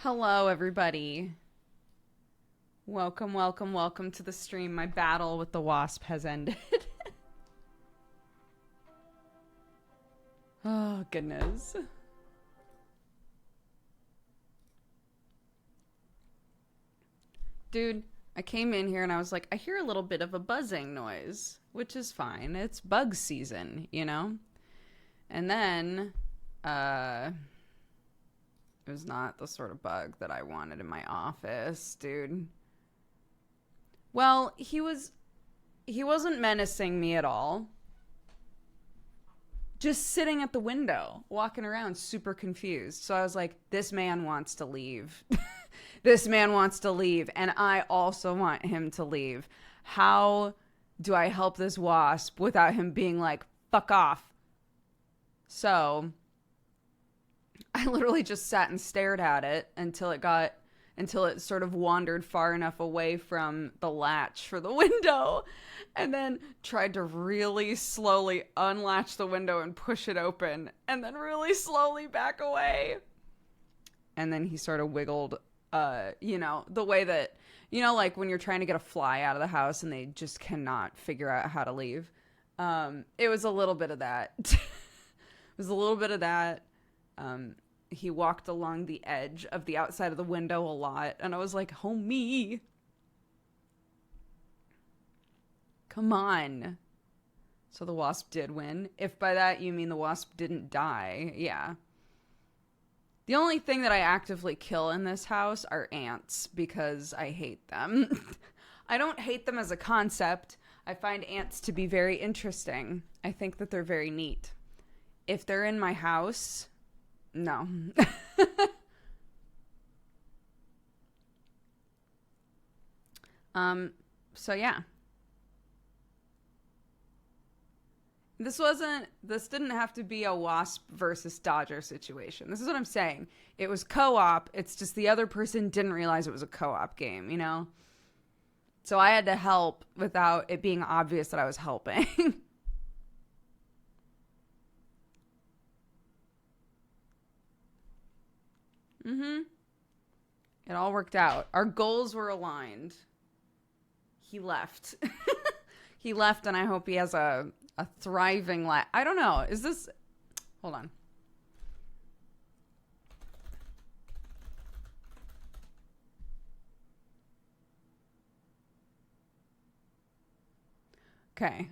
Hello, everybody. Welcome, welcome, welcome to the stream. My battle with the wasp has ended. Oh, goodness. Dude, I came in here and I was like, I hear a little bit of a buzzing noise, which is fine. It's bug season, you know? And then, it was not the sort of bug that I wanted in my office, dude. Well, he wasn't menacing me at all. Just sitting at the window, walking around super confused. So I was like, this man wants to leave. This man wants to leave, and I also want him to leave. How do I help this wasp without him being like, fuck off? So I literally just sat and stared at it until it sort of wandered far enough away from the latch for the window, and then tried to really slowly unlatch the window and push it open, and then really slowly back away. And then he sort of wiggled, the way that, like when you're trying to get a fly out of the house and they just cannot figure out how to leave. It was a little bit of that. It was a little bit of that. He walked along the edge of the outside of the window a lot, and I was like, homie, come on. So the wasp did win. If by that you mean the wasp didn't die, yeah. The only thing that I actively kill in this house are ants because I hate them. I don't hate them as a concept. I find ants to be very interesting. I think that they're very neat. If they're in my house, no. So yeah. This didn't have to be a wasp versus dodger situation. This is what I'm saying. It was co-op. It's just the other person didn't realize it was a co-op game, you know? So I had to help without it being obvious that I was helping. Mm-hmm. It all worked out. Our goals were aligned. He left. He left, and I hope he has a thriving life. I don't know. Is this... Hold on. Okay.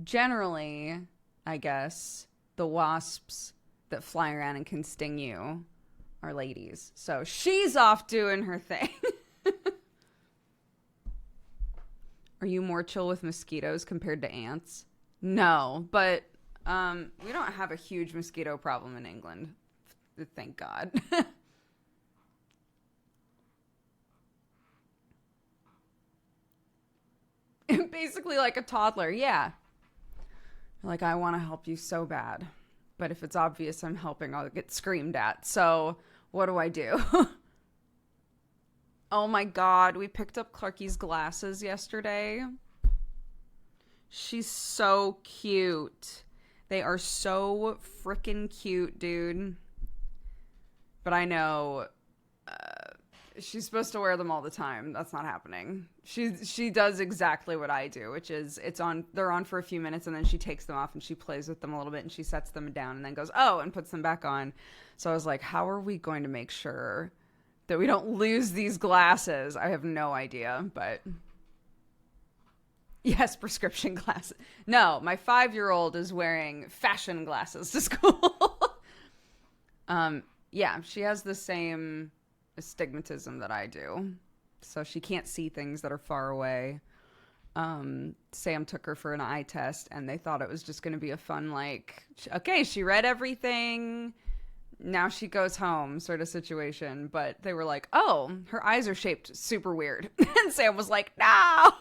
Generally, I guess, the wasps that fly around and can sting you are ladies. So she's off doing her thing. Are you more chill with mosquitoes compared to ants? No, but we don't have a huge mosquito problem in England. Thank God. Basically like a toddler, yeah. Like, I want to help you so bad. But if it's obvious I'm helping, I'll get screamed at. So what do I do? Oh my God, we picked up Clarky's glasses yesterday. She's so cute. They are so freaking cute, dude. But I know she's supposed to wear them all the time. That's not happening. She does exactly what I do, which is they're on for a few minutes and then she takes them off and she plays with them a little bit and she sets them down and then goes, oh, and puts them back on. So I was like, how are we going to make sure that we don't lose these glasses? I have no idea, but yes, prescription glasses. No, my 5-year-old is wearing fashion glasses to school. Yeah, she has the same astigmatism that I do. So she can't see things that are far away. Sam took her for an eye test and they thought it was just going to be a fun, like, okay, she read everything, now she goes home sort of situation. But they were like, oh, her eyes are shaped super weird. And Sam was like, no.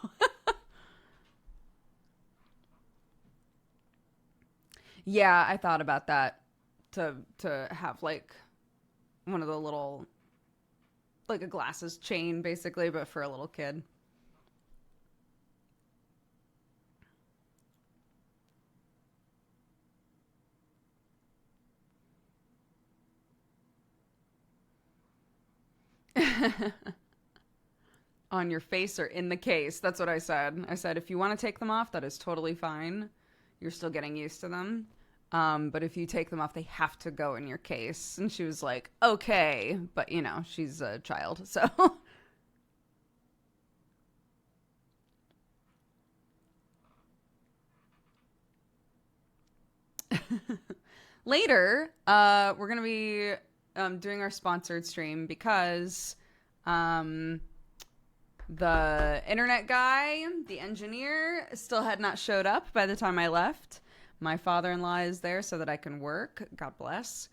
Yeah, I thought about that, to have like one of the little, like a glasses chain basically, but for a little kid. On your face or in the case. That's what I said. I said, if you want to take them off, that is totally fine. You're still getting used to them. But if you take them off, they have to go in your case. And she was like, okay. But, you know, she's a child, so. Later, we're going to be doing our sponsored stream because the internet guy, the engineer, still had not showed up by the time I left. My father-in-law is there so that I can work. God bless.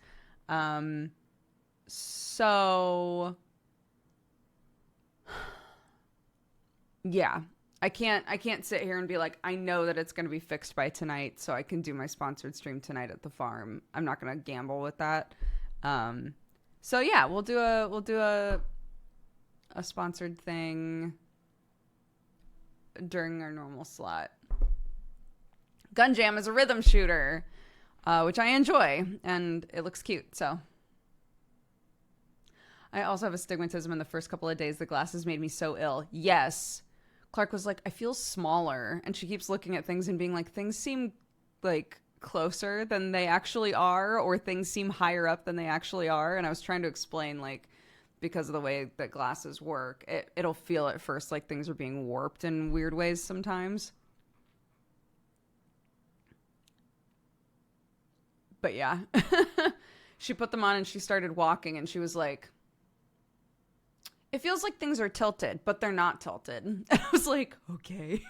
So yeah, I can't sit here and be like, I know that it's going to be fixed by tonight, so I can do my sponsored stream tonight at the farm. I'm not going to gamble with that. So yeah, we'll do a sponsored thing during our normal slot. Gun Jam is a rhythm shooter, which I enjoy, and it looks cute, so. I also have astigmatism. In the first couple of days, the glasses made me so ill. Yes. Clark was like, I feel smaller, and she keeps looking at things and being like, things seem, like, closer than they actually are, or things seem higher up than they actually are, and I was trying to explain, like, because of the way that glasses work, it'll feel at first like things are being warped in weird ways sometimes. But yeah, she put them on and she started walking and she was like, it feels like things are tilted, but they're not tilted. And I was like, okay.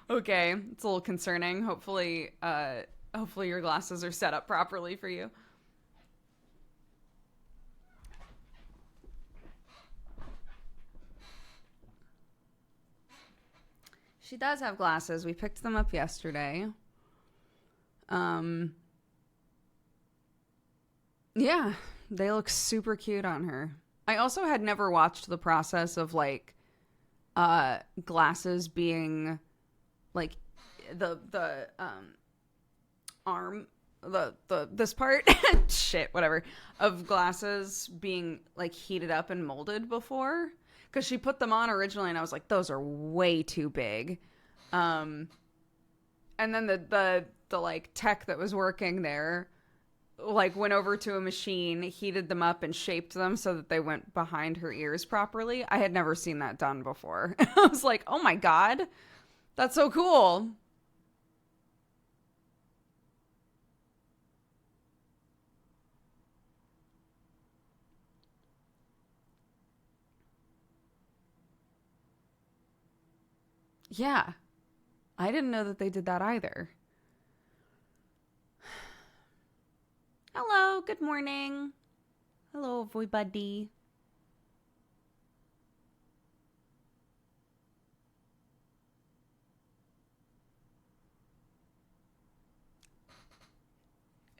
Okay. It's a little concerning. Hopefully your glasses are set up properly for you. She does have glasses. We picked them up yesterday. Yeah, they look super cute on her. I also had never watched the process of like glasses being like the arm, this part shit, whatever, of glasses being like heated up and molded before, because she put them on originally and I was like, those are way too big. And then the like tech that was working there like went over to a machine, heated them up and shaped them so that they went behind her ears properly. I had never seen that done before. I was like, oh my God, that's so cool. Yeah. I didn't know that they did that either. Hello, good morning. Hello, everybody.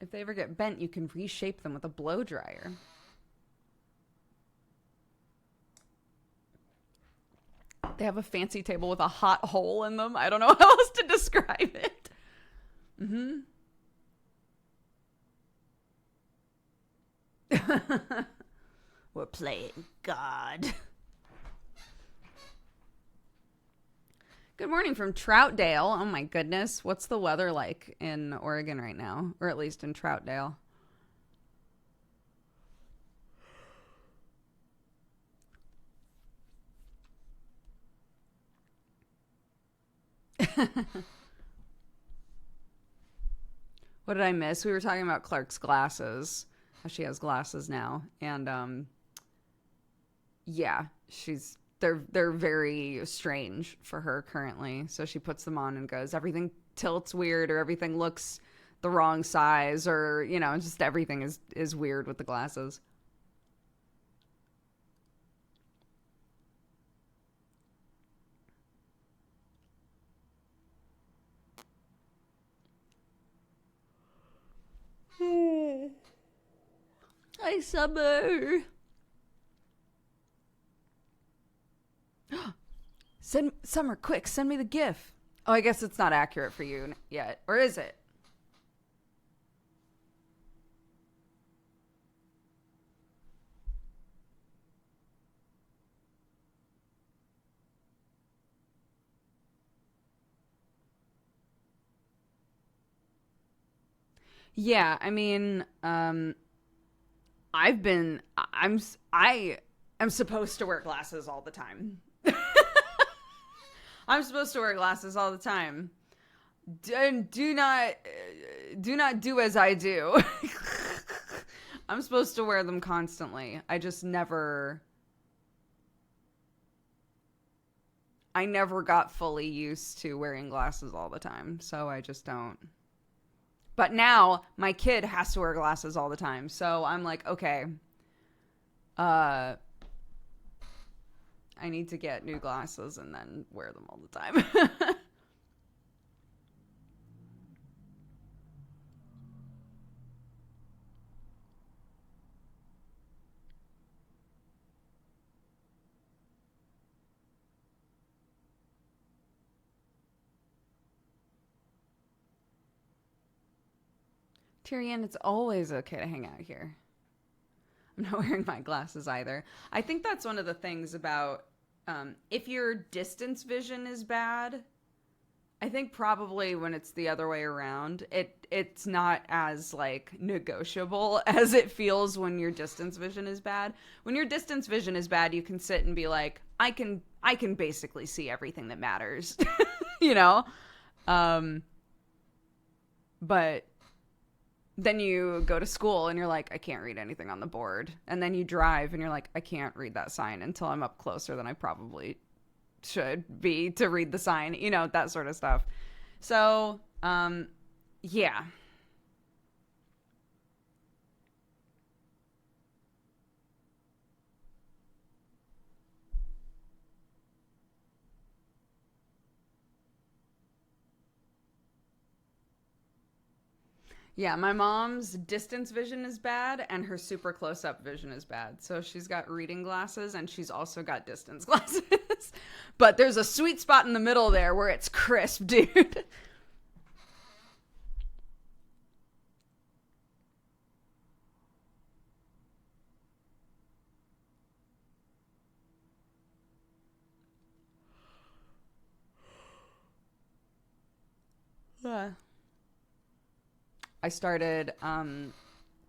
If they ever get bent, you can reshape them with a blow dryer. They have a fancy table with a hot hole in them. I don't know how else to describe it. Mm-hmm. We're playing God. Good morning from Troutdale. Oh my goodness. What's the weather like in Oregon right now? Or at least in Troutdale. What did I miss? We were talking about Clark's glasses. She has glasses now, and yeah, they're very strange for her currently. So she puts them on and goes, everything tilts weird, or everything looks the wrong size, or you know, just everything is weird with the glasses. Hi, Summer. Summer, quick, send me the GIF. Oh, I guess it's not accurate for you yet. Or is it? Yeah, I mean, I've been I am supposed to wear glasses all the time. I'm supposed to wear glasses all the time. Do not do as I do. I'm supposed to wear them constantly. I never got fully used to wearing glasses all the time, so I just don't. But now my kid has to wear glasses all the time. So I'm like, okay, uh I need to get new glasses and then wear them all the time. Tyrion, it's always okay to hang out here. I'm not wearing my glasses either. I think that's one of the things about if your distance vision is bad, I think probably when it's the other way around, it's not as like negotiable as it feels when your distance vision is bad. When your distance vision is bad, you can sit and be like, I can basically see everything that matters. you know? Um but then you go to school and you're like, I can't read anything on the board. And then you drive and you're like, I can't read that sign until I'm up closer than I probably should be to read the sign, that sort of stuff. So, yeah. Yeah, my mom's distance vision is bad and her super close up vision is bad. So she's got reading glasses and she's also got distance glasses. But there's a sweet spot in the middle there where it's crisp, dude. Yeah. I started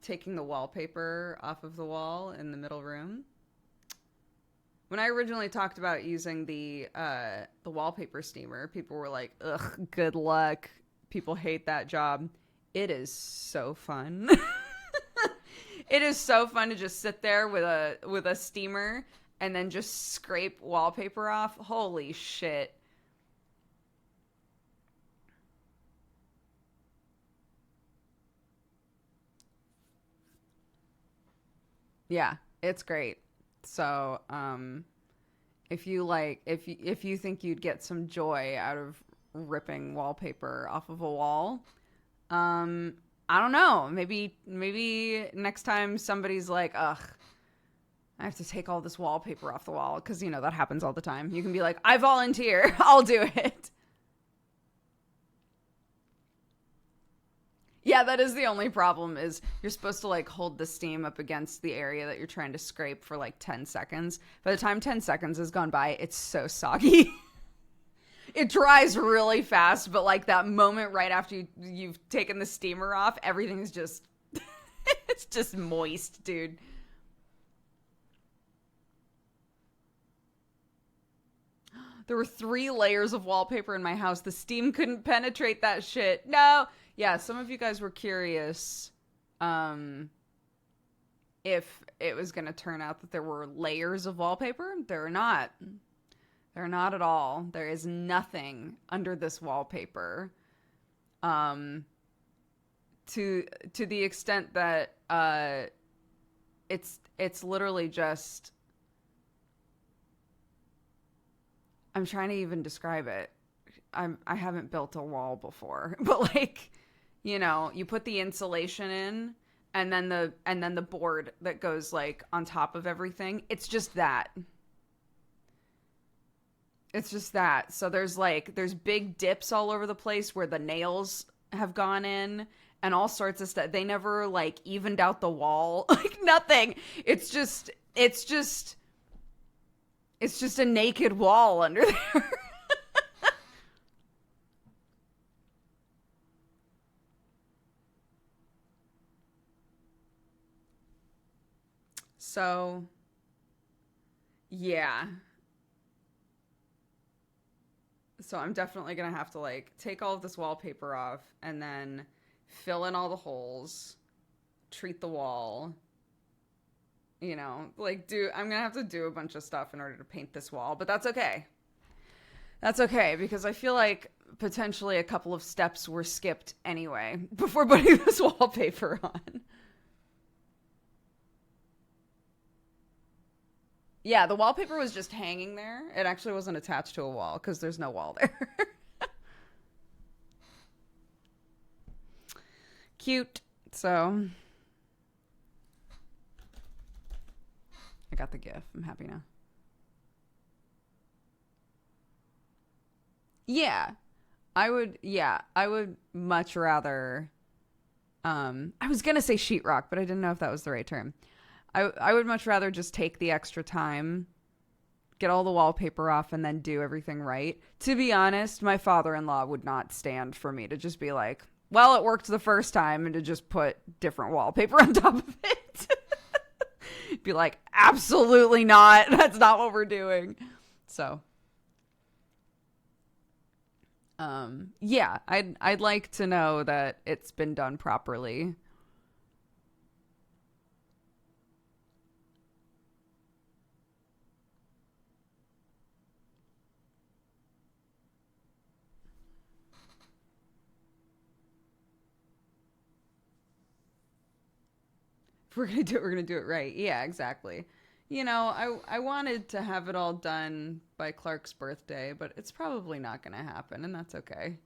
taking the wallpaper off of the wall in the middle room. When I originally talked about using the wallpaper steamer, people were like, "Ugh, good luck." People hate that job. It is so fun. It is so fun to just sit there with a steamer and then just scrape wallpaper off. Holy shit. Yeah, it's great. So, if you think you'd get some joy out of ripping wallpaper off of a wall, I don't know. Maybe next time somebody's like, "Ugh, I have to take all this wallpaper off the wall," because that happens all the time. You can be like, "I volunteer. I'll do it." Yeah, that is the only problem is you're supposed to like hold the steam up against the area that you're trying to scrape for like 10 seconds. By the time 10 seconds has gone by, it's so soggy. It dries really fast, but like that moment right after you've taken the steamer off, everything's just it's just moist, dude. There were 3 layers of wallpaper in my house. The steam couldn't penetrate that shit. No. Yeah, some of you guys were curious um, if it was going to turn out that there were layers of wallpaper. There are not. They're not at all. There is nothing under this wallpaper. Um, to the extent that it's literally just I'm trying to even describe it. I haven't built a wall before, but like, you put the insulation in and then the board that goes like on top of everything. It's just that. It's just that. So there's big dips all over the place where the nails have gone in and all sorts of stuff. They never like evened out the wall. Like nothing. It's just a naked wall under there. So, yeah. So I'm definitely going to have to like take all of this wallpaper off and then fill in all the holes, treat the wall, like I'm going to have to do a bunch of stuff in order to paint this wall, but that's okay. That's okay because I feel like potentially a couple of steps were skipped anyway before putting this wallpaper on. Yeah, the wallpaper was just hanging there. It actually wasn't attached to a wall because there's no wall there. Cute. So I got the GIF. I'm happy now. Yeah. I would much rather I was going to say sheetrock, but I didn't know if that was the right term. I would much rather just take the extra time, get all the wallpaper off, and then do everything right. To be honest, my father-in-law would not stand for me to just be like, well, it worked the first time, and to just put different wallpaper on top of it. Be like, absolutely not. That's not what we're doing. So, yeah, I'd like to know that it's been done properly. If we're gonna do it, we're gonna do it right. Yeah, exactly. I wanted to have it all done by Clark's birthday, but it's probably not gonna happen, and that's okay.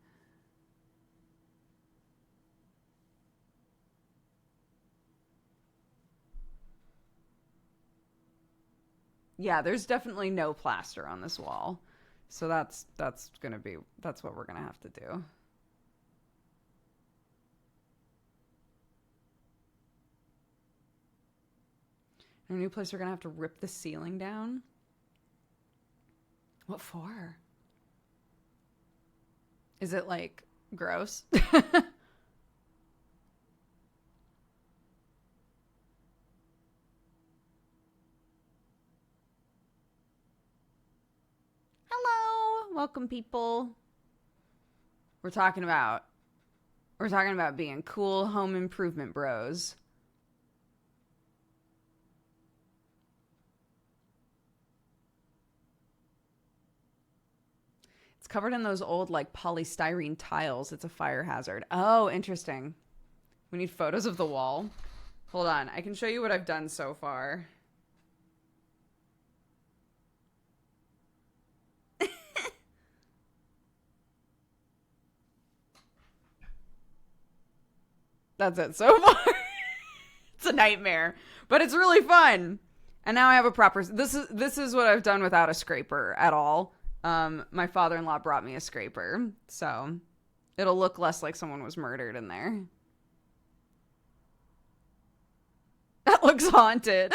Yeah, there's definitely no plaster on this wall. So that's what we're gonna have to do. In a new place, we're gonna have to rip the ceiling down. What for? Is it like gross? Hello, welcome people. We're talking about we're talking about being cool home improvement bros. It's covered in those old like polystyrene tiles. It's a fire hazard. Oh, interesting. We need photos of the wall. Hold on. I can show you what I've done so far. That's it so far. It's a nightmare, but it's really fun. And now I have a proper this is what I've done without a scraper at all. My father-in-law brought me a scraper, so it'll look less like someone was murdered in there. That looks haunted.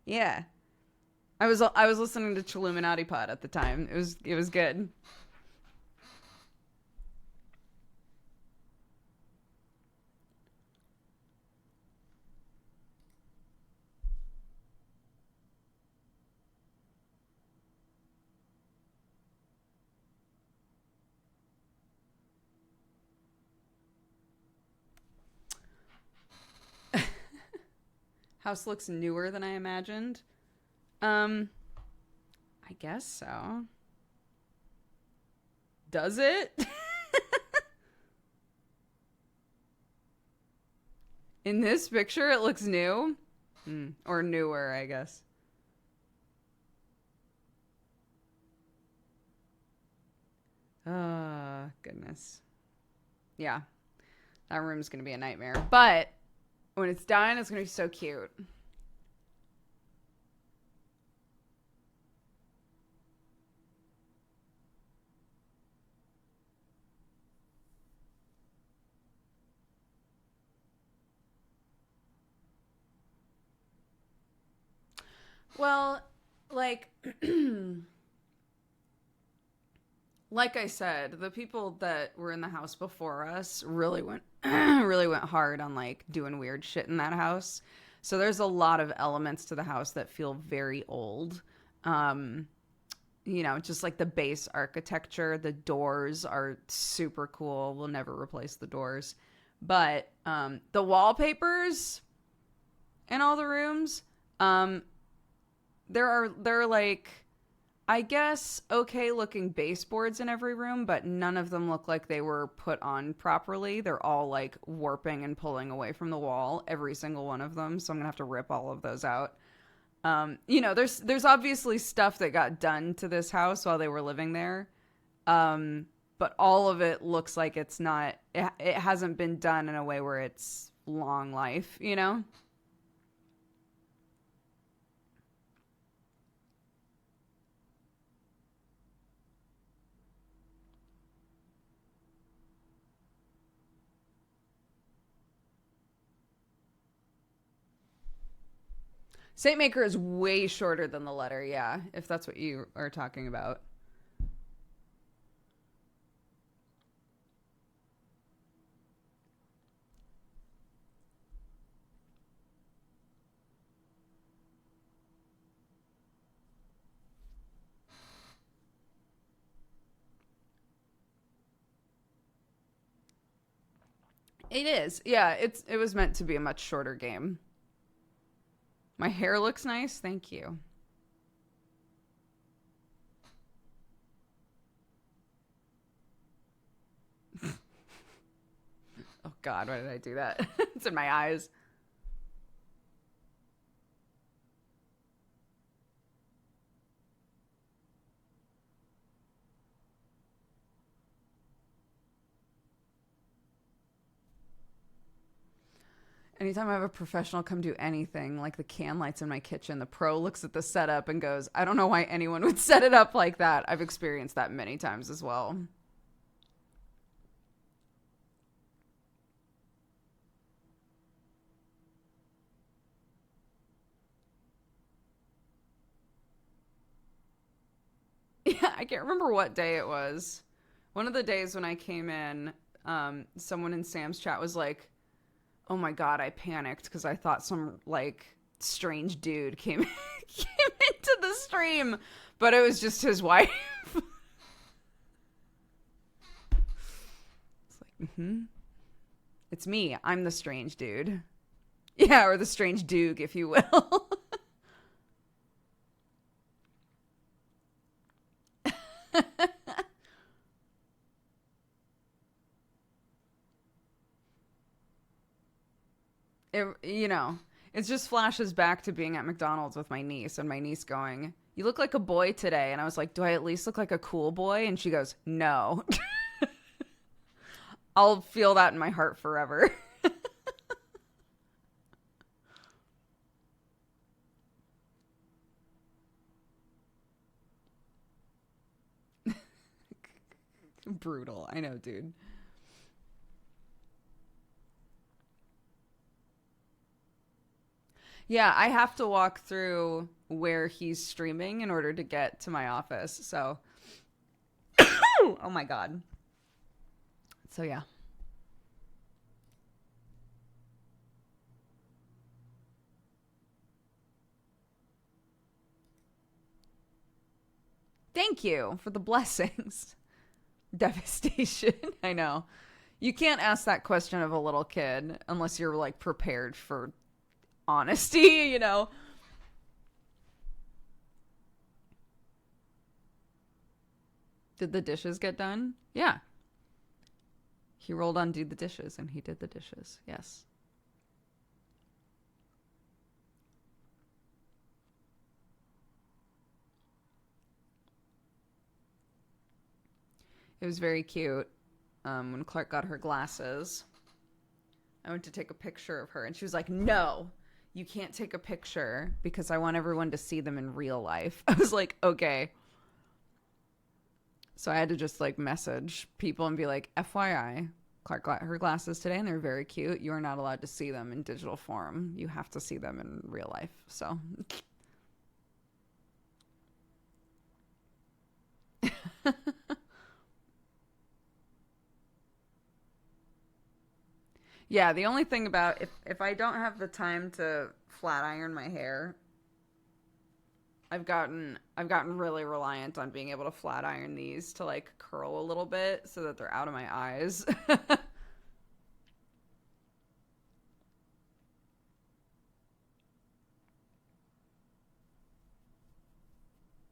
Yeah. I was listening to Chilluminati Pod at the time. It was good. House looks newer than I imagined. Um, I guess so. Does it? In this picture, it looks new. Or newer, I guess. Goodness. Yeah, that room's gonna be a nightmare. But when it's done, it's gonna be so cute. Well, like like I said, the people that were in the house before us really went really went hard on like doing weird shit in that house. So there's a lot of elements to the house that feel very old. Um, just like the base architecture, the doors are super cool. We'll never replace the doors. But the wallpapers in all the rooms, there are like, I guess, okay looking baseboards in every room, but none of them look like they were put on properly. They're all like warping and pulling away from the wall, every single one of them. So I'm gonna have to rip all of those out. There's obviously stuff that got done to this house while they were living there. But all of it looks like it hasn't been done in a way where it's long life, you know? Saint Maker is way shorter than the letter, yeah, if that's what you are talking about. It is. Yeah, it was meant to be a much shorter game. My hair looks nice. Thank you. Oh God, why did I do that? It's in my eyes. Anytime I have a professional come do anything, like the can lights in my kitchen, the pro looks at the setup and goes, I don't know why anyone would set it up like that. I've experienced that many times as well. Yeah, I can't remember what day it was. One of the days when I came in, someone in Sam's chat was like, oh my God, I panicked because I thought some like strange dude came came into the stream, but it was just his wife. It's like, it's me. I'm the strange dude. Yeah, or the strange dude, if you will. It just flashes back to being at McDonald's with my niece and my niece going, you look like a boy today. And I was like, do I at least look like a cool boy? And she goes, no. I'll feel that in my heart forever. Brutal. I know, dude. Yeah, I have to walk through where he's streaming in order to get to my office. So, oh my God. So, yeah. Thank you for the blessings. Devastation. I know. You can't ask that question of a little kid unless you're like prepared for honesty, you know? Did the dishes get done? Yeah. He rolled on do the dishes and he did the dishes. Yes. It was very cute. When Clark got her glasses, I went to take a picture of her and she was like, no, you can't take a picture because I want everyone to see them in real life. I was like, okay. So I had to just like message people and be like, FYI, Clark got her glasses today and they're very cute. You are not allowed to see them in digital form. You have to see them in real life. So yeah, the only thing about if I don't have the time to flat iron my hair. I've gotten really reliant on being able to flat iron these to like curl a little bit so that they're out of my eyes.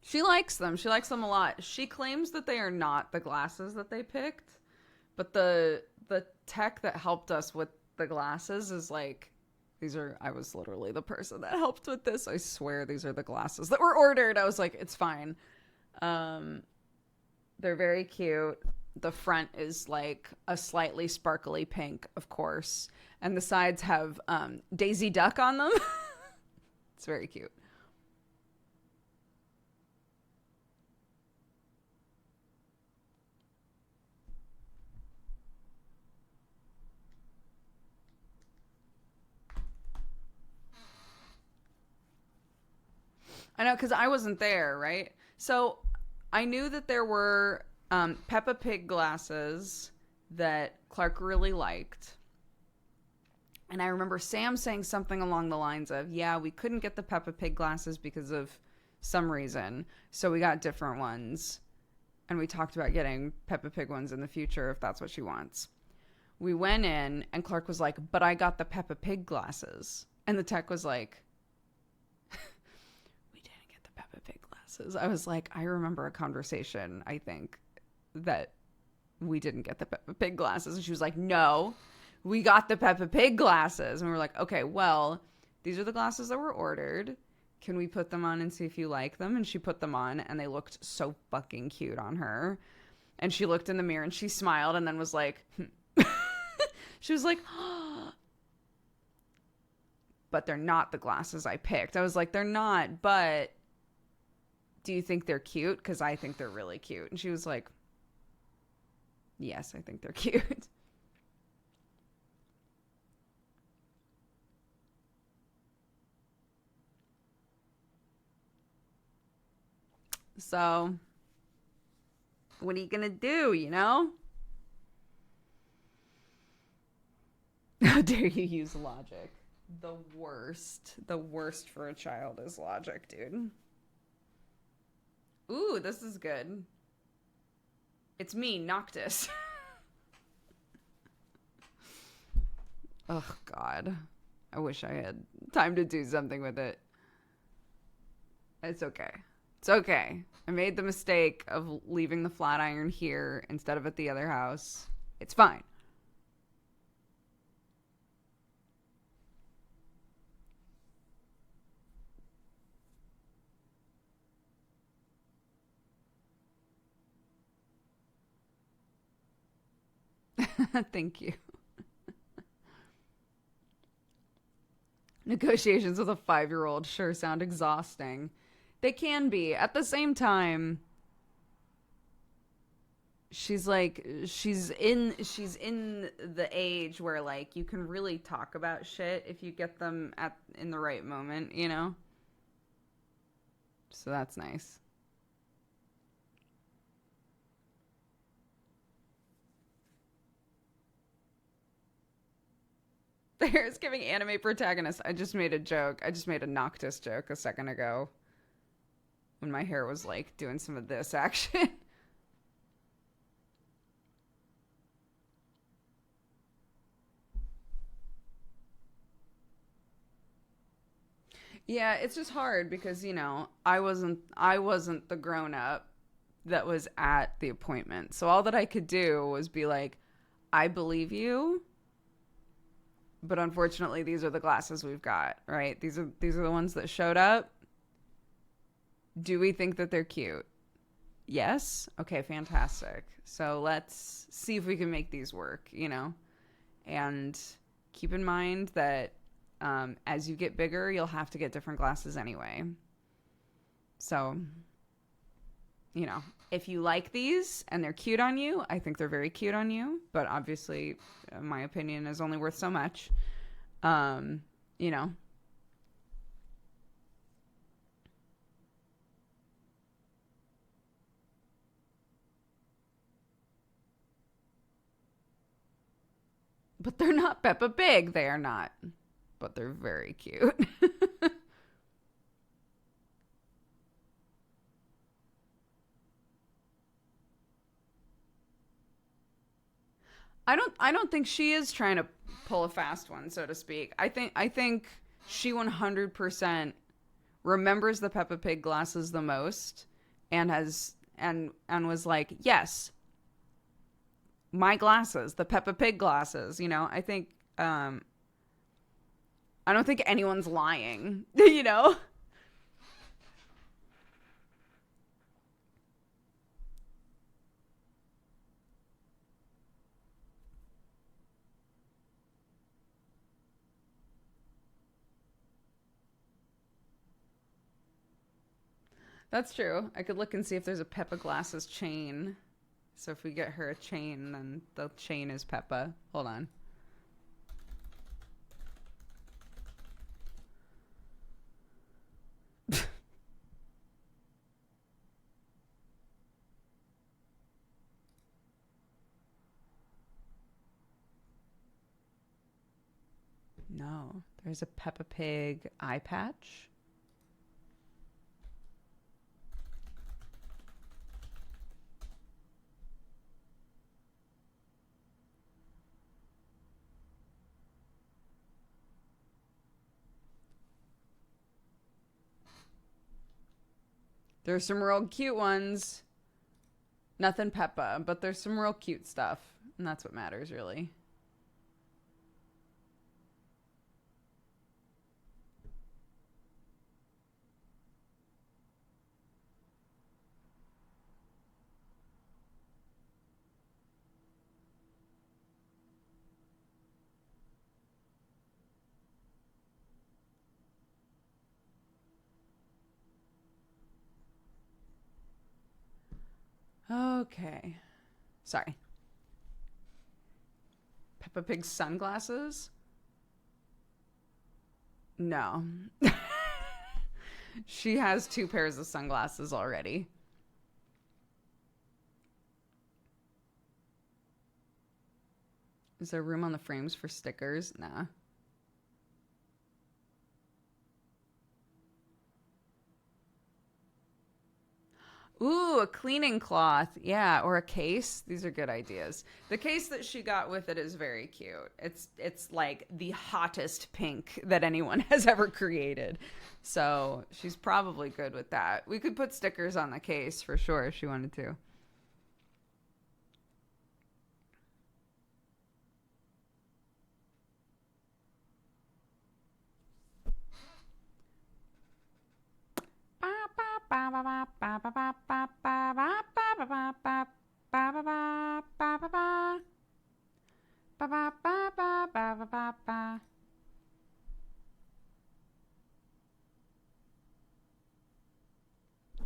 She likes them. She likes them a lot. She claims that they are not the glasses that they picked, but the tech that helped us with the glasses is like, these are, I was literally the person that helped with this. I swear these are the glasses that were ordered. I was like, it's fine. They're very cute. The front is like a slightly sparkly pink, of course, and the sides have Daisy Duck on them. It's very cute. I know, because I wasn't there, right? So I knew that there were Peppa Pig glasses that Clark really liked. And I remember Sam saying something along the lines of, yeah, we couldn't get the Peppa Pig glasses because of some reason. So we got different ones. And we talked about getting Peppa Pig ones in the future if that's what she wants. We went in and Clark was like, but I got the Peppa Pig glasses. And the tech was like, Peppa Pig glasses. I was like, I remember a conversation, I think, that we didn't get the Peppa Pig glasses. And she was like, no, we got the Peppa Pig glasses. And we were like, okay, well, these are the glasses that were ordered. Can we put them on and see if you like them? And she put them on and they looked so fucking cute on her. And she looked in the mirror and she smiled and then was like, she was like, oh. But they're not the glasses I picked. I was like, they're not, but do you think they're cute? Because I think they're really cute. And she was like, yes, I think they're cute. So, what are you going to do, you know? How dare you use logic? The worst. The worst for a child is logic, dude. Ooh, this is good. It's me, Noctis. Oh, God. I wish I had time to do something with it. It's okay. It's okay. I made the mistake of leaving the flat iron here instead of at the other house. It's fine. Thank you. Negotiations with a 5-year-old sure sound exhausting. They can be. At the same time, she's in the age where like you can really talk about shit if you get them in the right moment, you know? So that's nice. The hair is giving anime protagonist. I just made a joke. I just made a Noctis joke a second ago. When my hair was like doing some of this action. Yeah, it's just hard because, you know, I wasn't the grown up that was at the appointment. So all that I could do was be like, I believe you. But unfortunately, these are the glasses we've got, right? These are the ones that showed up. Do we think that they're cute? Yes. Okay, fantastic. So let's see if we can make these work, you know? And keep in mind that as you get bigger, you'll have to get different glasses anyway. So, you know, if you like these and they're cute on you, I think they're very cute on you. But obviously, my opinion is only worth so much. You know. But they're not Peppa Pig. They are not. but they're very cute. I don't think she is trying to pull a fast one, so to speak. I think she 100% remembers the Peppa Pig glasses the most and has and was like, "Yes, my glasses, the Peppa Pig glasses." I don't think anyone's lying, you know? That's true. I could look and see if there's a Peppa glasses chain. So if we get her a chain, then the chain is Peppa. Hold on. No, there's a Peppa Pig eye patch. There's some real cute ones. Nothing Peppa, but there's some real cute stuff. And that's what matters, really. Okay. Sorry. Peppa Pig sunglasses? No. She has two pairs of sunglasses already. Is there room on the frames for stickers? Nah. Ooh, a cleaning cloth. Yeah, or a case. These are good ideas. The case that she got with it is very cute. It's like the hottest pink that anyone has ever created. So, she's probably good with that. We could put stickers on the case for sure if she wanted to.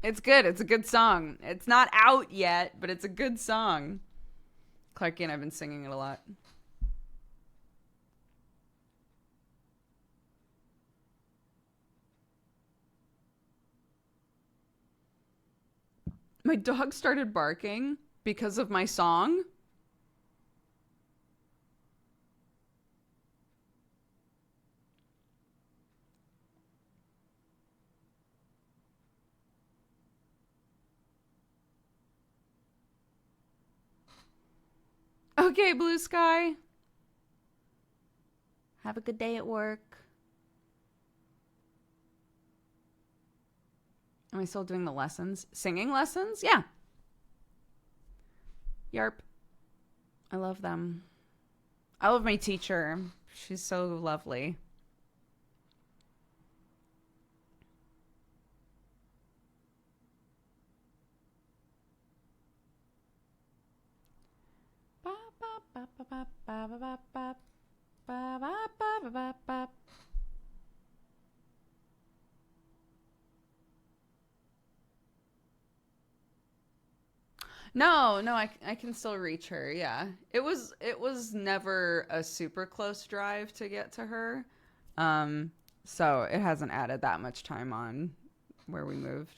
It's good. It's a good song. It's not out yet, but it's a good song. Clarky and I've been singing it a lot. My dog started barking because of my song. Okay, Blue Sky. Have a good day at work. Am I still doing the lessons? Singing lessons? Yeah. Yarp. I love them. I love my teacher. She's so lovely. No, I can still reach her. Yeah. It was never a super close drive to get to her. Um so it hasn't added that much time on where we moved.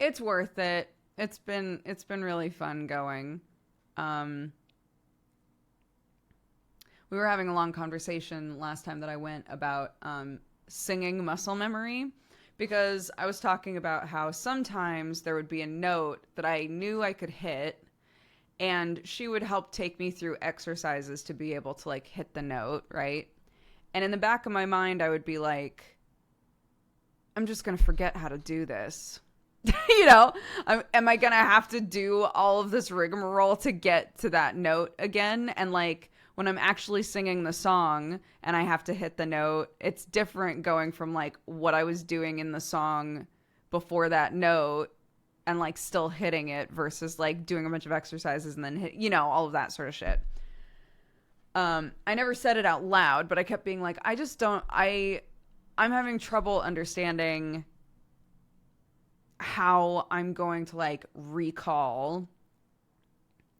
It's worth it. It's been really fun going. Um we were having a long conversation last time that I went about singing muscle memory, because I was talking about how sometimes there would be a note that I knew I could hit, and she would help take me through exercises to be able to like hit the note, right? And in the back of my mind, I would be like, I'm just going to forget how to do this. You know, am I going to have to do all of this rigmarole to get to that note again? And like when I'm actually singing the song and I have to hit the note, it's different going from like what I was doing in the song before that note and like still hitting it versus like doing a bunch of exercises and then hit, you know, all of that sort of shit. I never said it out loud, but I kept being like, I'm having trouble understanding how I'm going to like recall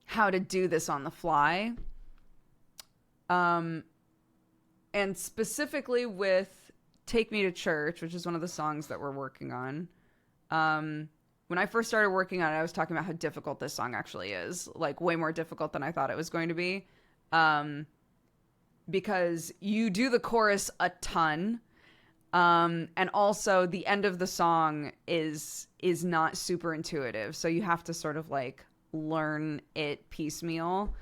how to do this on the fly. And specifically with Take Me to Church, which is one of the songs that we're working on. When I first started working on it, I was talking about how difficult this song actually is, like way more difficult than I thought it was going to be. Because you do the chorus a ton. And also the end of the song is not super intuitive. So you have to sort of like learn it piecemeal,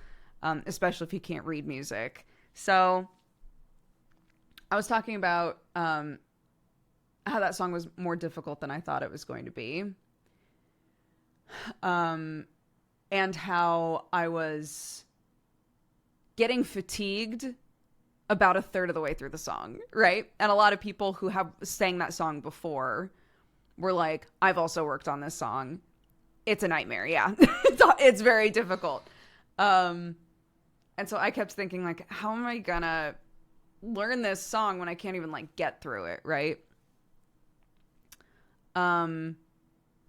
especially if you can't read music. So I was talking about, how that song was more difficult than I thought it was going to be. And how I was getting fatigued about a third of the way through the song, right? And a lot of people who have sang that song before were like, I've also worked on this song. It's a nightmare, yeah. It's very difficult. And so I kept thinking, like, how am I gonna learn this song when I can't even, like, get through it, right? And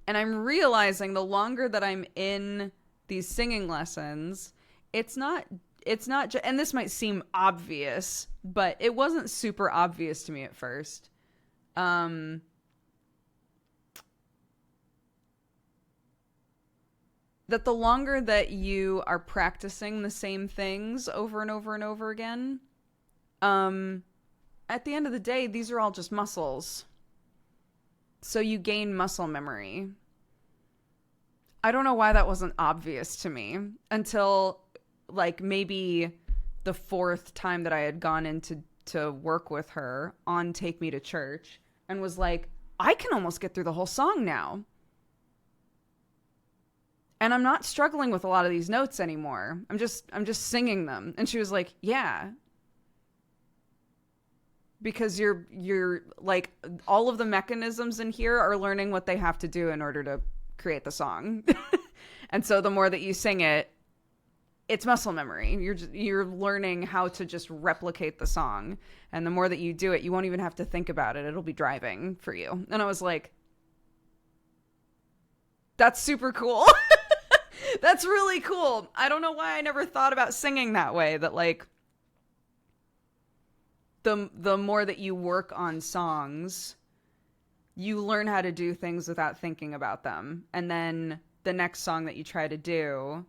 I'm realizing the longer that I'm in these singing lessons, it's not and this might seem obvious, but it wasn't super obvious to me at first. That the longer that you are practicing the same things over and over and over again, at the end of the day, these are all just muscles. So you gain muscle memory. I don't know why that wasn't obvious to me until like maybe the fourth time that I had gone in to work with her on Take Me to Church, and was like, I can almost get through the whole song now. And I'm not struggling with a lot of these notes anymore. I'm just singing them. And she was like, yeah. Because you're like, all of the mechanisms in here are learning what they have to do in order to create the song. And so the more that you sing it, it's muscle memory. You're learning how to just replicate the song. And the more that you do it, you won't even have to think about it. It'll be driving for you. And I was like, that's super cool. That's really cool. I don't know why I never thought about singing that way. That like, the more that you work on songs, you learn how to do things without thinking about them. And then the next song that you try to do,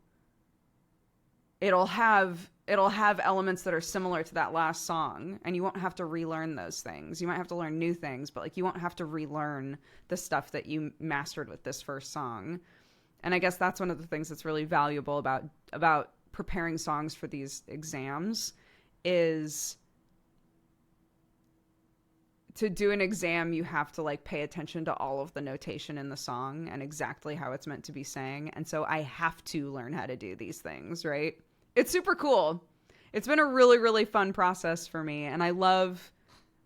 it'll have elements that are similar to that last song, and you won't have to relearn those things. You might have to learn new things, but like you won't have to relearn the stuff that you mastered with this first song. And I guess that's one of the things that's really valuable about preparing songs for these exams, is to do an exam, you have to like pay attention to all of the notation in the song and exactly how it's meant to be sang. And so I have to learn how to do these things, right? It's super cool. It's been a really, really fun process for me. And I love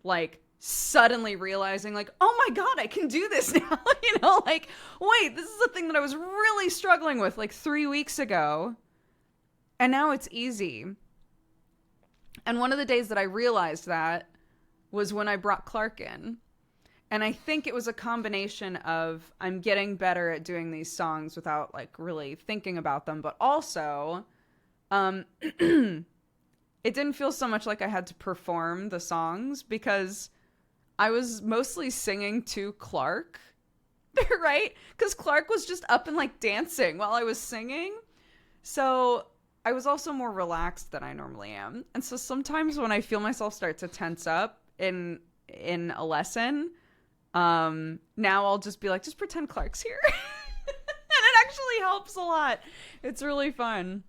like suddenly realizing like, oh my God, I can do this now. You know, like, wait, this is a thing that I was really struggling with like 3 weeks ago. And now it's easy. And one of the days that I realized that was when I brought Clark in. And I think it was a combination of I'm getting better at doing these songs without like really thinking about them, but also it didn't feel so much like I had to perform the songs because I was mostly singing to Clark, right? Because Clark was just up and like dancing while I was singing. So I was also more relaxed than I normally am. And so sometimes when I feel myself start to tense up in a lesson, now I'll just be like, just pretend Clark's here. And it actually helps a lot. It's really fun.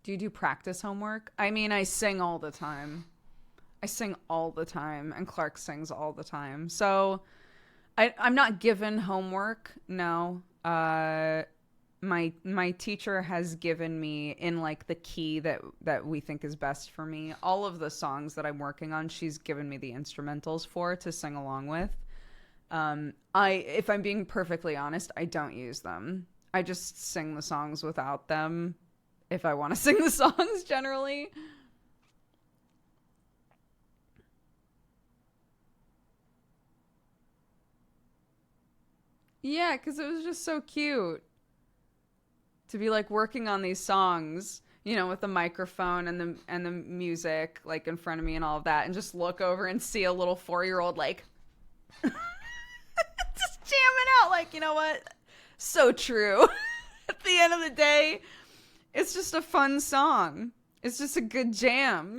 Do you do practice homework? I mean, I sing all the time. I sing all the time, and Clark sings all the time. So I'm not given homework. No. My teacher has given me in like the key that we think is best for me. All of the songs that I'm working on, she's given me the instrumentals for to sing along with. If I'm being perfectly honest, I don't use them. I just sing the songs without them if I want to sing the songs generally. Yeah, because it was just so cute to be like working on these songs, with the microphone and the music like in front of me and all of that, and just look over and see a little 4-year-old like just jamming out. Like, you know what? So true. At the end of the day, it's just a fun song. It's just a good jam.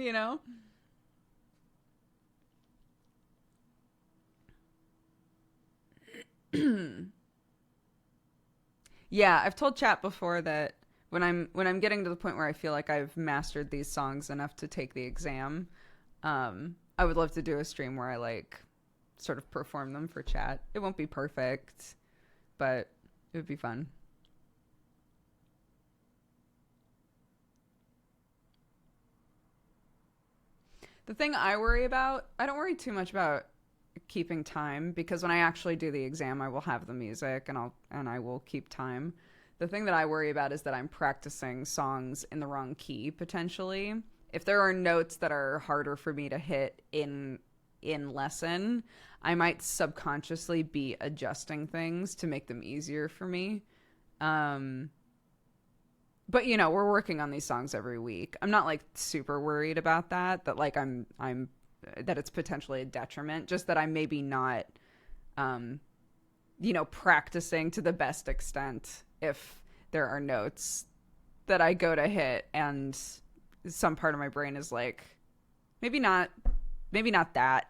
Yeah, I've told chat before that when I'm getting to the point where I feel like I've mastered these songs enough to take the exam, I would love to do a stream where I like sort of perform them for chat. It won't be perfect, but it would be fun. The thing I worry about, I don't worry too much about keeping time, because when I actually do the exam, I will have the music and I will keep time. The thing that I worry about is that I'm practicing songs in the wrong key potentially. If there are notes that are harder for me to hit in lesson, I might subconsciously be adjusting things to make them easier for me. But we're working on these songs every week. I'm not like super worried about that like I'm that it's potentially a detriment, just that I'm maybe not practicing to the best extent if there are notes that I go to hit and some part of my brain is like, maybe not that.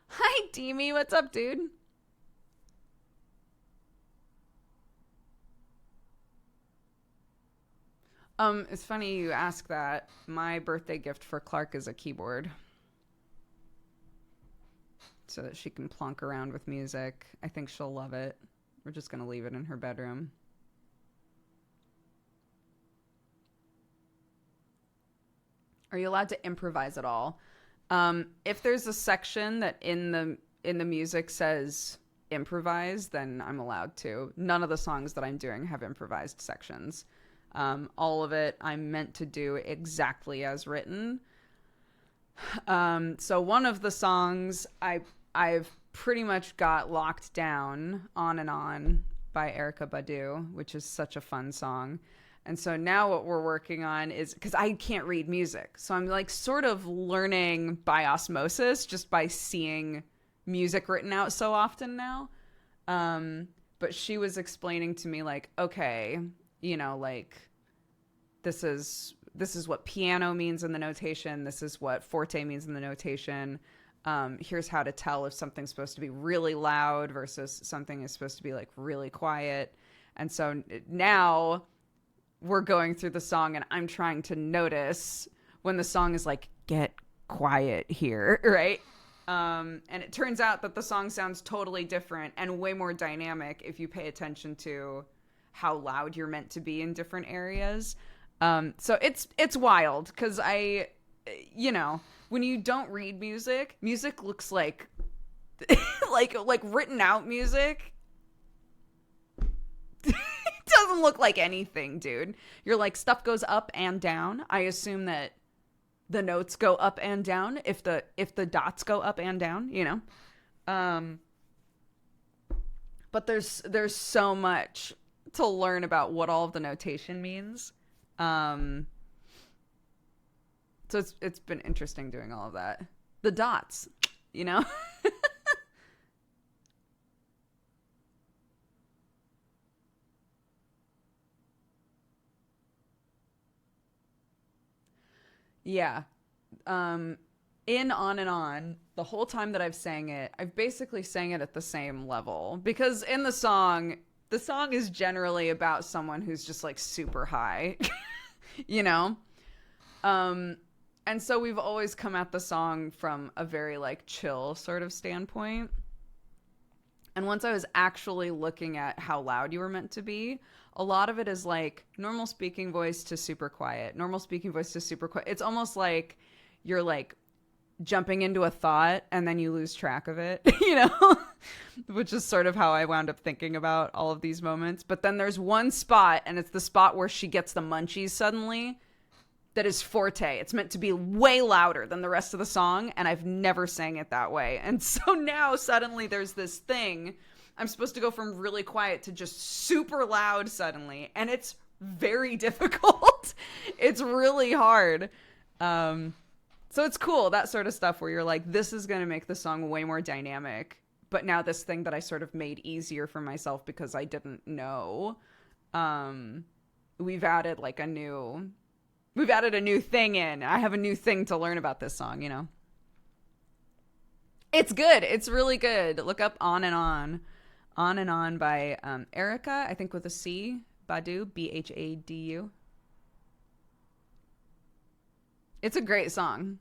Hi, Deemy. What's up, dude? It's funny you ask that. My birthday gift for Clark is a keyboard, so that she can plonk around with music. I think she'll love it. We're just gonna leave it in her bedroom. Are you allowed to improvise at all? If there's a section that in the music says improvise, then I'm allowed to. None of the songs that I'm doing have improvised sections. All of it I'm meant to do exactly as written. So one of the songs I've pretty much got locked down, On and On by Erykah Badu, which is such a fun song. And so now what we're working on is, because I can't read music, so I'm like sort of learning by osmosis just by seeing music written out so often now. But she was explaining to me like, okay, like this is what piano means in the notation. This is what forte means in the notation. Here's how to tell if something's supposed to be really loud versus something is supposed to be like really quiet. And so now we're going through the song and I'm trying to notice when the song is like, get quiet here, right? And it turns out that the song sounds totally different and way more dynamic if you pay attention to how loud you're meant to be in different areas. So it's wild because when you don't read music, music looks like like written out music. It doesn't look like anything, dude. You're like, stuff goes up and down. I assume that the notes go up and down if the dots go up and down, but there's so much to learn about what all of the notation means. So it's been interesting doing all of that. The dots, you know? Yeah. Um, in On and On, the whole time that I've sang it, I've basically sang it at the same level because in the song is generally about someone who's just like super high, you know? Um, and so we've always come at the song from a very like chill sort of standpoint. And once I was actually looking at how loud you were meant to be, a lot of it is like normal speaking voice to super quiet, normal speaking voice to super quiet. It's almost like you're like jumping into a thought and then you lose track of it, you know? Which is sort of how I wound up thinking about all of these moments. But then there's one spot, and it's the spot where she gets the munchies suddenly, that is forte. It's meant to be way louder than the rest of the song, and I've never sang it that way. And so now suddenly there's this thing. I'm supposed to go from really quiet to just super loud suddenly, and it's very difficult. It's really hard. So it's cool, that sort of stuff where you're like, this is going to make the song way more dynamic. But now this thing that I sort of made easier for myself because I didn't know, we've added like we've added a new thing in. I have a new thing to learn about this song, you know? It's good. It's really good. Look up On and On. On and On by Erica, I think with a C. Badu, Bhadu. It's a great song.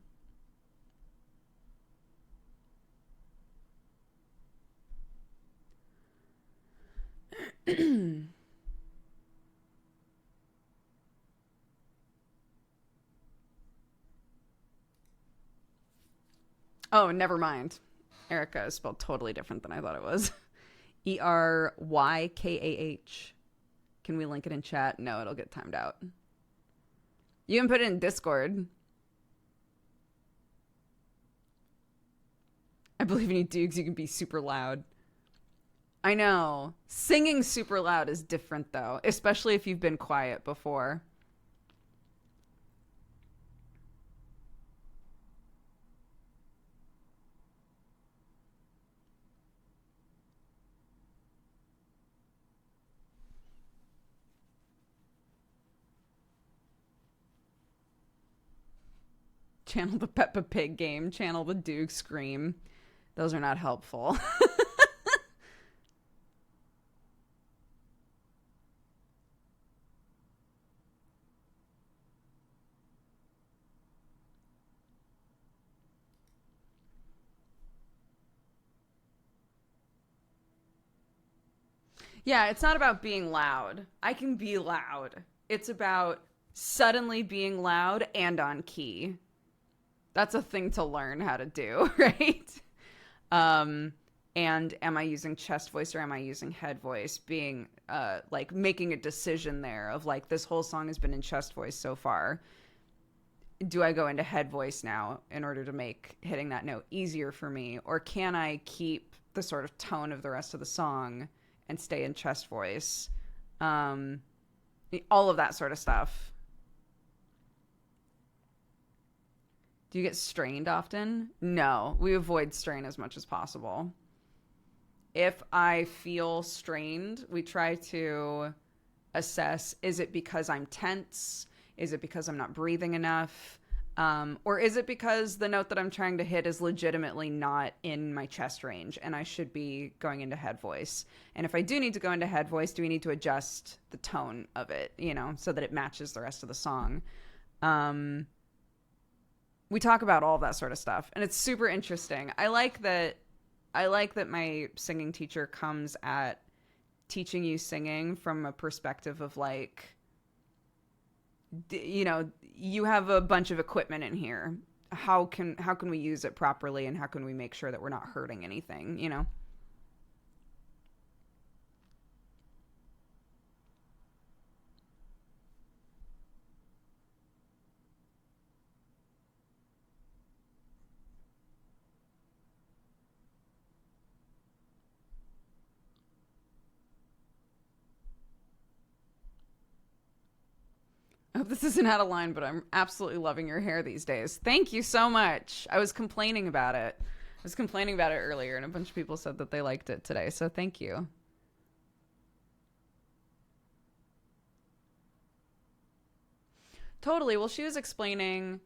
Oh, never mind. Erica is spelled totally different than I thought it was. Erykhah. Can we link it in chat? No, it'll get timed out. You can put it in Discord. I believe in you, Dukes. You can be super loud. I know. Singing super loud is different, though, especially if you've been quiet before. Channel the Peppa Pig game. Channel the Duke scream. Those are not helpful. Yeah, it's not about being loud. I can be loud. It's about suddenly being loud and on key. That's a thing to learn how to do, right? Um, and am I using chest voice or am I using head voice? Being like making a decision there of like this whole song has been in chest voice so far. Do I go into head voice now in order to make hitting that note easier for me, or can I keep the sort of tone of the rest of the song and stay in chest voice? Um, all of that sort of stuff. Do you get strained often? No, we avoid strain as much as possible. If I feel strained, we try to assess, is it because I'm tense? Is it because I'm not breathing enough? Or is it because the note that I'm trying to hit is legitimately not in my chest range and I should be going into head voice? And if I do need to go into head voice, do we need to adjust the tone of it, you know, so that it matches the rest of the song? We talk about all of that sort of stuff, and it's super interesting. I like that my singing teacher comes at teaching you singing from a perspective of like, you know, you have a bunch of equipment in here. How can we use it properly, and how can we make sure that we're not hurting anything, you know? I hope this isn't out of line, but I'm absolutely loving your hair these days. Thank you so much. I was complaining about it. I was complaining about it earlier, and a bunch of people said that they liked it today, so thank you. Totally. Well, she was explaining,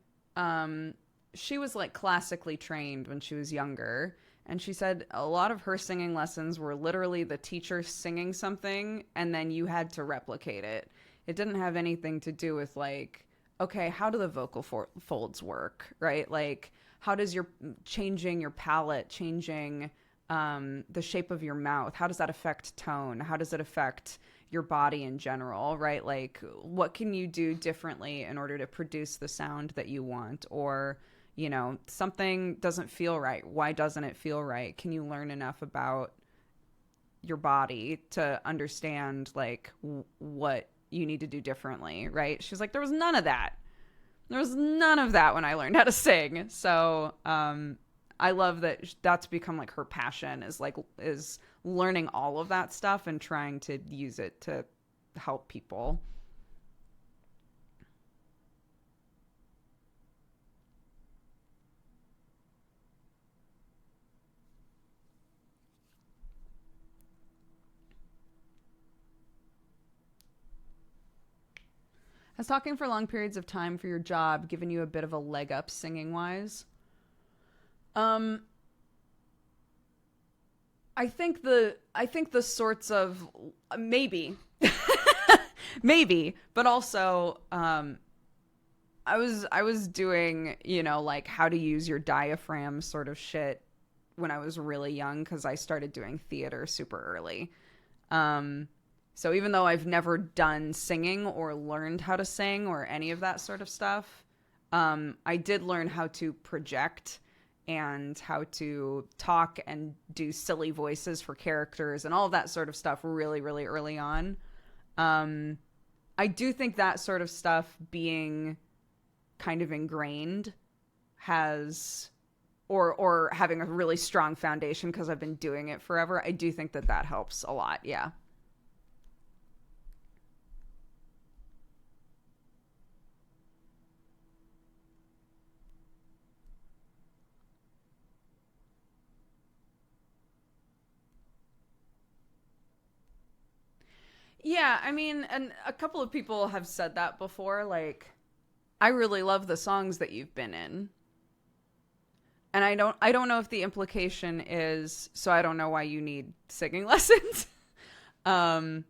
she was like classically trained when she was younger. And she said a lot of her singing lessons were literally the teacher singing something and then you had to replicate it. It didn't have anything to do with like, okay, how do the folds work, right? Like, how does your changing your palate, changing the shape of your mouth, how does that affect tone? How does it affect your body in general, right? Like, what can you do differently in order to produce the sound that you want? Or, you know, something doesn't feel right. Why doesn't it feel right? Can you learn enough about your body to understand, like, what you need to do differently, right? She's like, there was none of that. There was none of that when I learned how to sing. So, I love that that's become like her passion is learning all of that stuff and trying to use it to help people. Has talking for long periods of time for your job given you a bit of a leg up singing wise? Um, I think the sorts of maybe maybe, but also I was doing, you know, like how to use your diaphragm sort of shit when I was really young cuz I started doing theater super early. Um so even though I've never done singing or learned how to sing or any of that sort of stuff, I did learn how to project and how to talk and do silly voices for characters and all of that sort of stuff really, really early on. Um, I do think that sort of stuff being kind of ingrained has or having a really strong foundation because I've been doing it forever. I do think that that helps a lot. Yeah. Yeah, I mean, and a couple of people have said that before like I really love the songs that you've been in. And I don't know if the implication is so I don't know why you need singing lessons. um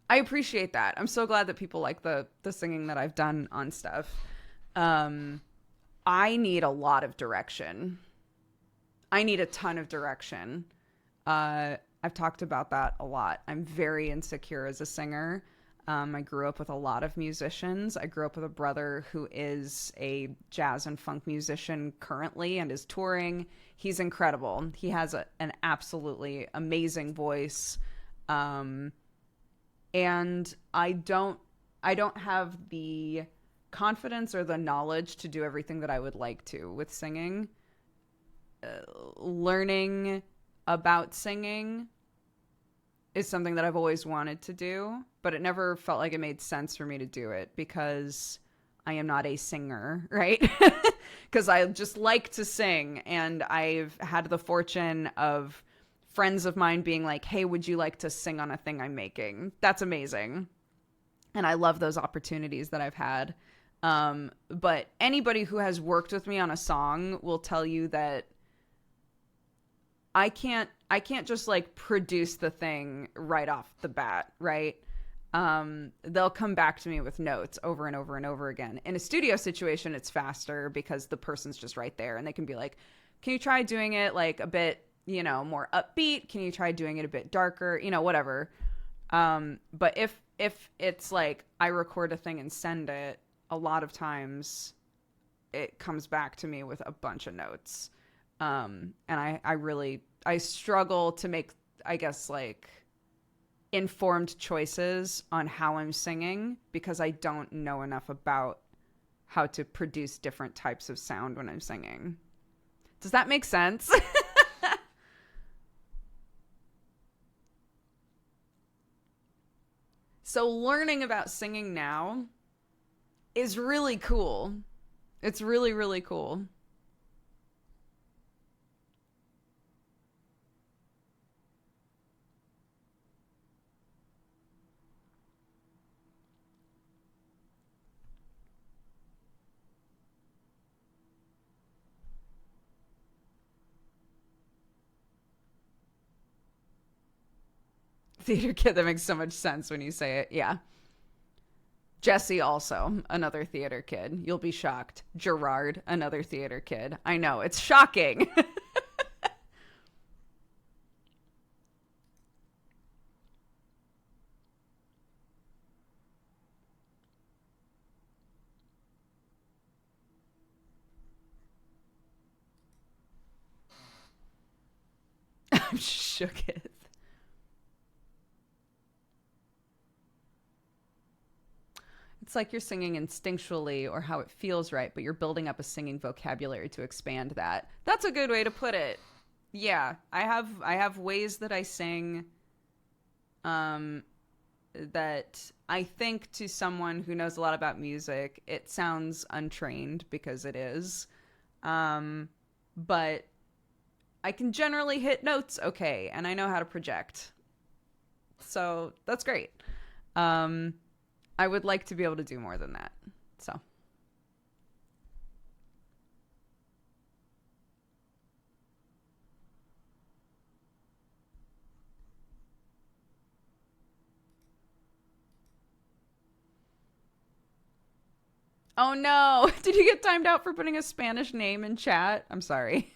I appreciate that. I'm so glad that people like the singing that I've done on stuff. Um I need a lot of direction. I need a ton of direction. I've talked about that a lot. I'm very insecure as a singer. I grew up with a lot of musicians. I grew up with a brother who is a jazz and funk musician currently and is touring. He's incredible. He has an absolutely amazing voice. Um, and I don't have the confidence or the knowledge to do everything that I would like to with singing. Learning about singing is something that I've always wanted to do, but it never felt like it made sense for me to do it because I am not a singer, right? Because I just like to sing, and I've had the fortune of friends of mine being like, hey, would you like to sing on a thing I'm making? That's amazing. And I love those opportunities that I've had. But anybody who has worked with me on a song will tell you that I can't just like produce the thing right off the bat, right? They'll come back to me with notes over and over and over again. In a studio situation, it's faster because the person's just right there and they can be like, can you try doing it like a bit, you know, more upbeat? Can you try doing it a bit darker? You know, whatever. But if it's like I record a thing and send it, a lot of times it comes back to me with a bunch of notes. And I struggle to make, I guess, like informed choices on how I'm singing because I don't know enough about how to produce different types of sound when I'm singing. Does that make sense? So learning about singing now, is really cool. It's really, really cool. Theater kid, that makes so much sense when you say it. Yeah. Jesse, also another theater kid. You'll be shocked. Gerard, another theater kid. I know, it's shocking. I'm shooketh. It's like you're singing instinctually or how it feels right, but you're building up a singing vocabulary to expand that. That's a good way to put it. Yeah, I have ways that I sing um that I think to someone who knows a lot about music, it sounds untrained because it is. But I can generally hit notes okay, and I know how to project. So that's great. Um, I would like to be able to do more than that. So. Oh no! Did you get timed out for putting a Spanish name in chat? I'm sorry.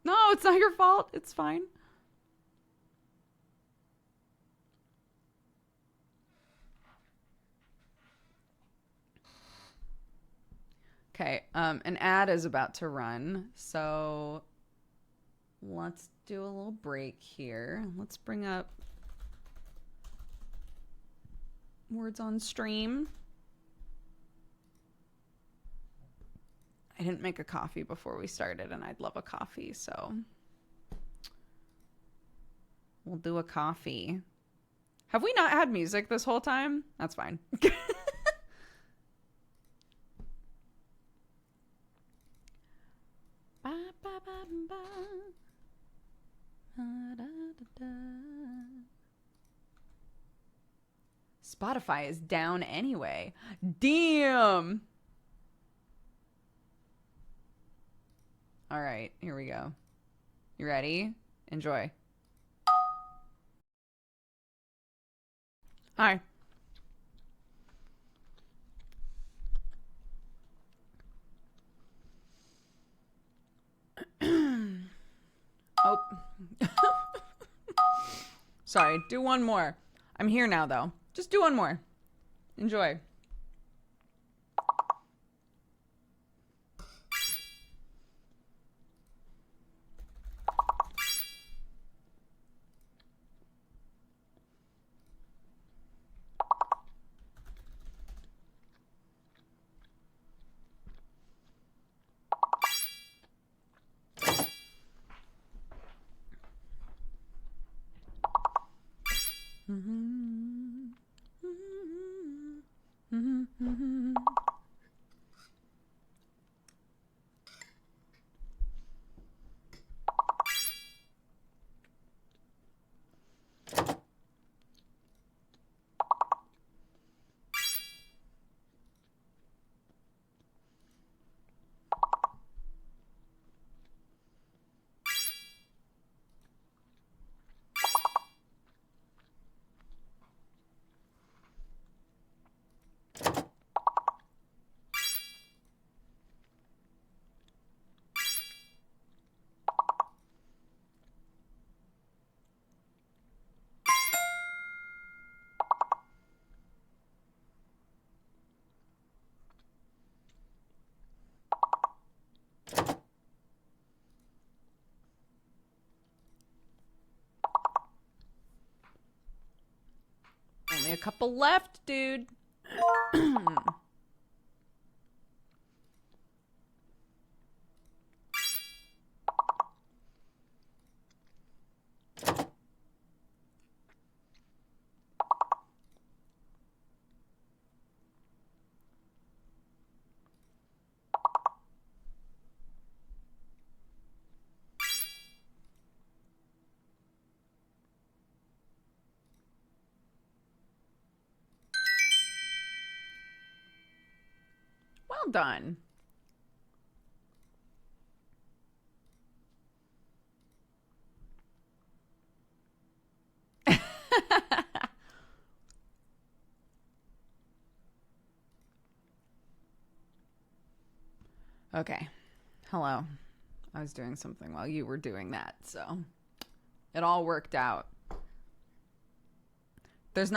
No, it's not your fault. It's fine. Okay, an ad is about to run, so let's do a little break here. Let's bring up words on stream. I didn't make a coffee before we started, and I'd love a coffee, so we'll do a coffee. Have we not had music this whole time? That's fine. Spotify is down anyway. Damn. All right, here we go. You ready? Enjoy. Hi. Oh. Sorry, do one more. I'm here now, though. Just do one more. Enjoy. Only a couple left, dude. Well done. Okay. Hello. I was doing something while you were doing that, so it all worked out. There's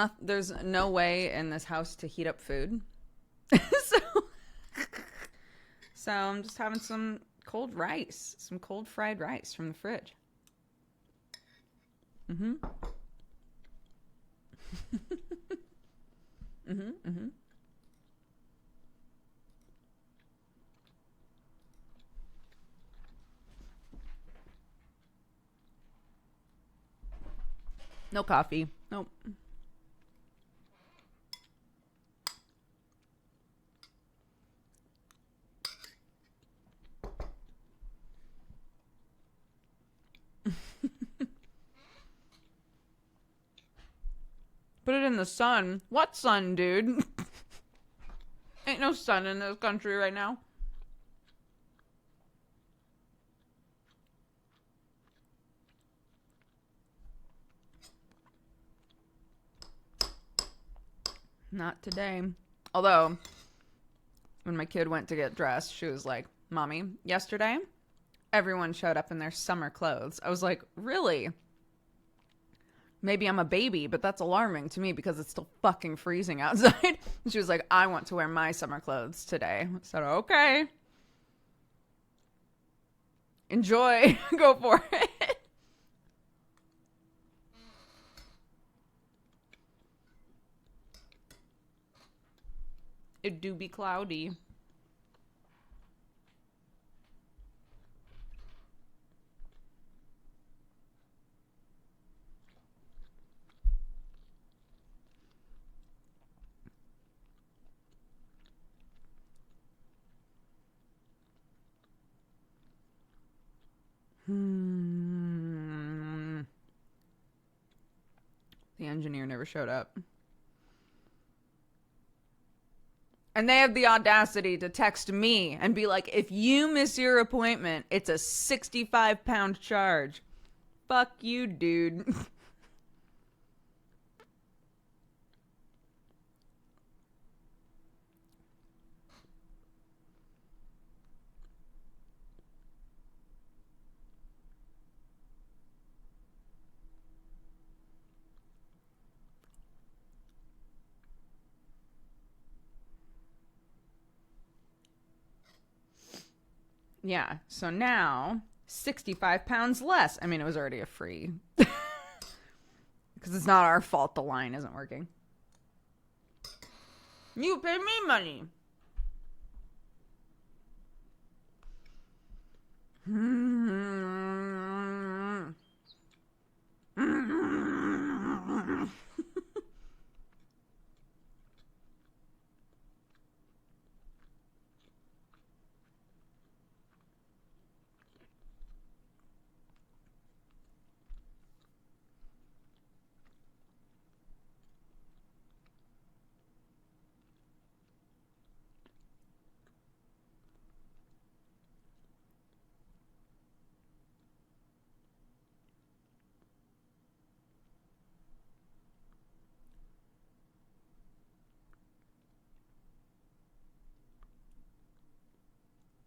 no way in this house to heat up food. so so I'm just having some cold rice, some cold fried rice from the fridge. Mhm. Mhm. Mhm. No coffee. Nope. Put it in the sun. What sun, dude? Ain't no sun in this country right now. Not today. Although, when my kid went to get dressed, she was like, Mommy, yesterday, everyone showed up in their summer clothes. I was like, really? Maybe I'm a baby, but that's alarming to me because it's still fucking freezing outside. And she was like, I want to wear my summer clothes today. I said, okay. Enjoy. Go for it. It do be cloudy. The engineer never showed up. And they have the audacity to text me and be like, if you miss your appointment, it's a 65-pound charge. Fuck you, dude. Yeah, so now 65 pounds less. I mean, it was already a free. Because it's not our fault the line isn't working. You pay me money.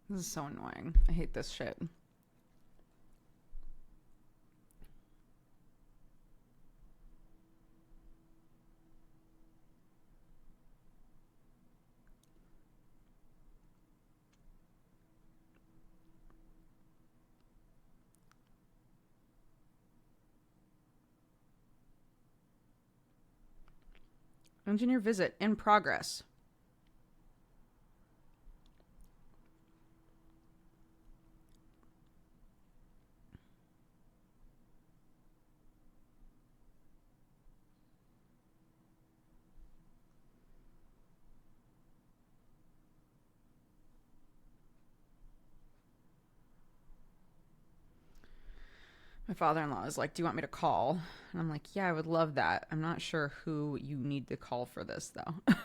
This is so annoying. I hate this shit. Engineer visit in progress. My father-in-law is like, do you want me to call? And I'm like, yeah, I would love that. I'm not sure who you need to call for this, though.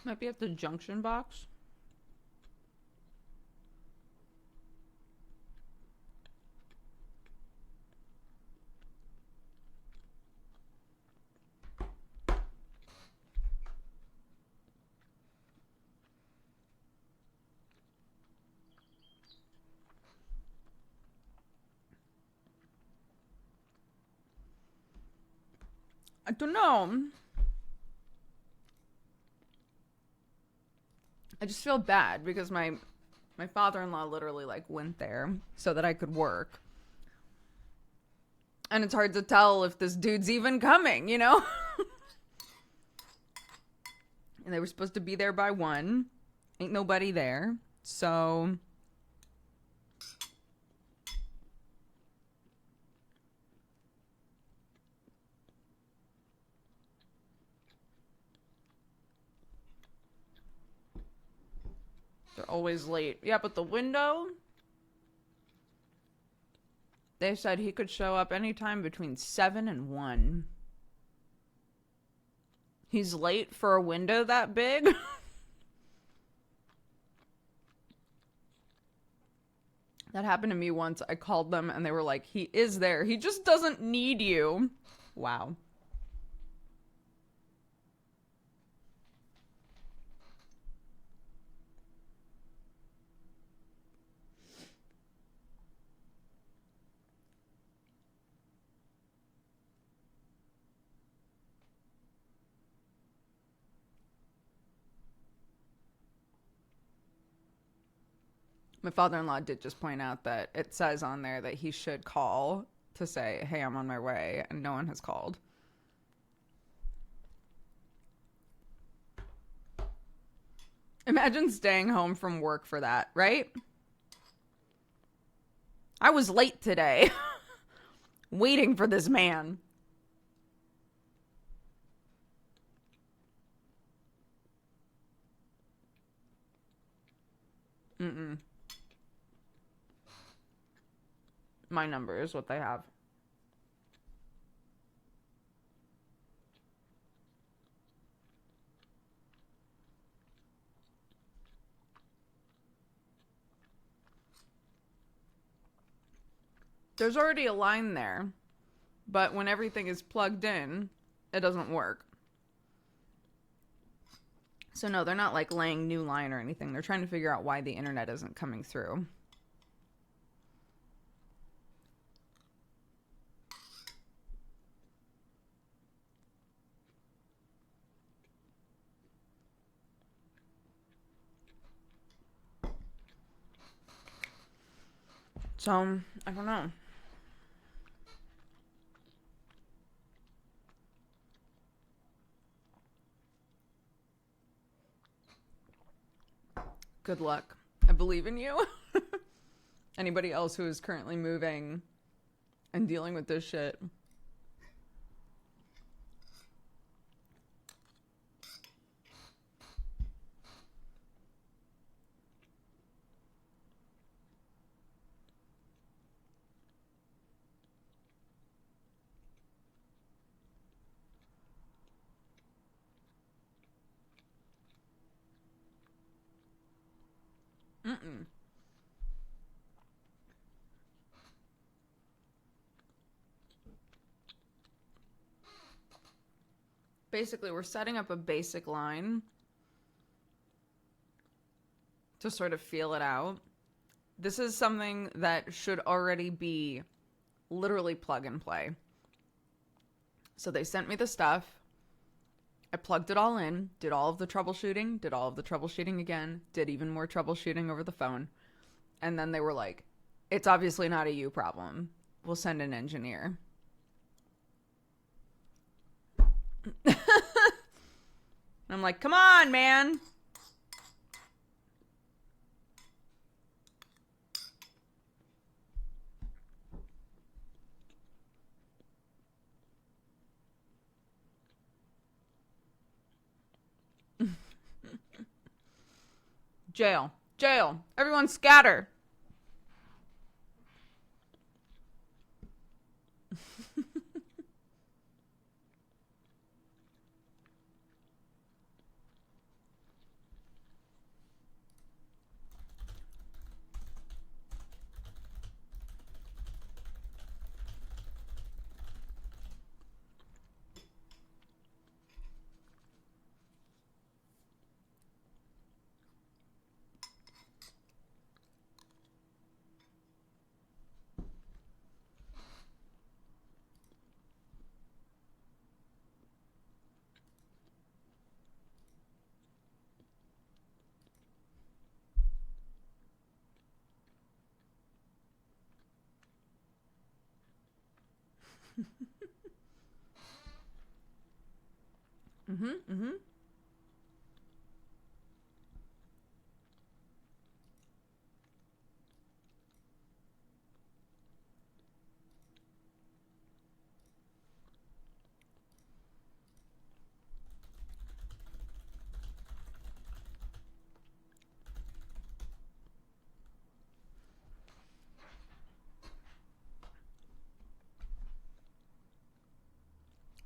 Might be at the junction box. I don't know. I just feel bad because my father-in-law literally like went there so that I could work. And it's hard to tell if this dude's even coming, you know? And they were supposed to be there by 1. Ain't nobody there. So they're always late. Yeah, but the window, they said he could show up anytime between 7 and 1. He's late for a window that big? That happened to me once. I called them and they were like, he is there. He just doesn't need you. Wow. My father-in-law did just point out that it says on there that he should call to say, hey, I'm on my way, and no one has called. Imagine staying home from work for that, right? I was late today, waiting for this man. Mm-mm. My number is what they have. There's already a line there, but when everything is plugged in, it doesn't work. So no, they're not like laying new line or anything. They're trying to figure out why the internet isn't coming through. So, I don't know. Good luck. I believe in you. Anybody else who is currently moving and dealing with this shit. Mm-mm. Basically, we're setting up a basic line to sort of feel it out. This is something that should already be literally plug and play. So they sent me the stuff. I plugged it all in, did all of the troubleshooting again, did even more troubleshooting over the phone. And then they were like, it's obviously not a you problem. We'll send an engineer. I'm like, come on, man. Jail. Everyone scatter. Mm-hmm. Mm-hmm.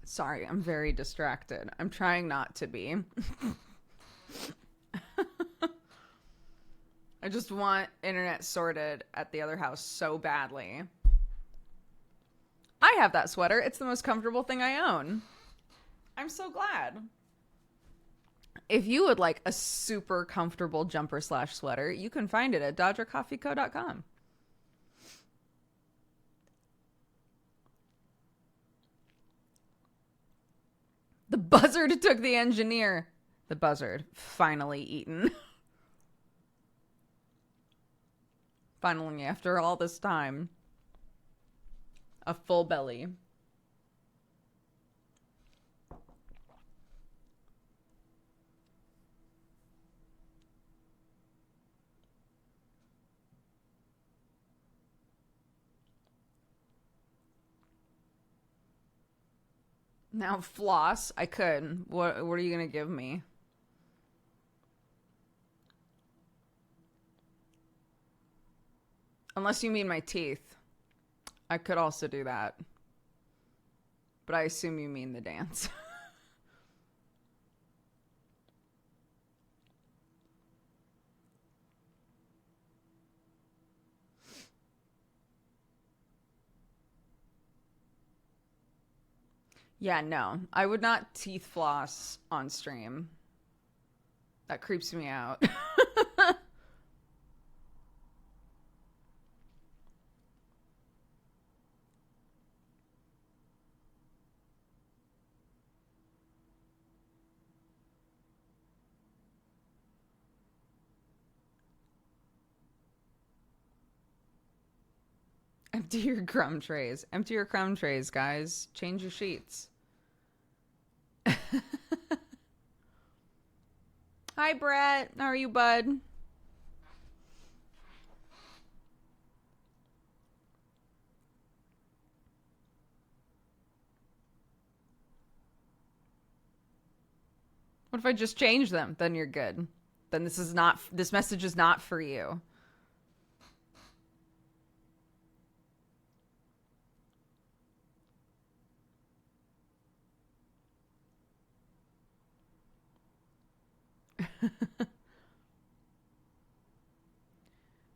Sorry, I'm very distracted. I'm trying not to be. I just want internet sorted at the other house so badly. I have that sweater. It's the most comfortable thing I own. I'm so glad. If you would like a super comfortable jumper slash sweater, you can find it at dodgercoffeeco.com. The buzzard took the engineer. The buzzard, finally eaten. Finally, after all this time. A full belly. Now floss, I could. What are you gonna give me? Unless you mean my teeth. I could also do that. But I assume you mean the dance. Yeah, no. I would not teeth floss on stream. That creeps me out. Empty your crumb trays. Empty your crumb trays, guys. Change your sheets. Hi, Brett. How are you, bud? What if I just change them? Then you're good. Then this message is not for you.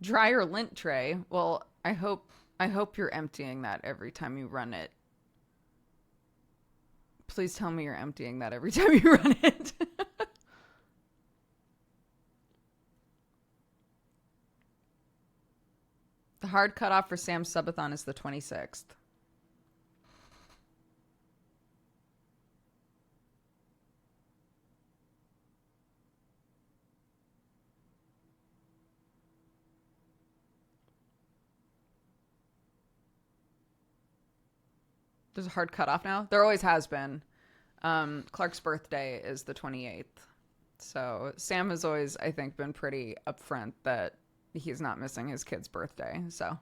Dryer lint tray. Well, I hope you're emptying that every time you run it. Please tell me you're emptying that every time you run it. The hard cutoff for Sam's subathon is the 26th. There's a hard cutoff now? There always has been. Clark's birthday is the 28th. So Sam has always, I think, been pretty upfront that he's not missing his kid's birthday. So.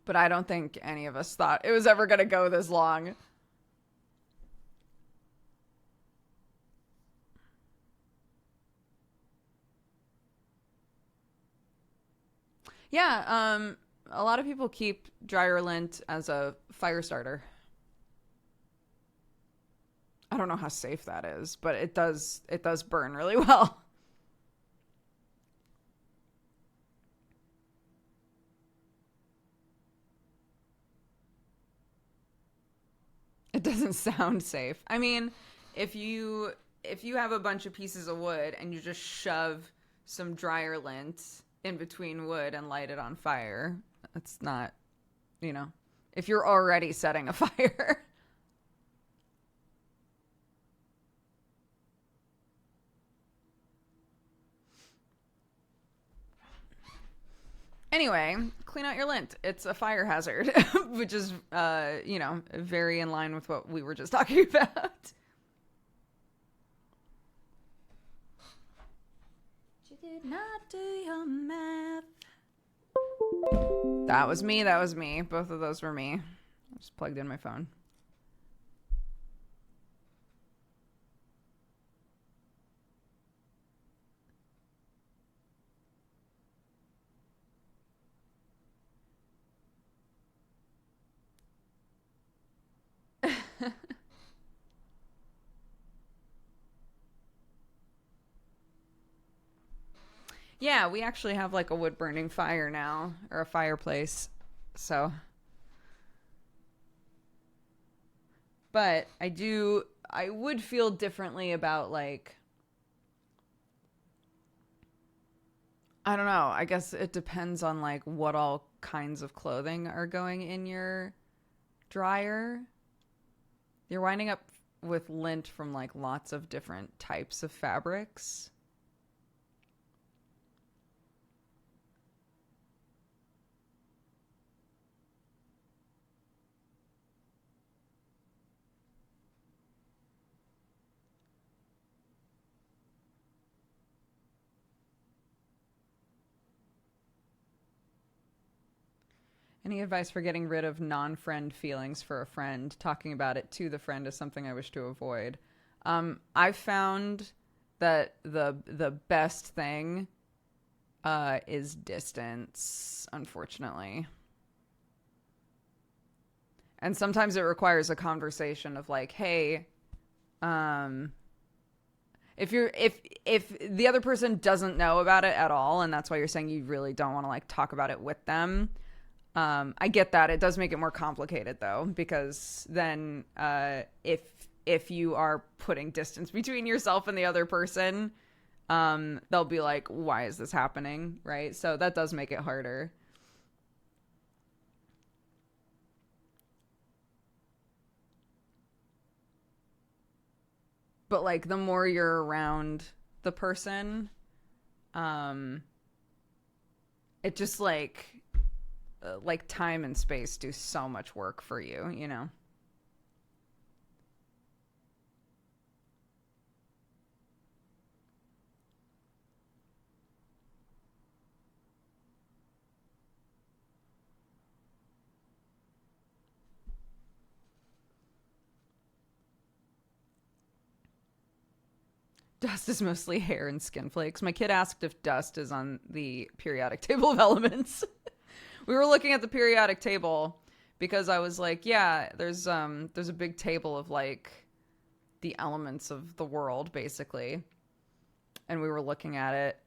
But I don't think any of us thought it was ever going to go this long. Yeah, a lot of people keep dryer lint as a fire starter. I don't know how safe that is, but it does burn really well. It doesn't sound safe. I mean, if you have a bunch of pieces of wood and you just shove some dryer lint in between wood and light it on fire, it's not, you know, if you're already setting a fire. Anyway, clean out your lint. It's a fire hazard, which is, very in line with what we were just talking about. You did not do your math. That was me. That was me. Both of those were me. I just plugged in my phone. Yeah, we actually have like a wood burning fire now, or a fireplace. So, but I would feel differently about like, I don't know. I guess it depends on like what all kinds of clothing are going in your dryer. You're winding up with lint from like lots of different types of fabrics. Any advice for getting rid of non-friend feelings for a friend? Talking about it to the friend is something I wish to avoid. I've found that the best thing is distance, unfortunately. And sometimes it requires a conversation of like, hey, if the other person doesn't know about it at all, and that's why you're saying you really don't want to like talk about it with them. I get that. It does make it more complicated though, because then if you are putting distance between yourself and the other person, they'll be like, why is this happening? Right? So that does make it harder. But like the more you're around the person, it just like time and space do so much work for you, you know? Dust is mostly hair and skin flakes. My kid asked if dust is on the periodic table of elements. We were looking at the periodic table because I was like, yeah, there's a big table of like the elements of the world basically. And we were looking at it.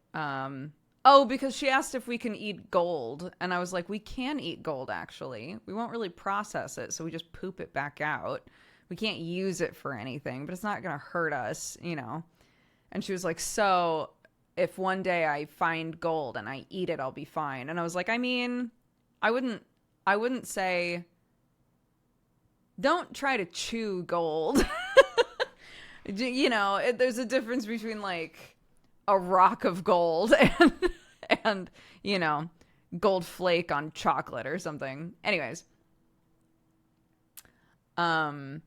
Because she asked if we can eat gold, and I was like, we can eat gold actually. We won't really process it, so we just poop it back out. We can't use it for anything, but it's not going to hurt us, you know. And she was like, so if one day I find gold and I eat it, I'll be fine. And I was like, I mean, I wouldn't say don't try to chew gold. You know, there's a difference between like a rock of gold and you know, gold flake on chocolate or something. Anyways, I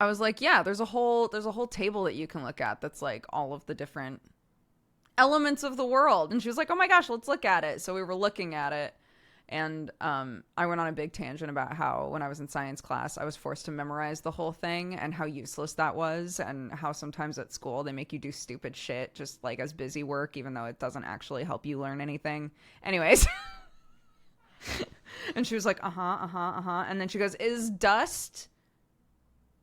was like, yeah, there's a whole table that you can look at that's like all of the different elements of the world. And she was like, oh my gosh, let's look at it. So we were looking at it, and I went on a big tangent about how when I was in science class, I was forced to memorize the whole thing and how useless that was, and how sometimes at school they make you do stupid shit just like as busy work, even though it doesn't actually help you learn anything. Anyways. And she was like, and then she goes, is dust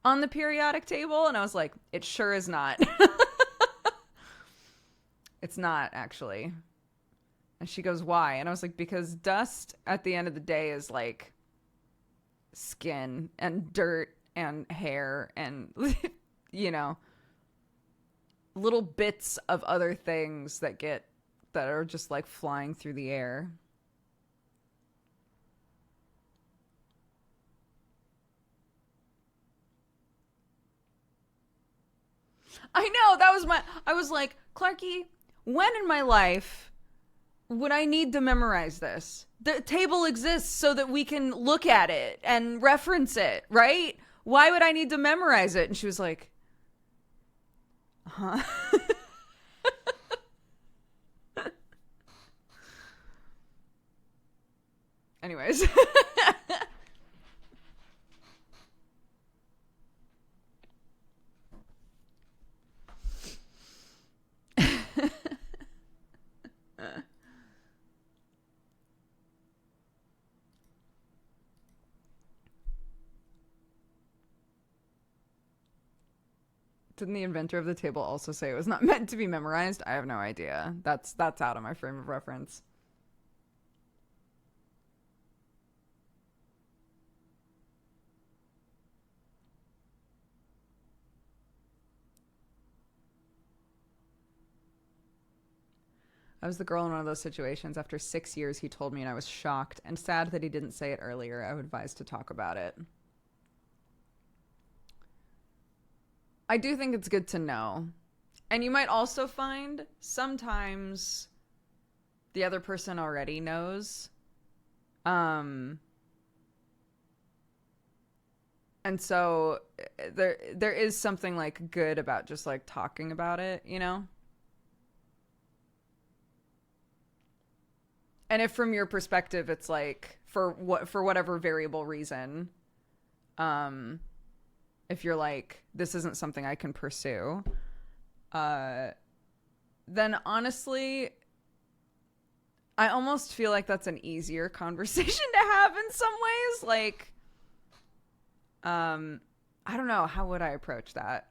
on the periodic table? And I was like, it sure is not. It's not, actually. And she goes, why? And I was like, because dust at the end of the day is like skin and dirt and hair and, you know, little bits of other things that are just like flying through the air. I know, I was like, Clarky, when in my life would I need to memorize this? The table exists so that we can look at it and reference it, right? Why would I need to memorize it? And she was like, huh? Anyways. Didn't the inventor of the table also say it was not meant to be memorized? I have no idea. That's out of my frame of reference. I was the girl in one of those situations. After 6 years, he told me, and I was shocked and sad that he didn't say it earlier. I would advise to talk about it. I do think it's good to know. And you might also find sometimes the other person already knows. And so there is something like good about just like talking about it, you know? And if from your perspective it's like for whatever variable reason, if you're like, this isn't something I can pursue, then honestly, I almost feel like that's an easier conversation to have in some ways. Like, I don't know, how would I approach that?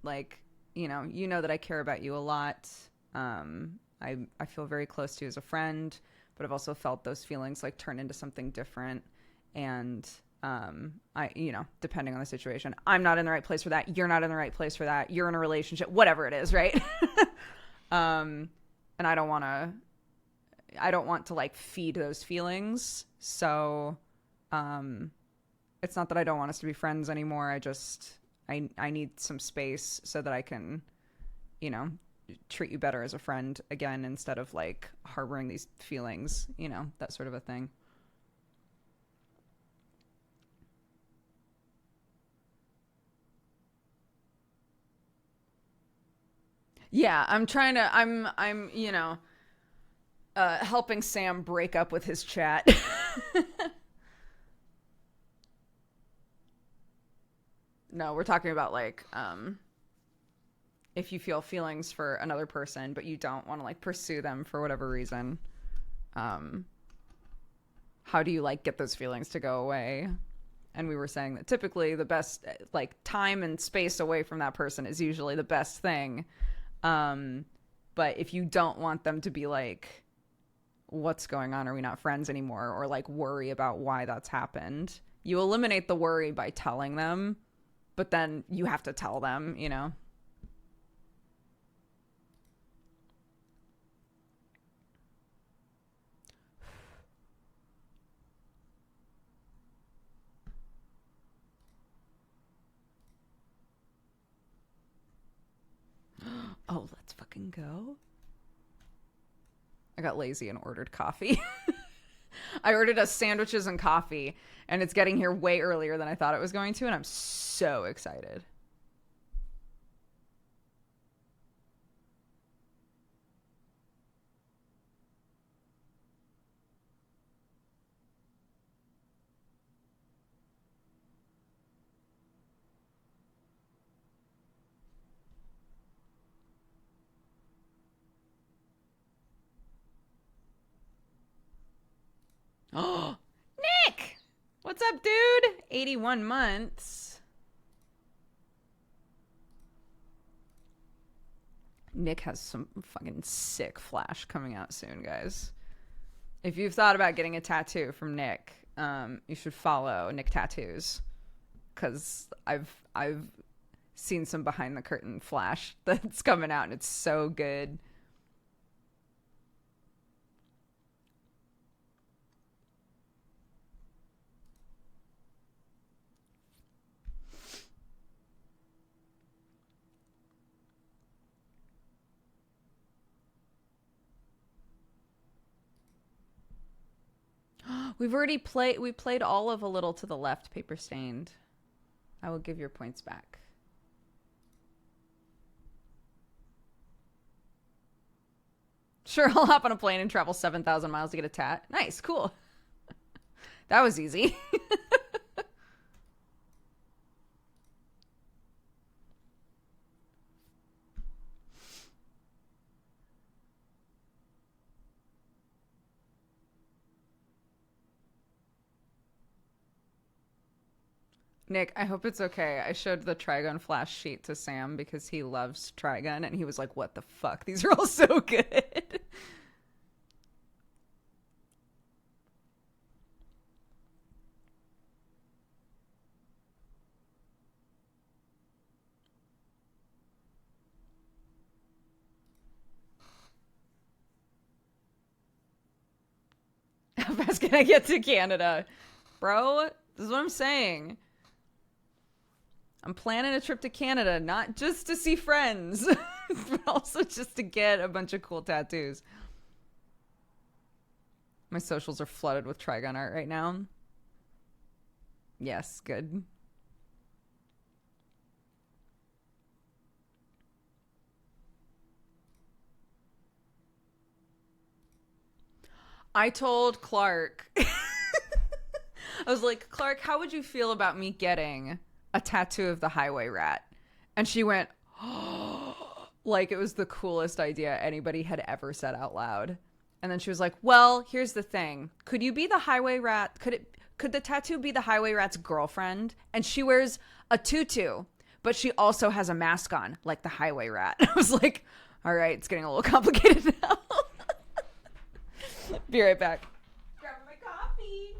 Like, you know that I care about you a lot. I feel very close to you as a friend, but I've also felt those feelings like turn into something different. And depending on the situation, I'm not in the right place for that. You're not in the right place for that. You're in a relationship, whatever it is, right? And I don't want to like feed those feelings. So, it's not that I don't want us to be friends anymore. I need some space so that I can, treat you better as a friend again, instead of like harboring these feelings, that sort of a thing. Yeah, I'm helping Sam break up with his chat. No, we're talking about like, if you feel feelings for another person, but you don't want to like pursue them for whatever reason, um, how do you like get those feelings to go away? And we were saying that typically the best like time and space away from that person is usually the best thing. Um, but if you don't want them to be like, what's going on? Are we not friends anymore? Or like worry about why that's happened. You eliminate the worry by telling them, but then you have to tell them. Oh, let's fucking go. I got lazy and ordered coffee. I ordered us sandwiches and coffee, and it's getting here way earlier than I thought it was going to, and I'm so excited. Oh, Nick! What's up, dude? 81 months. Nick has some fucking sick flash coming out soon, guys. If you've thought about getting a tattoo from Nick, you should follow Nick Tattoos, because I've seen some behind the curtain flash that's coming out, and it's so good. We played all of A Little to the Left, Paper Stained. I will give your points back. Sure, I'll hop on a plane and travel 7,000 miles to get a tat. Nice, cool. That was easy. Nick, I hope it's okay. I showed the Trigun flash sheet to Sam because he loves Trigun, and he was like, what the fuck? These are all so good. How fast can I get to Canada? Bro, this is what I'm saying. I'm planning a trip to Canada, not just to see friends, but also just to get a bunch of cool tattoos. My socials are flooded with Trigun art right now. Yes, good. I told Clark, I was like, Clark, how would you feel about me getting a tattoo of the highway rat? And she went, oh, like it was the coolest idea anybody had ever said out loud. And then she was like, well, here's the thing. Could you be the highway rat? Could the tattoo be the highway rat's girlfriend? And she wears a tutu, but she also has a mask on, like the highway rat. I was like, all right, it's getting a little complicated now. Be right back. Grab my coffee.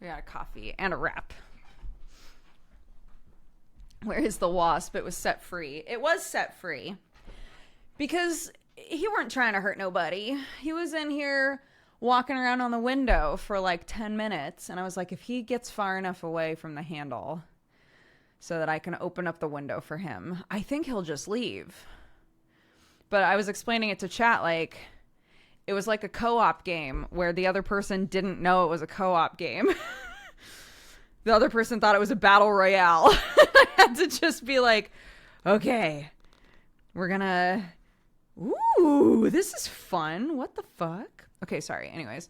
We got a coffee and a wrap. Where is the wasp? It was set free. It was set free because he weren't trying to hurt nobody. He was in here walking around on the window for like 10 minutes. And I was like, if he gets far enough away from the handle so that I can open up the window for him, I think he'll just leave. But I was explaining it to chat like it was like a co-op game where the other person didn't know it was a co-op game. The other person thought it was a battle royale. I had to just be like, okay, we're gonna... Ooh, this is fun. What the fuck? Okay, sorry. Anyways,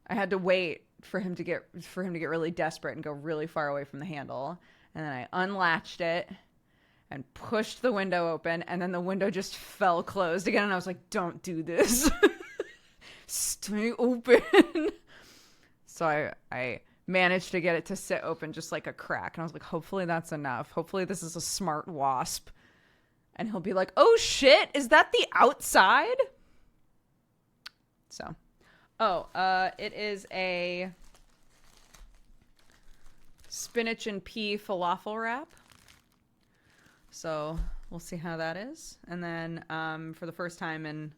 I had to wait for him to get really desperate and go really far away from the handle. And then I unlatched it and pushed the window open, and then the window just fell closed again. And I was like, don't do this. Stay open. So I managed to get it to sit open just like a crack. And I was like, hopefully that's enough. Hopefully this is a smart wasp. And he'll be like, oh shit, is that the outside? So, it is a spinach and pea falafel wrap. So we'll see how that is. And then for the first time in,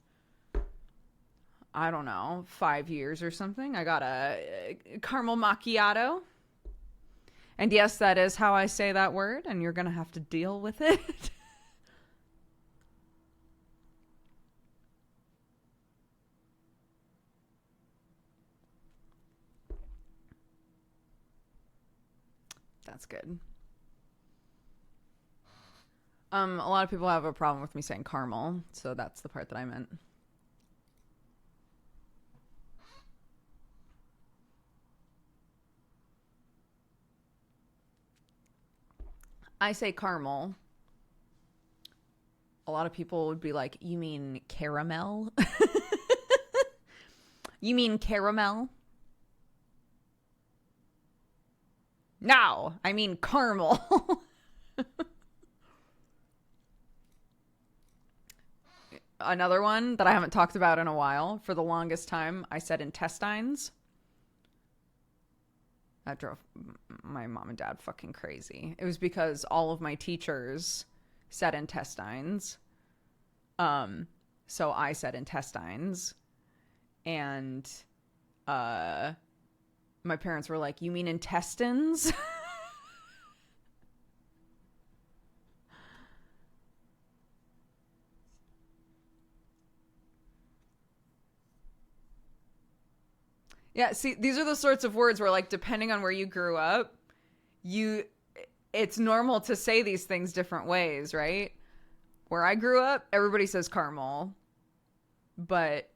I don't know, 5 years or something, I got a caramel macchiato. And yes, that is how I say that word, and you're going to have to deal with it. That's good. A lot of people have a problem with me saying caramel, so that's the part that I meant. I say caramel. A lot of people would be like, you mean caramel? You mean caramel? No, I mean caramel. Another one that I haven't talked about in a while. For the longest time, I said intestines. That drove my mom and dad fucking crazy. It was because all of my teachers said intestines. So I said intestines. And my parents were like, you mean intestines? Yeah, see, these are the sorts of words where, like, depending on where you grew up, it's normal to say these things different ways, right? Where I grew up, everybody says caramel, but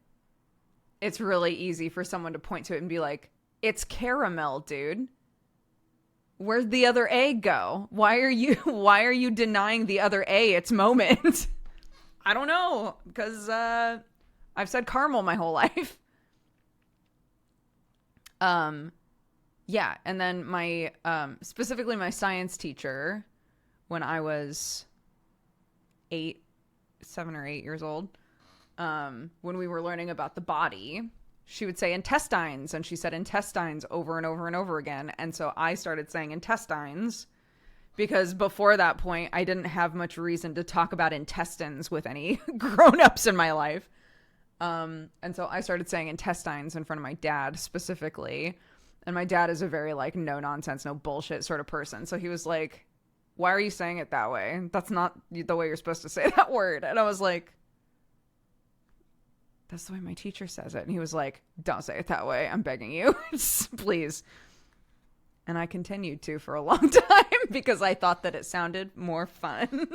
it's really easy for someone to point to it and be like, it's caramel, dude. Where'd the other A go? Why are you denying the other A its moment? I don't know, because I've said caramel my whole life. Yeah, and then my specifically my science teacher, when I was 7 or 8 years old, when we were learning about the body, she would say intestines, and she said intestines over and over and over again. And so I started saying intestines because before that point, I didn't have much reason to talk about intestines with any grown-ups in my life. And so I started saying intestines in front of my dad specifically. And my dad is a very, like, no nonsense, no bullshit sort of person. So he was like, why are you saying it that way? That's not the way you're supposed to say that word. And I was like, that's the way my teacher says it. And he was like, don't say it that way. I'm begging you. Please. And I continued to for a long time because I thought that it sounded more fun.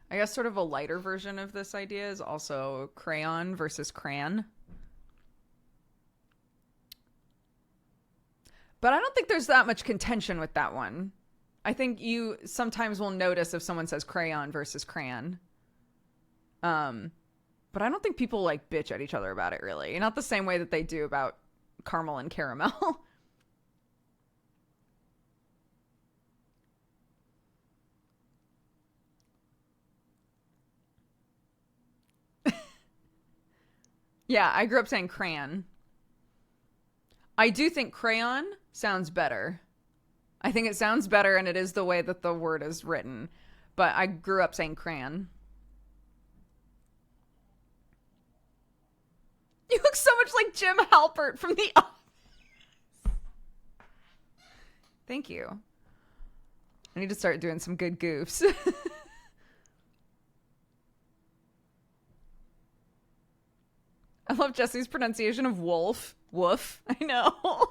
I guess sort of a lighter version of this idea is also crayon versus crayon. But I don't think there's that much contention with that one. I think you sometimes will notice if someone says crayon versus crayon. But I don't think people, like, bitch at each other about it, really. Not the same way that they do about caramel and caramel. Yeah, I grew up saying crayon. I do think crayon sounds better. I think it sounds better, and it is the way that the word is written. But I grew up saying crayon. You look so much like Jim Halpert from The Office. Thank you. I need to start doing some good goofs. I love Jesse's pronunciation of wolf. Woof. I know.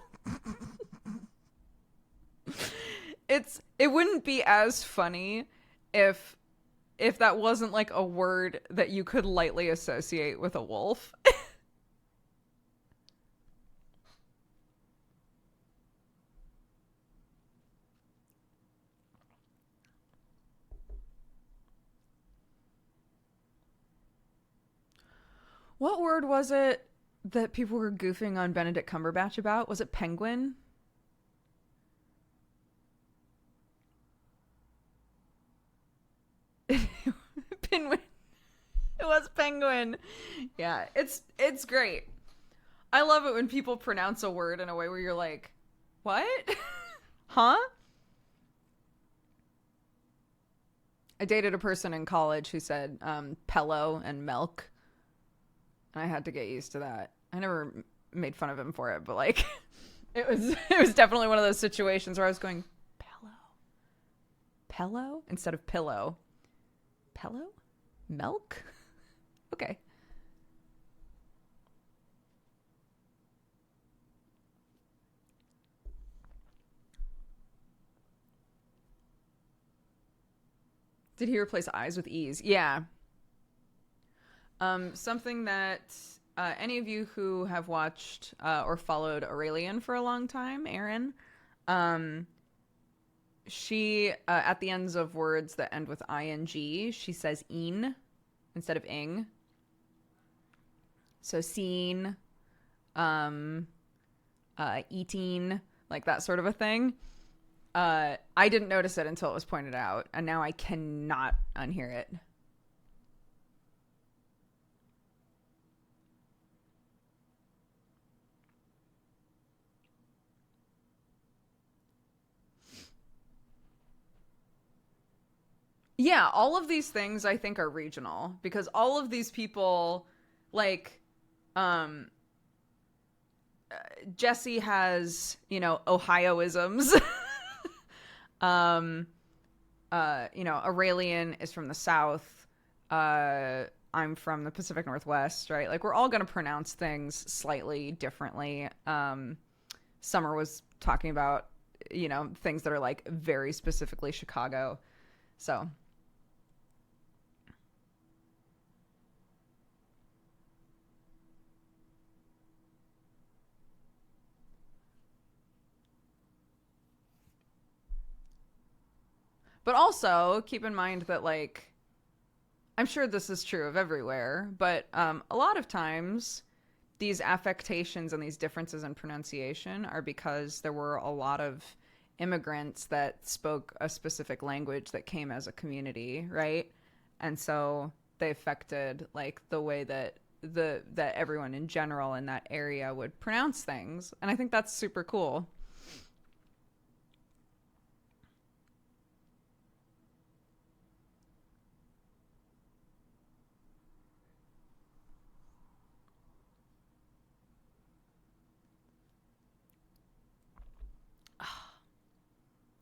It wouldn't be as funny if that wasn't, like, a word that you could lightly associate with a wolf. What word was it that people were goofing on Benedict Cumberbatch about? Was it penguin? Penguin. It was penguin. Yeah, it's great. I love it when people pronounce a word in a way where you're like, what? Huh? I dated a person in college who said pillow and milk. And I had to get used to that. I never made fun of him for it, but like it was definitely one of those situations where I was going, pillow? Pillow? Instead of pillow. Pillow? Milk? Okay. Did he replace I's with E's? Yeah. Something that any of you who have watched or followed Aurelian for a long time, Erin, she, at the ends of words that end with ing, she says "een" instead of "ing." So seen, eating, like that sort of a thing. I didn't notice it until it was pointed out, and now I cannot unhear it. Yeah, all of these things I think are regional because all of these people, like, um, Jesse has, Ohioisms. um, Aurelian is from the South. I'm from the Pacific Northwest, right? Like, we're all going to pronounce things slightly differently. Summer was talking about, things that are like very specifically Chicago. So. But also keep in mind that, like, I'm sure this is true of everywhere, but a lot of times these affectations and these differences in pronunciation are because there were a lot of immigrants that spoke a specific language that came as a community, right? And so they affected like the way that that everyone in general in that area would pronounce things. And I think that's super cool.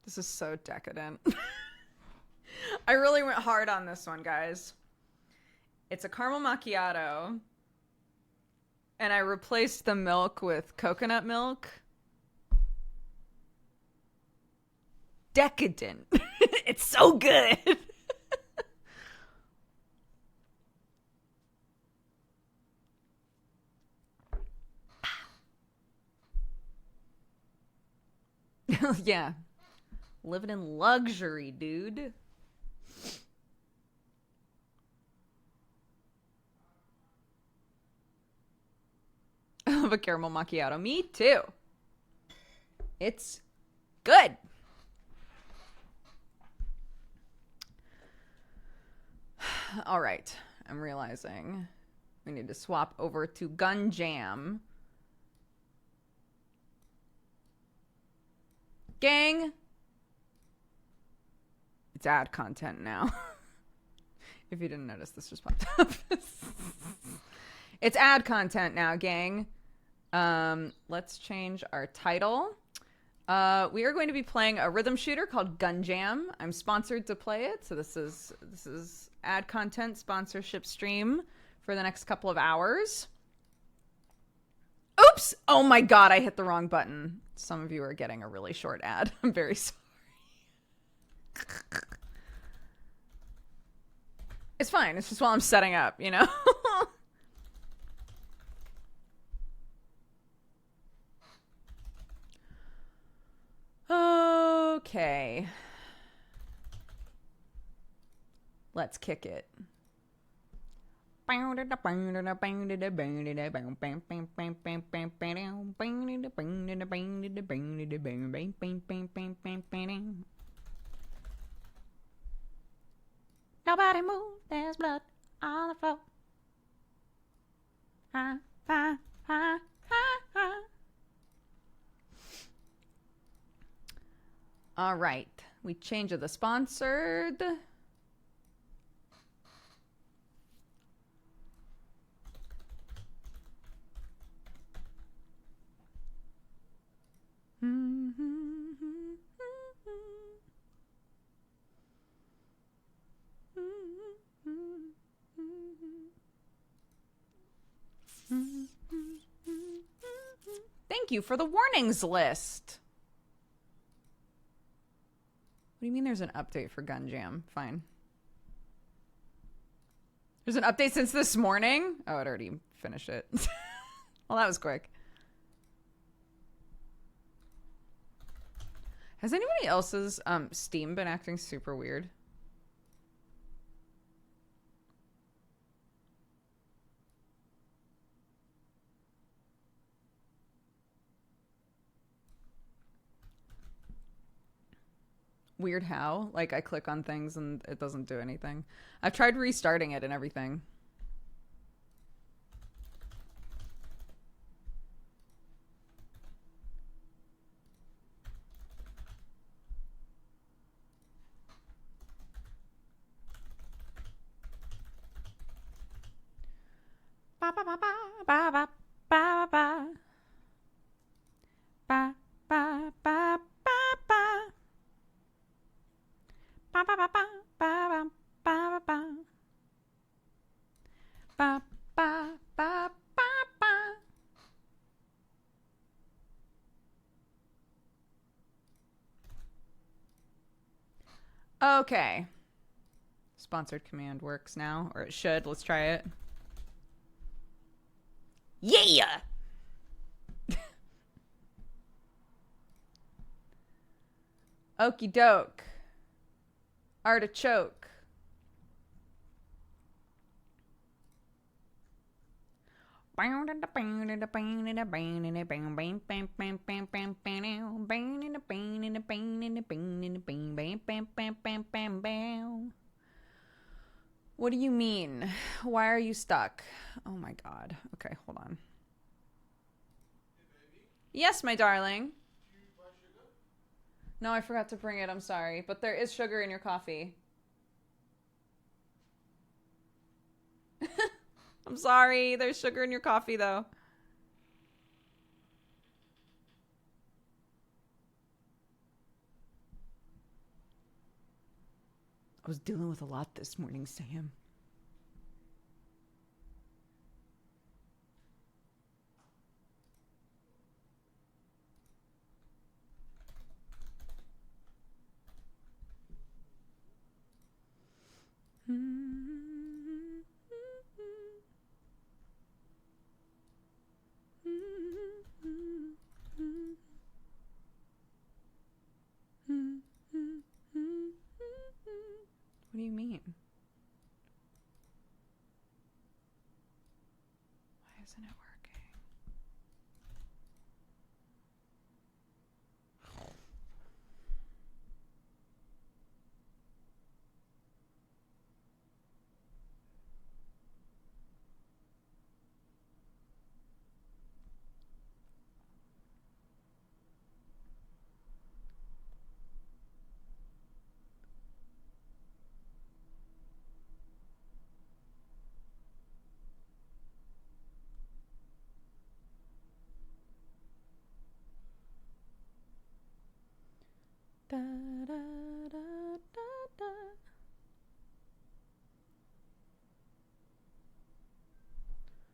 This is so decadent. I really went hard on this one, guys. It's a caramel macchiato, and I replaced the milk with coconut milk. Decadent. It's so good. Yeah. Living in luxury, dude. Of a caramel macchiato. Me too. It's good. All right. I'm realizing we need to swap over to Gun Jam. Gang, it's ad content now. If you didn't notice, this just popped up. It's ad content now, gang. Let's change our title. We are going to be playing a rhythm shooter called Gun Jam. I'm sponsored to play it, so this is ad content sponsorship stream for the next couple of hours. Oops! Oh my god, I hit the wrong button. Some of you are getting a really short ad. I'm very sorry. It's fine. It's just while I'm setting up, you know? Okay. Nobody move, there's blood on the floor. All right, we change the sponsored. Thank you for the warnings list. What do you mean there's an update for Gun Jam? Fine. There's an update since this morning? Oh, I'd already finished it. Well, that was quick. Has anybody else's Steam been acting super weird? Weird how? Like, I click on things and it doesn't do anything. I've tried restarting it and everything. Ba ba ba ba ba ba ba ba ba ba ba ba ba. Ba ba ba ba ba ba ba ba ba ba ba ba ba. Okay. Sponsored command works now, or it should. Let's try it. Yeah. Okie doke. Artichoke. What do you mean? Why are you stuck? Oh my god. Okay, hold on. Yes, my darling. No, I forgot to bring it. I'm sorry. But there is sugar in your coffee. I'm sorry. There's sugar in your coffee, though. I was dealing with a lot this morning, Sam. What do you mean? Why isn't it working? Da, da, da, da,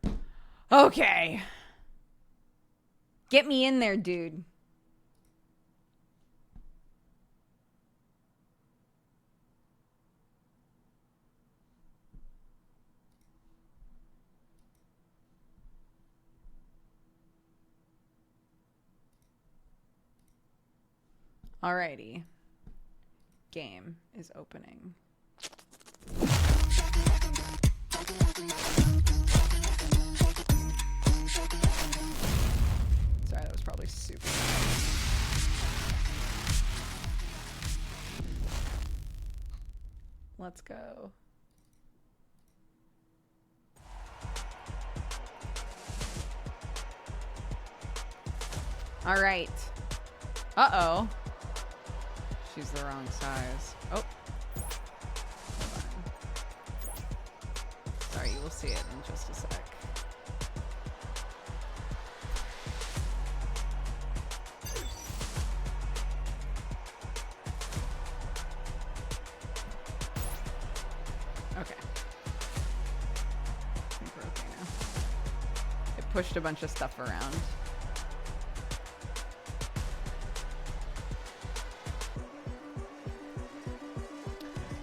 da. Okay. Get me in there, dude. Alrighty. Game is opening. Sorry, that was probably super loud. Let's go. All right. Uh-oh. She's the wrong size. Oh. Hold on. Sorry, you will see it in just a sec. Okay. I think we're okay now. It pushed a bunch of stuff around.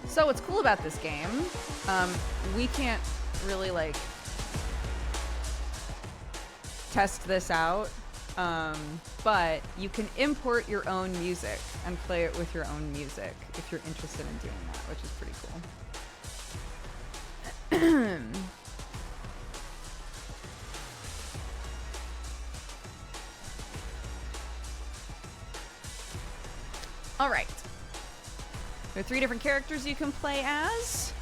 So what's cool about this game, we can't really like test this out, but you can import your own music and play it with your own music if you're interested in doing that, which is pretty cool. All right. There are 3 different characters you can play as.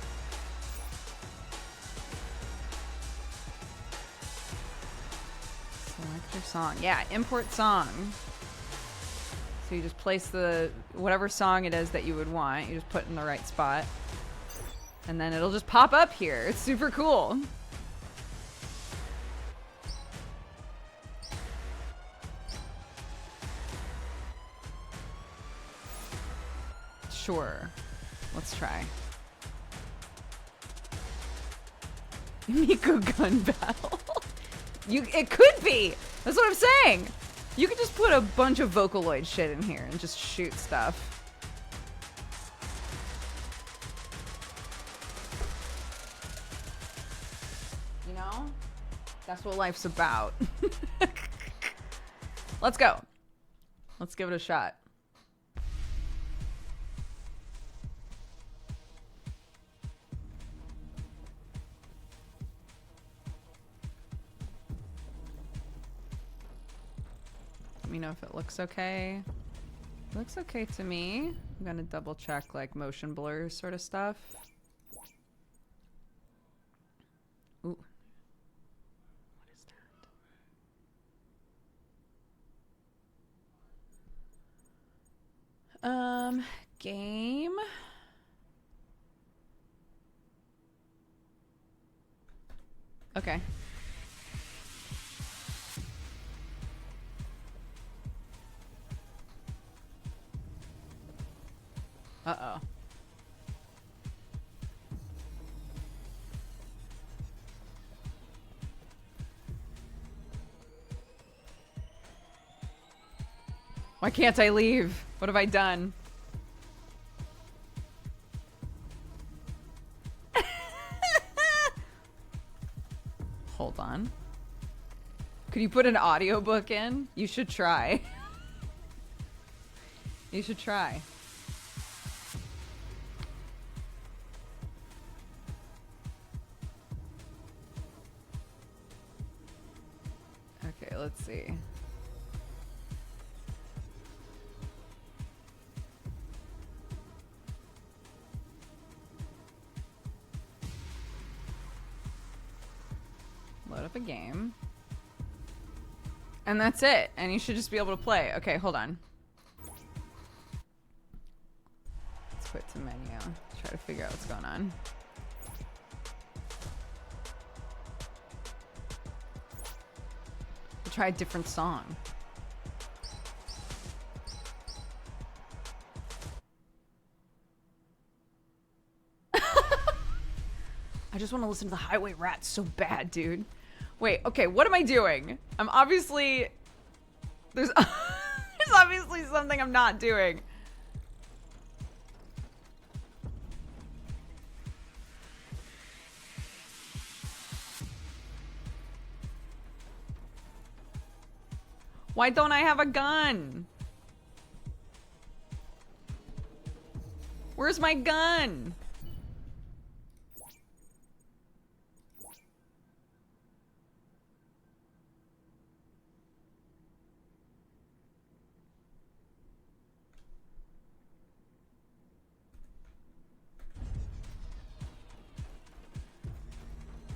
Select your song. Yeah, import song. So you just place the whatever song it is that you would want. You just put it in the right spot. And then it'll just pop up here. It's super cool. Sure. Let's try. Miko gun battle. It could be. That's what I'm saying. You could just put a bunch of Vocaloid shit in here and just shoot stuff. You know? That's what life's about. Let's go. Let's give it a shot. Let me know if it looks okay. It looks okay to me. I'm gonna double check like motion blur sort of stuff. Ooh. What is that? Game. Okay. Uh-oh. Why can't I leave? What have I done? Hold on. Could you put an audiobook in? You should try. You should try. Okay, let's see. Load up a game. And that's it. And you should just be able to play. Okay, hold on. Let's quit to menu. Try to figure out what's going on. We'll try a different song. I just want to listen to the Highway Rats so bad, dude. Wait, okay, what am I doing? I'm obviously... There's obviously something I'm not doing. Why don't I have a gun? Where's my gun?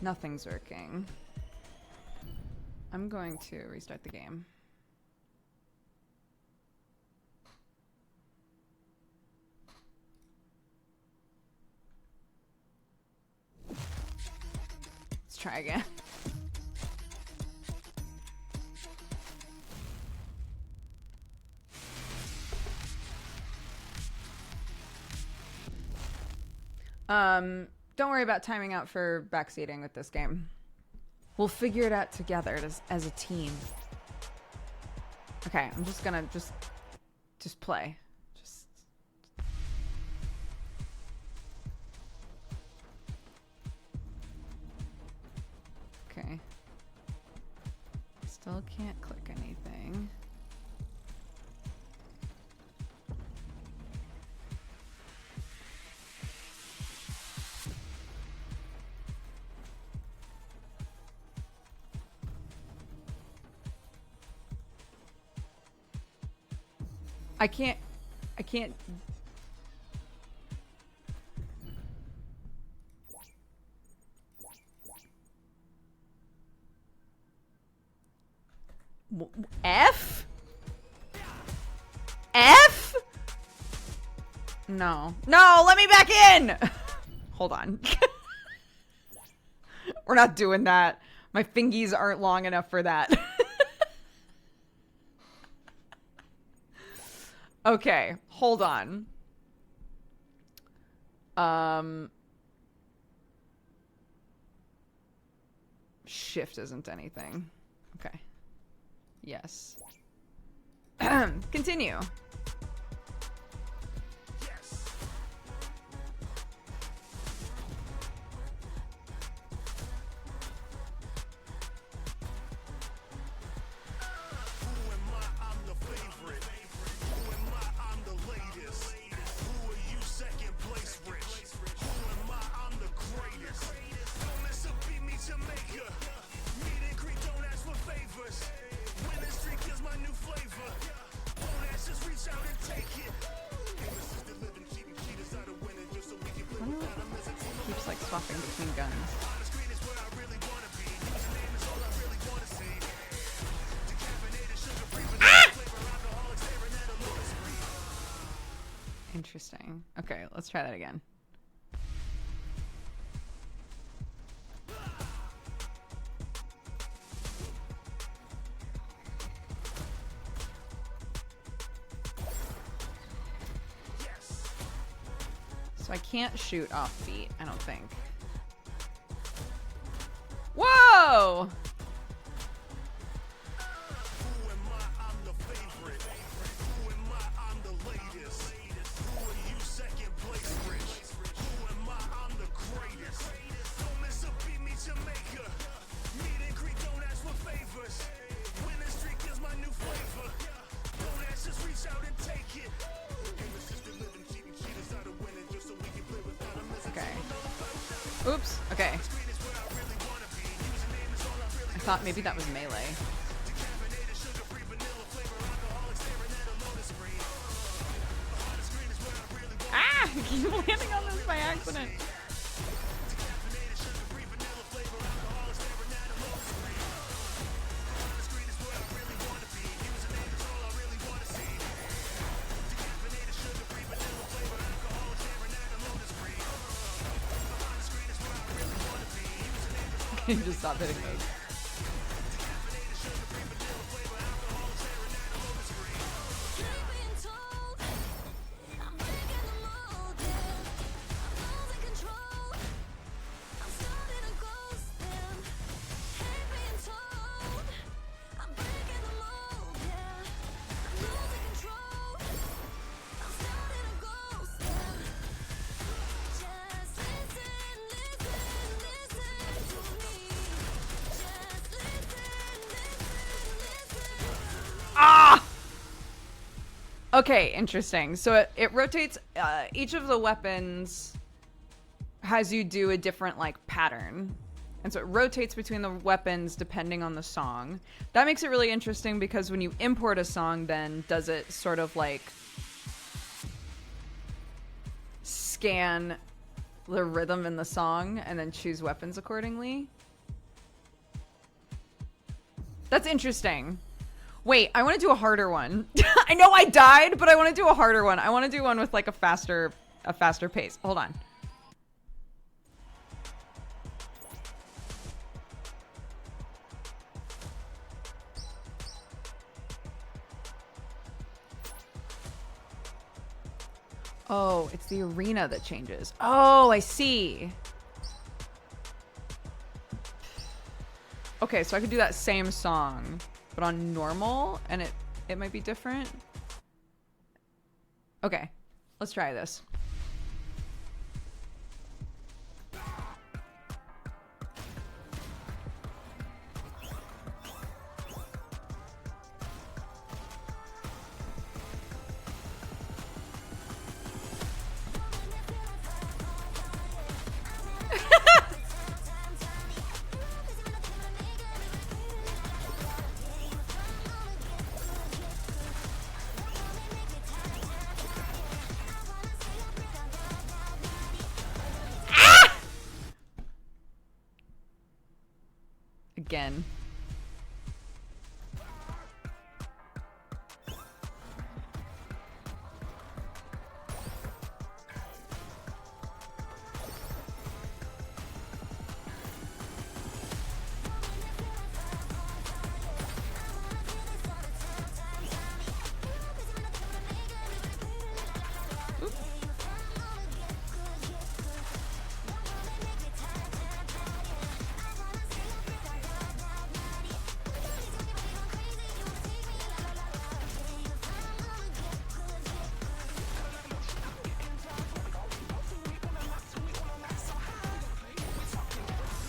Nothing's working. I'm going to restart the game. Let's try again. Don't worry about timing out for backseating with this game. We'll figure it out together as a team. Okay, I'm just gonna just play. Okay. Still can't click anything. I can't F? F? No. No, let me back in! Hold on. We're not doing that. My fingies aren't long enough for that. Okay, hold on. Shift isn't anything. Okay. Yes. Continue. Keeps like swapping between guns. Ah! Interesting. Okay, let's try that again. So I can't shoot off feet, I don't think. Whoa! Oops. Okay. I thought maybe that was melee. Ah! I keep landing on this by accident. You just stop hitting those. Okay, interesting. So it rotates, each of the weapons has you do a different, like, pattern. And so it rotates between the weapons depending on the song. That makes it really interesting because when you import a song, then does it sort of, like, scan the rhythm in the song and then choose weapons accordingly? That's interesting. Wait, I want to do a harder one. I know I died, but I want to do a harder one. I want to do one with like a faster pace. Hold on. Oh, it's the arena that changes. Oh, I see. Okay, so I could do that same song, but on normal, and it might be different. Okay, let's try this. Again.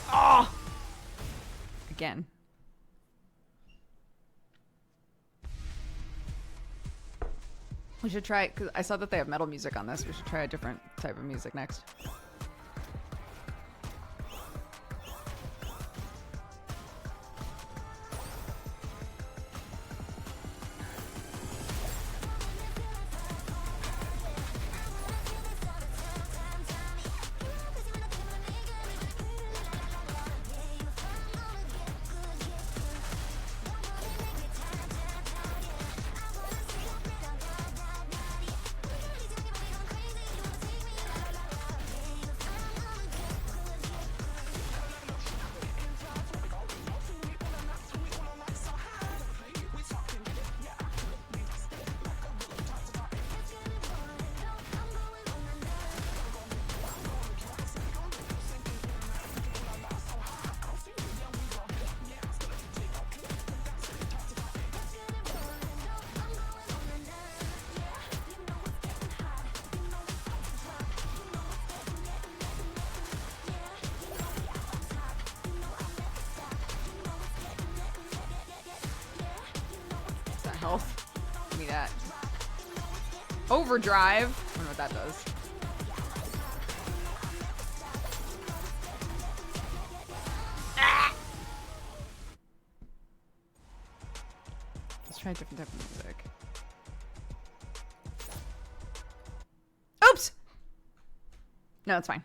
Oh! Again. We should try, because I saw that they have metal music on this. We should try a different type of music next. Health. Give me that. Overdrive. I wonder what that does. Ah! Let's try a different type of music. Oops! No, it's fine.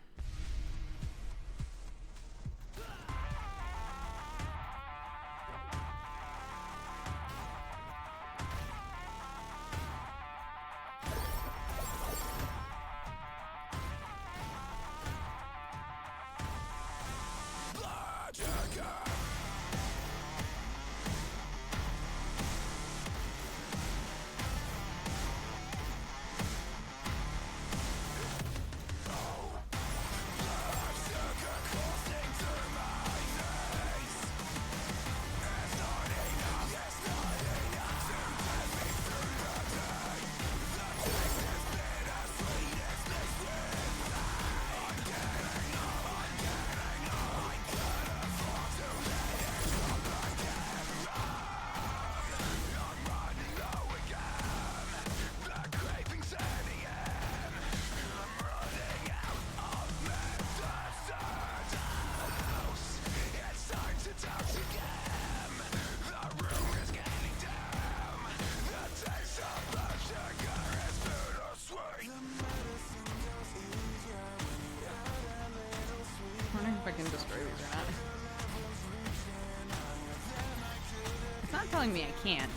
telling me I can't.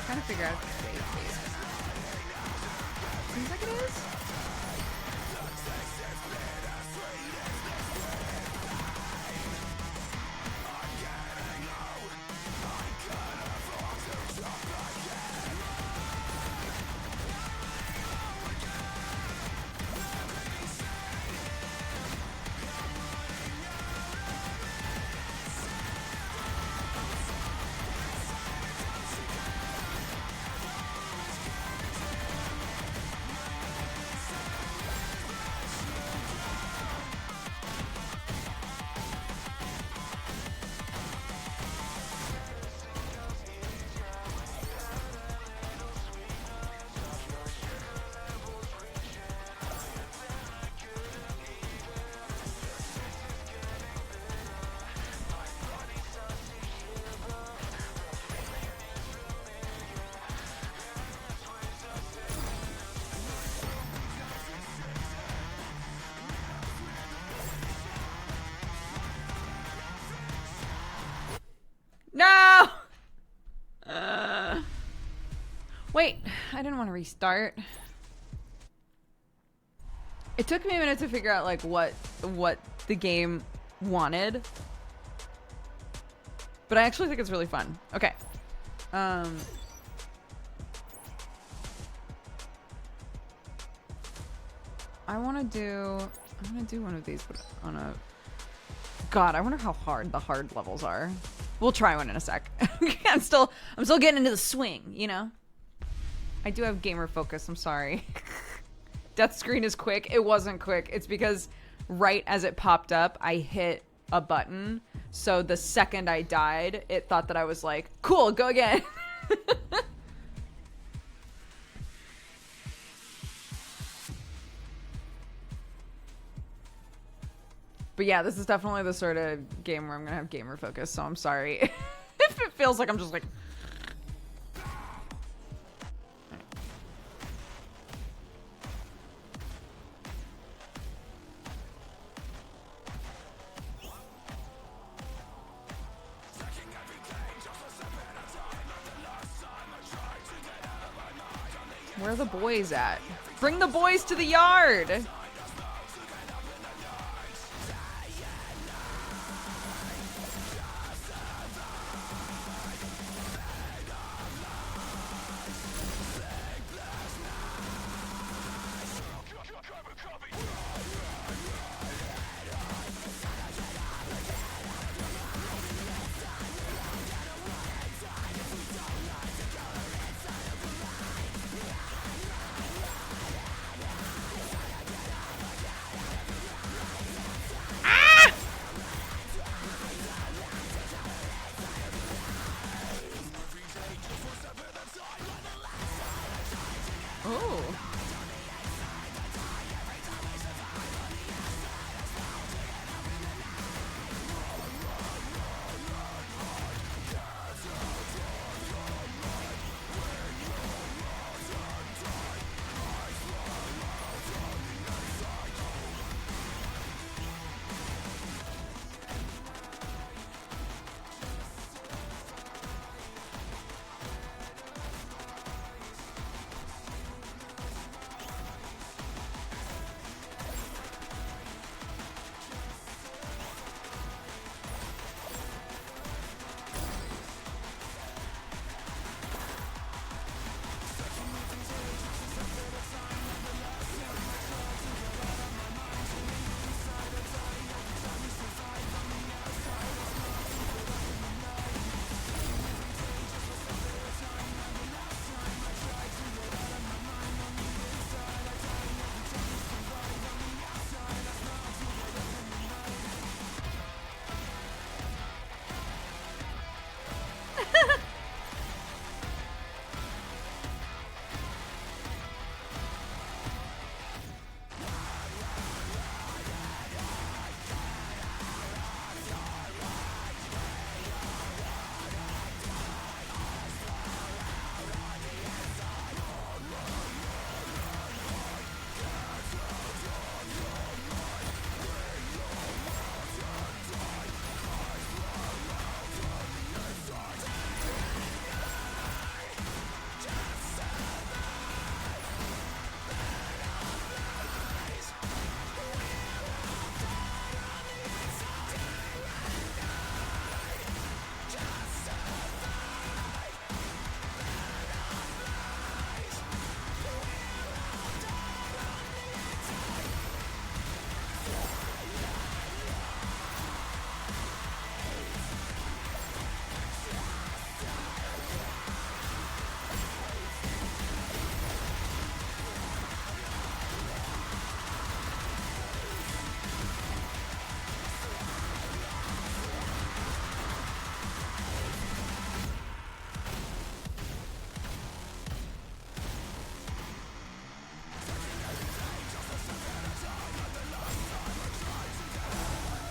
Trying to figure out if it's phase or not. Seems like it is. No! Wait, I didn't want to restart. It took me a minute to figure out like what the game wanted. But I actually think it's really fun. Okay. I'm gonna do one of these, but on a... God, I wonder how hard the hard levels are. We'll try one in a sec. I'm still getting into the swing, you know? I do have gamer focus, I'm sorry. Death screen is quick. It wasn't quick. It's because right as it popped up, I hit a button. So the second I died, it thought that I was like, cool, go again. But yeah, this is definitely the sort of game where I'm gonna have gamer focus, so I'm sorry if it feels like I'm just like... Where are the boys at? Bring the boys to the yard! Oh.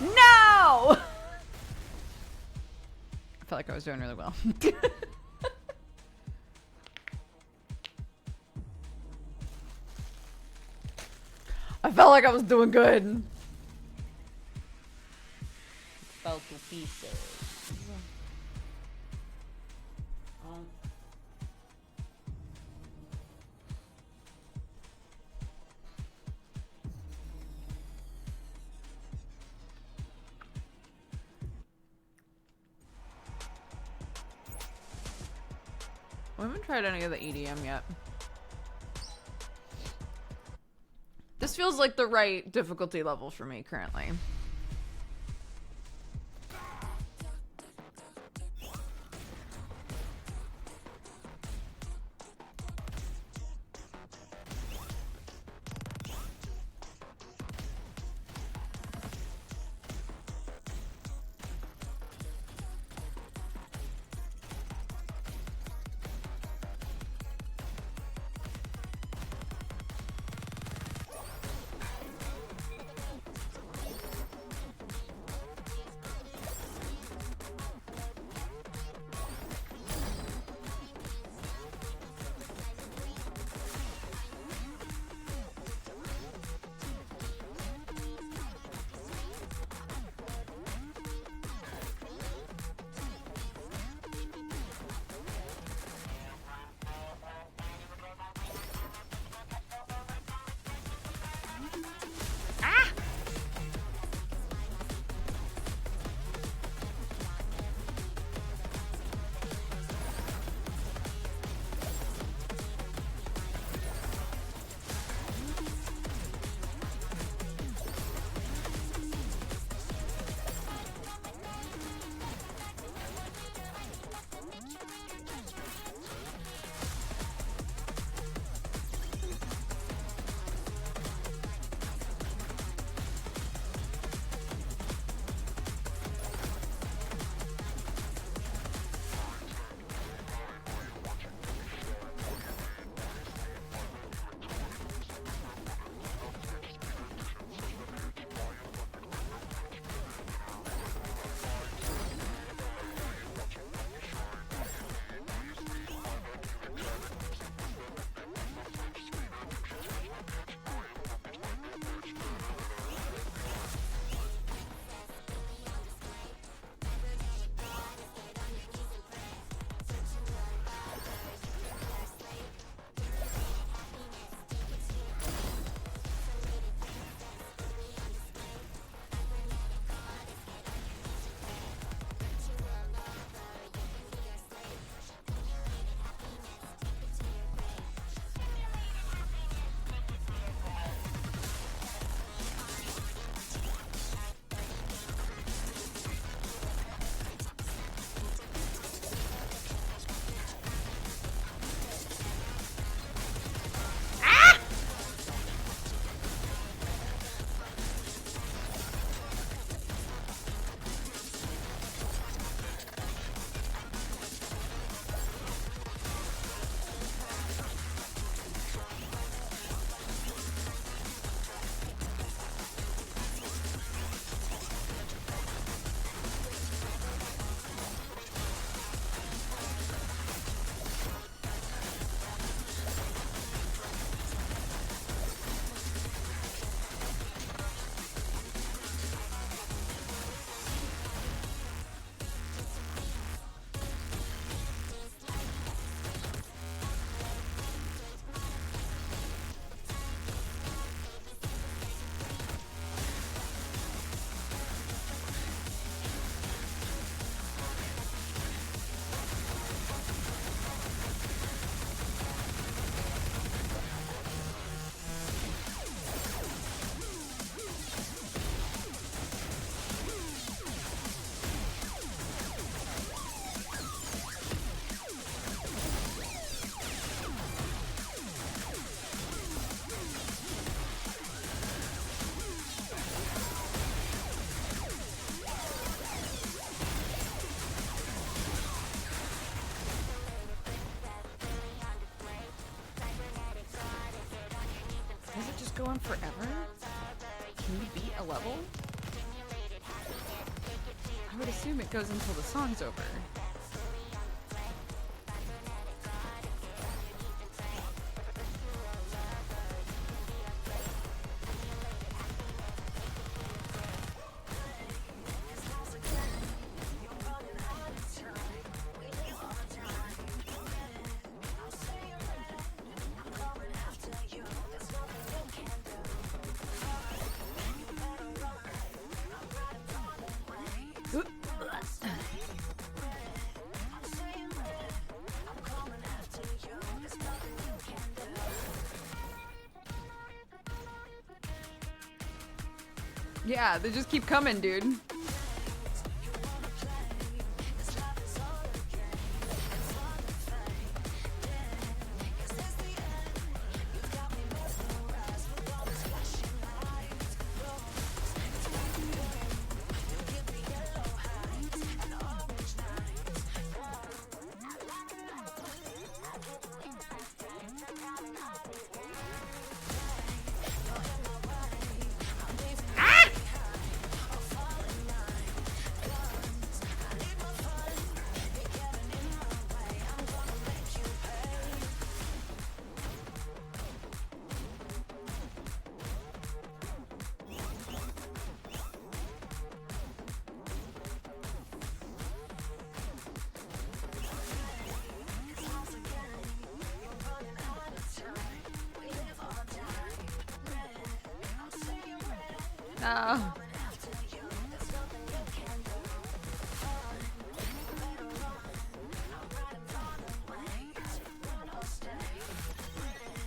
No! I felt like I was doing really well. I felt like I was doing good. Fell to pieces. We haven't tried any of the EDM yet. This feels like the right difficulty level for me currently. just go on forever? Can you beat a level? I would assume it goes until the song's over. Yeah, they just keep coming, dude. No.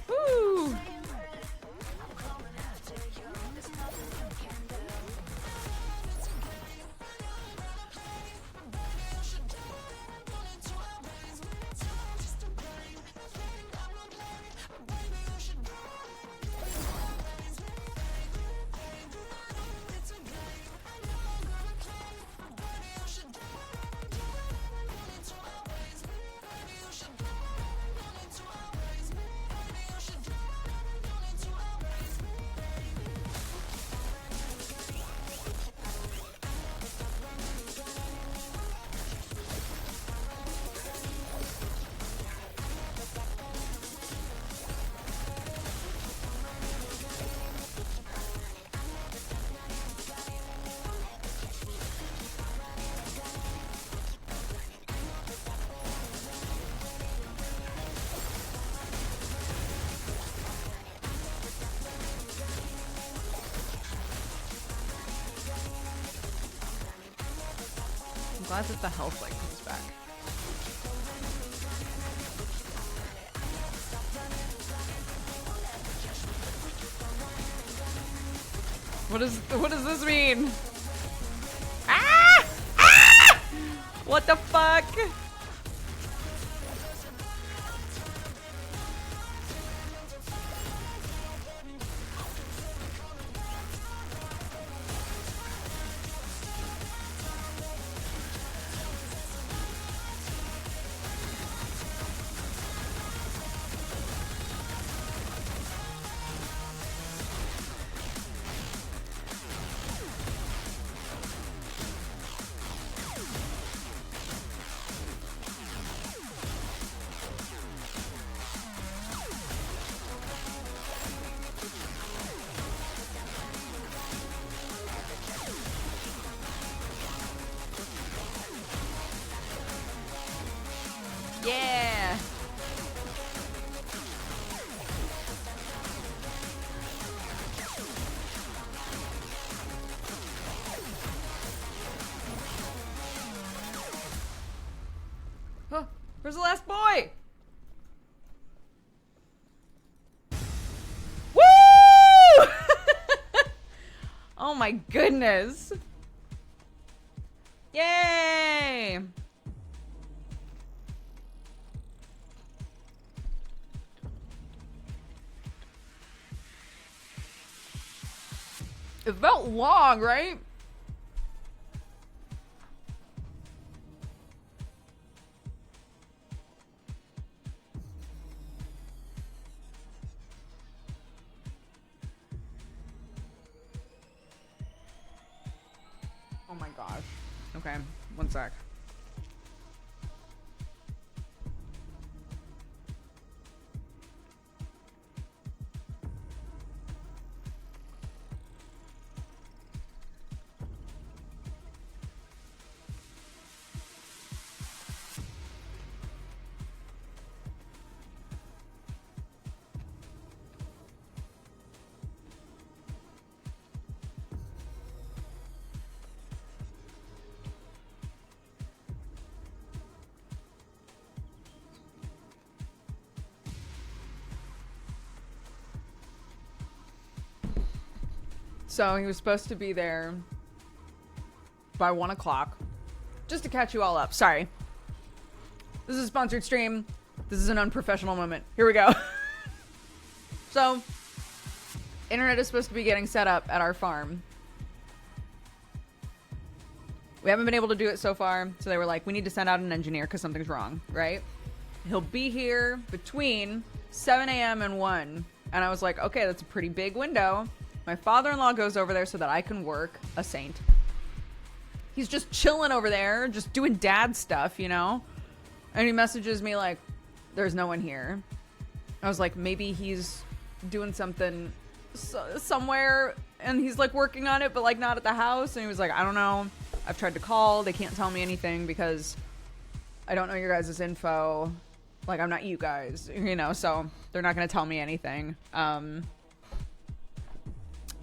Woo! I'm glad that the health like comes back. What does this mean? Ah! Ah! What the fuck? Yeah. Oh, where's the last boy? Woo! Oh my goodness. Yay! It felt long, right? my gosh. Okay, one sec. So he was supposed to be there by 1 o'clock. Just to catch you all up. Sorry. This is a sponsored stream. This is an unprofessional moment. Here we go. So, internet is supposed to be getting set up at our farm. We haven't been able to do it so far. So they were like, we need to send out an engineer because something's wrong, right? He'll be here between 7 a.m. and 1. And I was like, okay, that's a pretty big window. My father-in-law goes over there so that I can work. A saint. He's just chilling over there, just doing dad stuff, you know? And he messages me like, there's no one here. I was like, maybe he's doing something somewhere and he's like working on it, but like not at the house. And he was like, I don't know. I've tried to call. They can't tell me anything because I don't know your guys' info. Like, I'm not you guys, you know? So they're not going to tell me anything.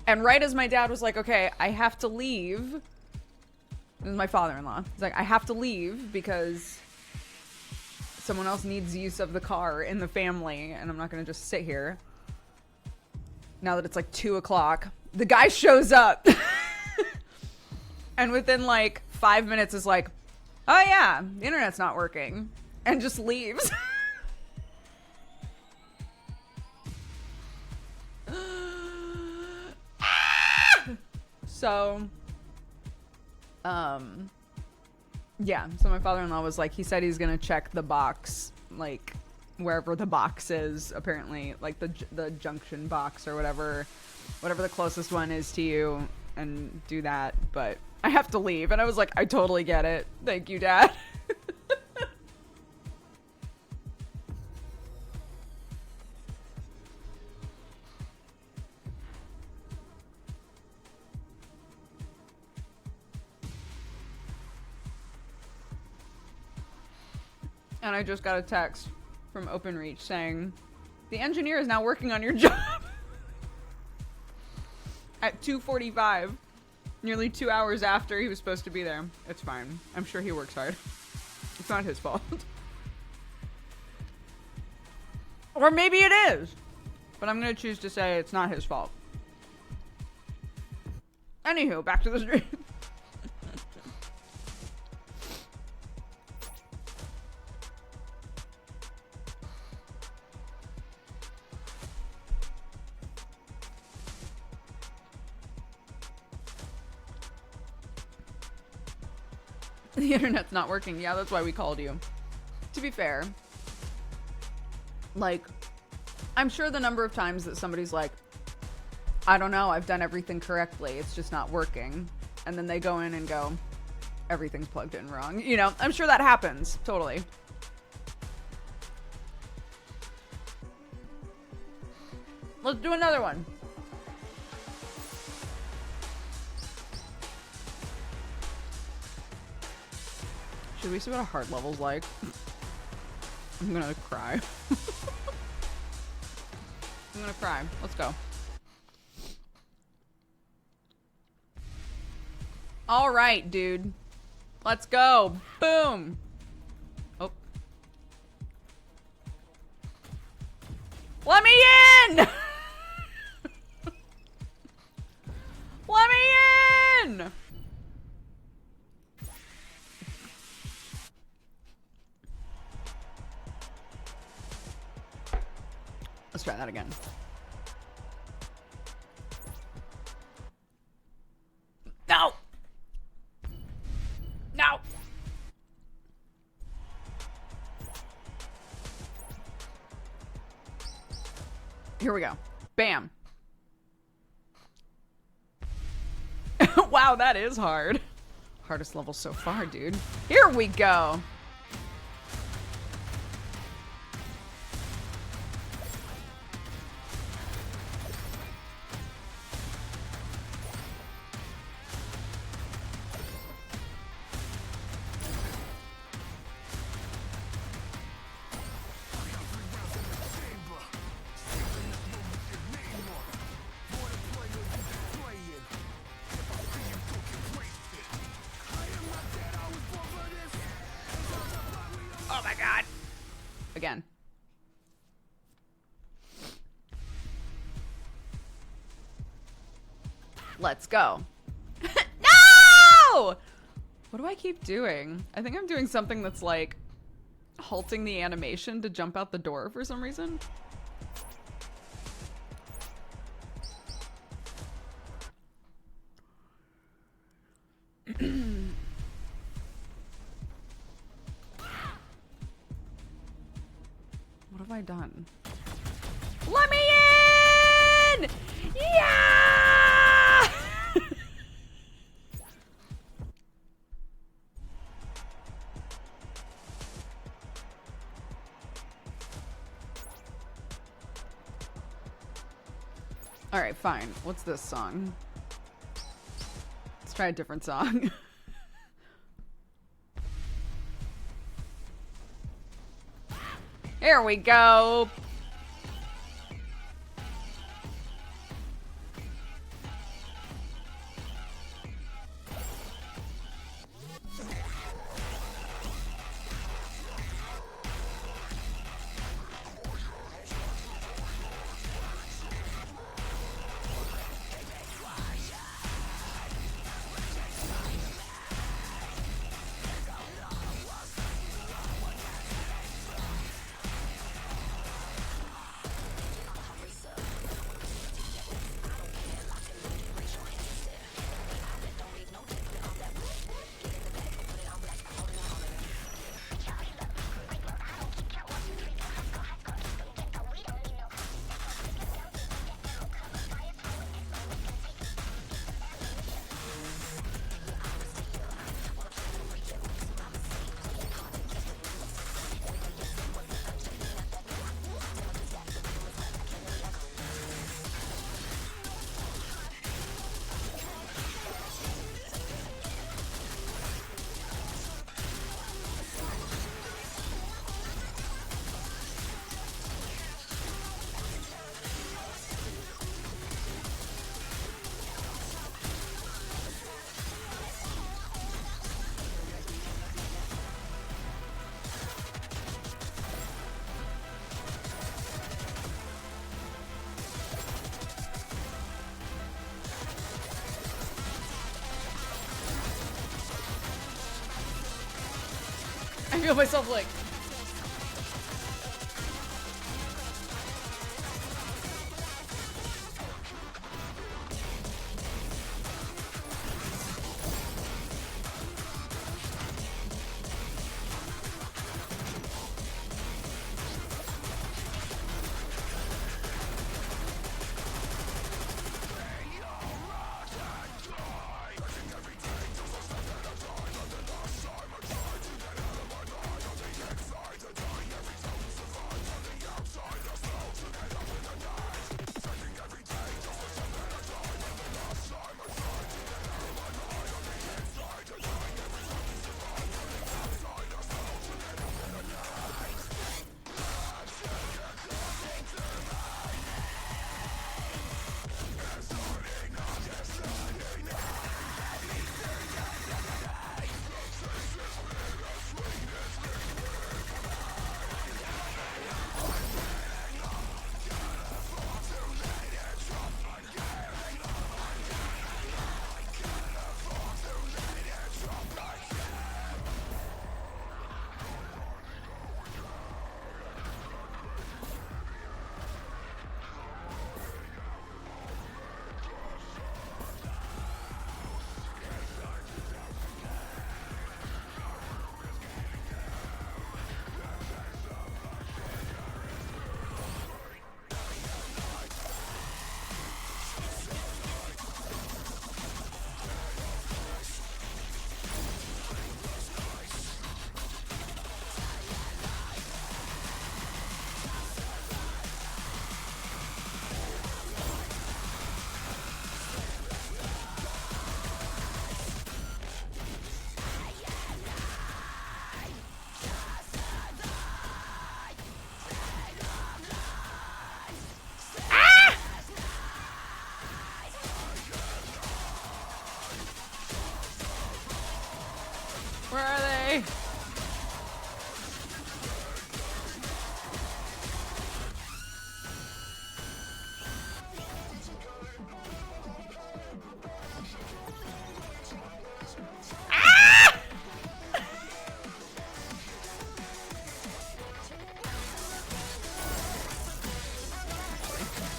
And right as my dad was like, okay, I have to leave. This is my father-in-law. He's like, I have to leave because someone else needs use of the car in the family. And I'm not going to just sit here. Now that it's like 2 o'clock, the guy shows up. And within like 5 minutes is like, oh yeah, the internet's not working. And just leaves. So, yeah, so my father-in-law was like, he said he's gonna check the box, like, wherever the box is, apparently, like, the junction box or whatever the closest one is to you, and do that, but I have to leave, and I was like, I totally get it. Thank you, Dad. And I just got a text from OpenReach saying, the engineer is now working on your job. At 2:45. Nearly 2 hours after he was supposed to be there. It's fine. I'm sure he works hard. It's not his fault. Or maybe it is. But I'm going to choose to say it's not his fault. Anywho, back to the stream. The internet's not working. Yeah, that's why we called you. To be fair, like, I'm sure the number of times that somebody's like, I don't know, I've done everything correctly, it's just not working. And then they go in and go, everything's plugged in wrong. You know, I'm sure that happens. Totally. Let's do another one. Should we see what a heart level's like? I'm gonna cry. I'm gonna cry. Let's go. All right, dude. Let's go. Boom. Oh. Let me in! Let me in! Let's try that again. No! No! Here we go. Bam. Wow, that is hard. hardest level so far, dude. Here we go. Oh my god. Again. Let's go. No! What do I keep doing? I think I'm doing something that's like halting the animation to jump out the door for some reason. What have I done? Let me in! Yeah! All right, fine. What's this song? Let's try a different song. Here we go. I feel myself like...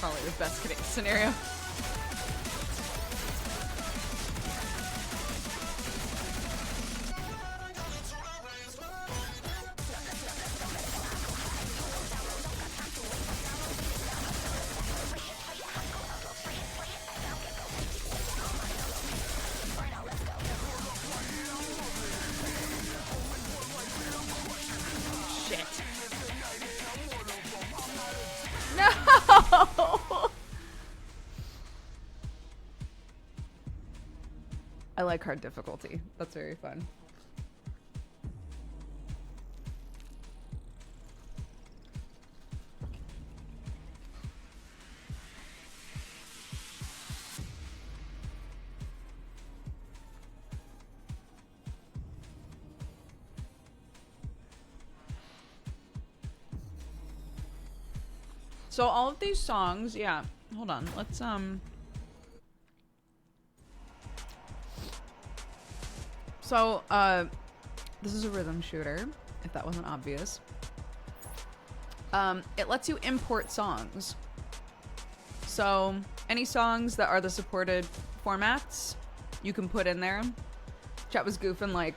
probably the best case scenario. I like hard difficulty. That's very fun. So all of these songs, yeah. Hold on. Let's So, this is a rhythm shooter, if that wasn't obvious. It lets you import songs. So, any songs that are the supported formats, you can put in there. Chat was goofing like,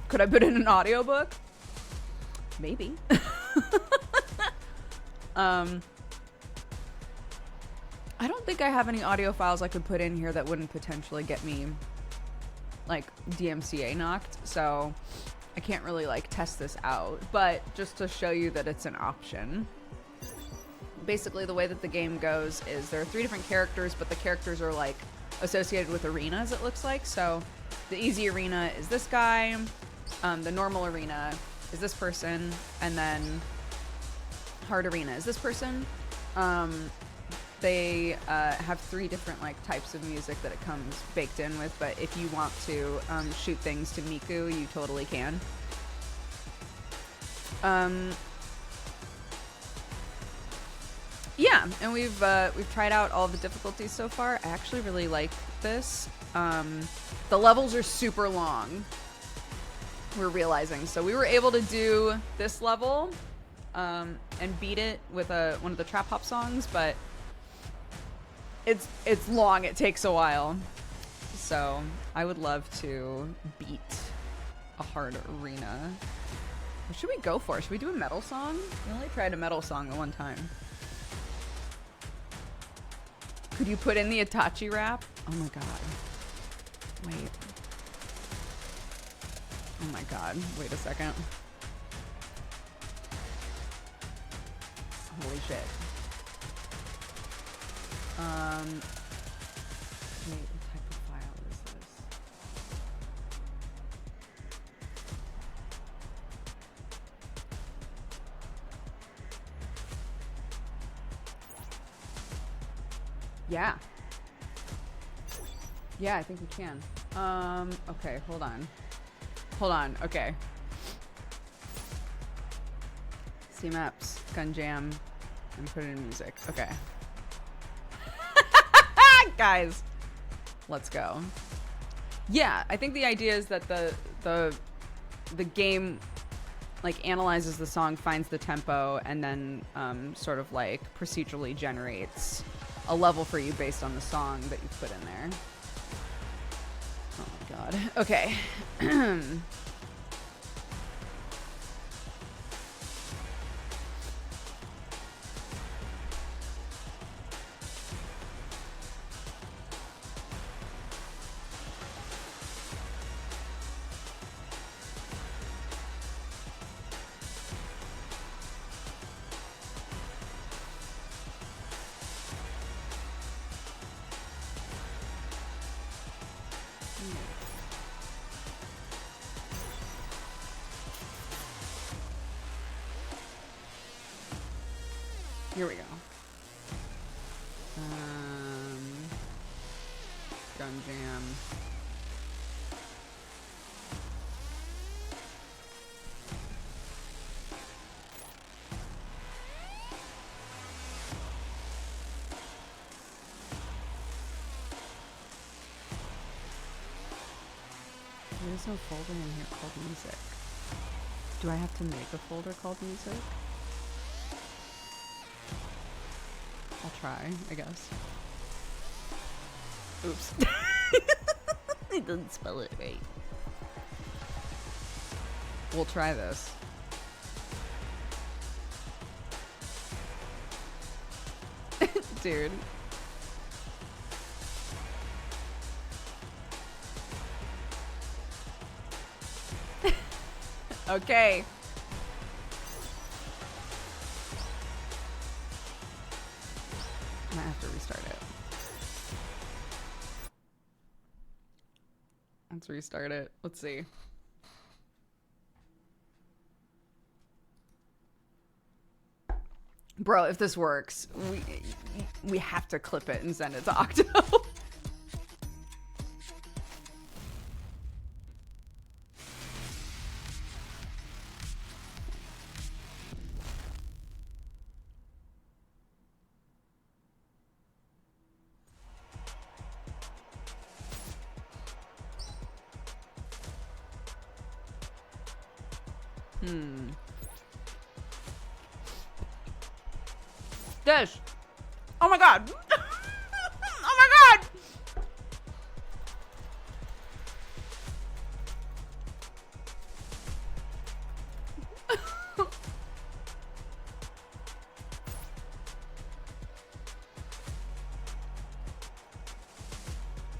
could I put in an audiobook? Maybe. I don't think I have any audio files I could put in here that wouldn't potentially get me like DMCA knocked, so I can't really like test this out, but just to show you that it's an option. Basically the way that the game goes is there are 3 different characters, but the characters are like associated with arenas, it looks like. So the easy arena is this guy, the normal arena is this person, and then hard arena is this person. They have 3 different like types of music that it comes baked in with, but if you want to shoot things to Miku, you totally can. Yeah, and we've tried out all the difficulties so far. I actually really like this. The levels are super long, we're realizing. So we were able to do this level and beat it with one of the trap hop songs, but it's long. It takes a while. So I would love to beat a hard arena. What should we go for? Should we do a metal song? We only tried a metal song the one time. Could you put in the Itachi rap? Oh my god. Wait. Oh my god. Wait a second. Holy shit. Wait, what type of file is this? Yeah. Yeah, I think we can. Okay, hold on. Hold on, okay. C maps, gun jam, and put it in music. Okay. Guys, let's go. Yeah, I think the idea is that the game like analyzes the song, finds the tempo, and then sort of like procedurally generates a level for you based on the song that you put in there. Oh my god. Okay. Here we go. Gun jam. There's no folder in here called music. Do I have to make a folder called music? try, I guess. Oops. I didn't spell it right. We'll try this. Dude. Okay. I might have to restart it. Let's restart it. Let's see. Bro, if this works, we have to clip it and send it to Octo. Dish. Oh my god. Oh my god.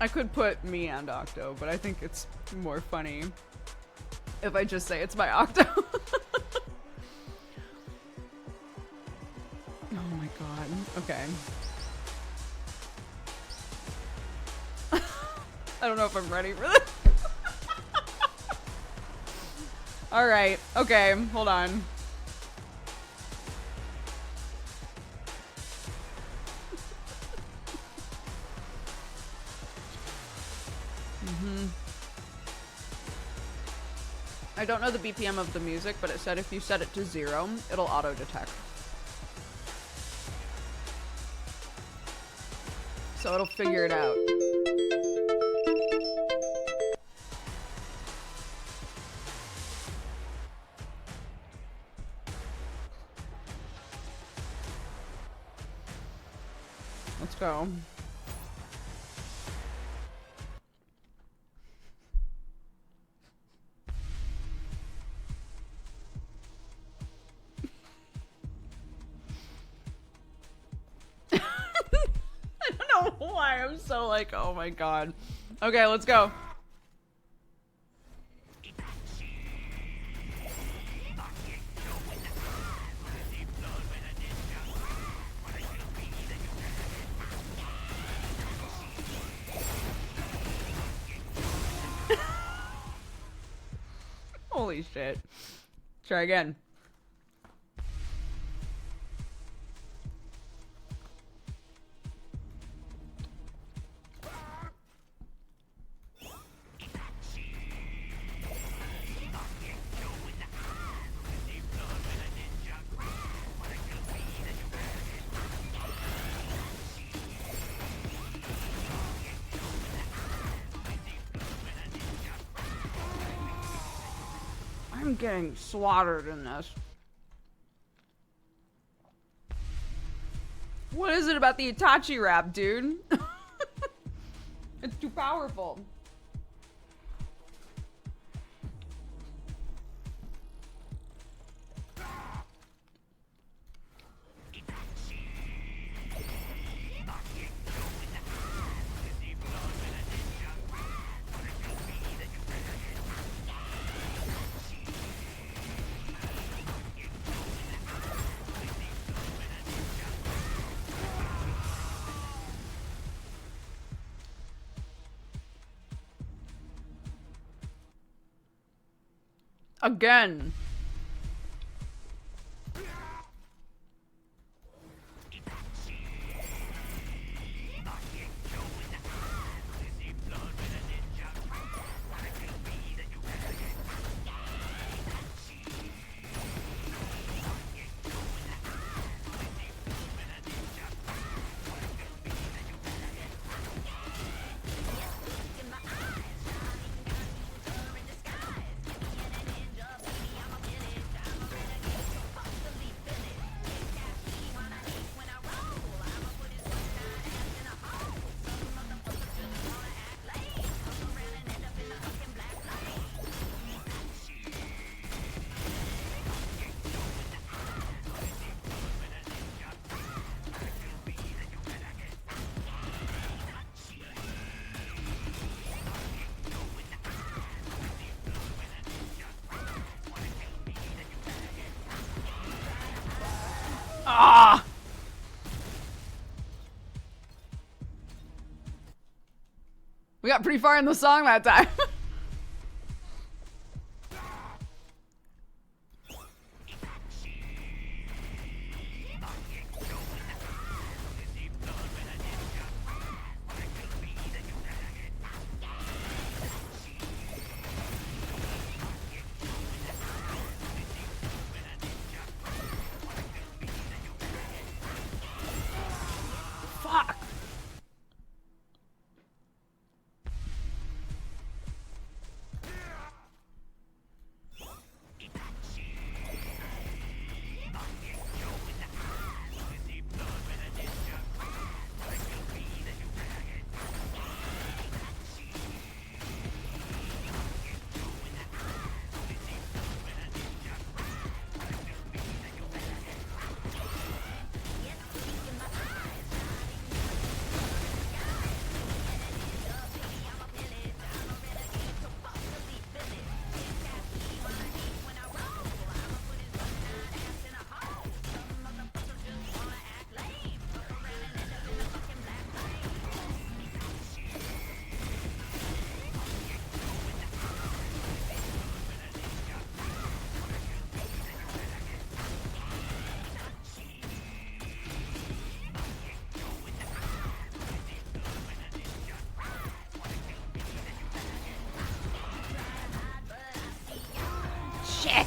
I could put me and Octo, but I think it's more funny if I just say it's my Octo. Oh my god. Okay. I don't know if I'm ready for this. Alright. Okay. Hold on. I don't know the BPM of the music, but it said if you set it to 0, it'll auto-detect. So it'll figure it out. Let's go. Why I'm so like, oh my god. Okay, let's go. Holy shit. Try again. I'm getting slaughtered in this. What is it about the Itachi rap, dude? It's too powerful. Again. got pretty far in the song that time. Fuck. Shit.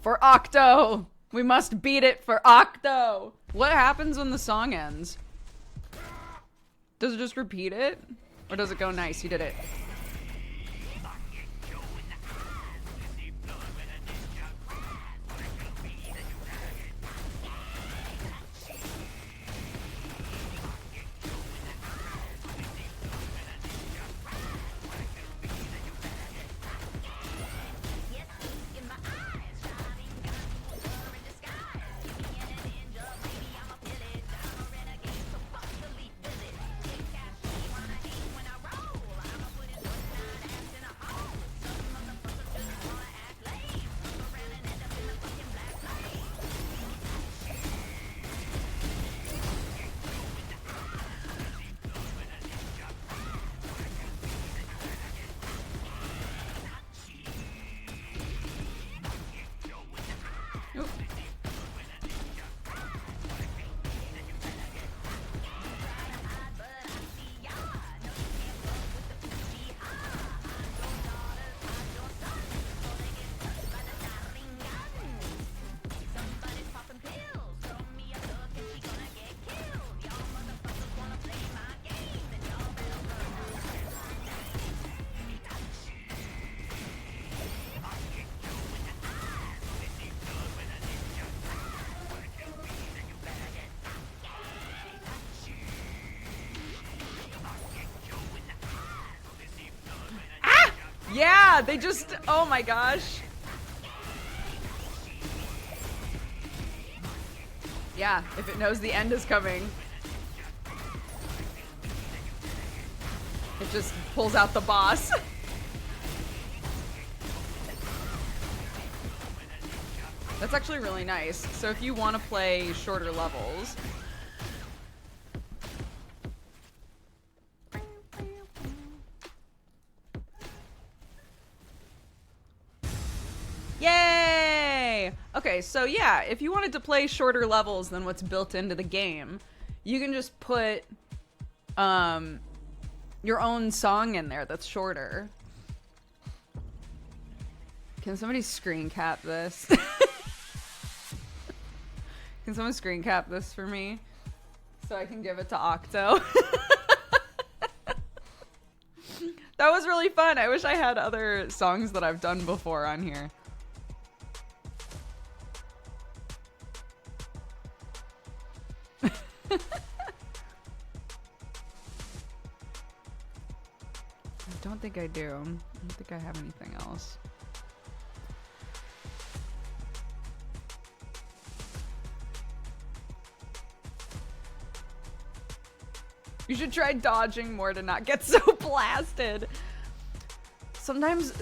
For Octo. We must beat it for Octo. What happens when the song ends? Does it just repeat it? Or does it go, nice, you did it? Yeah, they just, oh my gosh. Yeah, if it knows the end is coming. It just pulls out the boss. That's actually really nice. So if you want to play shorter levels, yay! Okay, so yeah, if you wanted to play shorter levels than what's built into the game, you can just put your own song in there that's shorter. Can somebody screen cap this? Can someone screen cap this for me so I can give it to Octo? That was really fun. I wish I had other songs that I've done before on here. I don't think I do. I don't think I have anything else. You should try dodging more to not get so blasted. Sometimes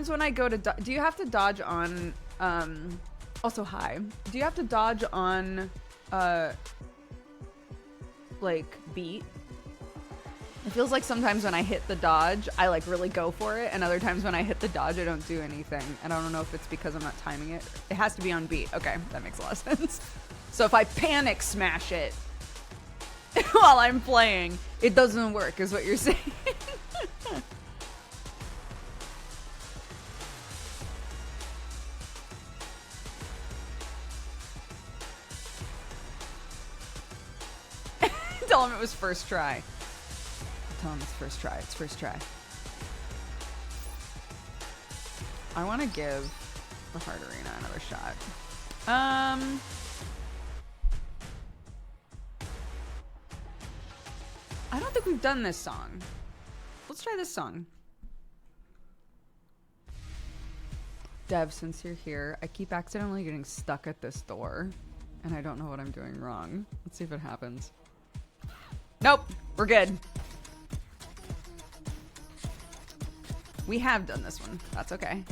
when I go to do you have to dodge on Also, hi. Do you have to dodge on, like, beat? It feels like sometimes when I hit the dodge, I, like, really go for it, and other times when I hit the dodge, I don't do anything. And I don't know if it's because I'm not timing it. It has to be on beat. Okay, that makes a lot of sense. So if I panic smash it while I'm playing, it doesn't work, is what you're saying. Tell him it was first try. Tell him it's first try. It's first try. I want to give the Heart Arena another shot. I don't think we've done this song. Let's try this song. Dev, since you're here, I keep accidentally getting stuck at this door, and I don't know what I'm doing wrong. Let's see if it happens. Nope, we're good. We have done this one. That's okay.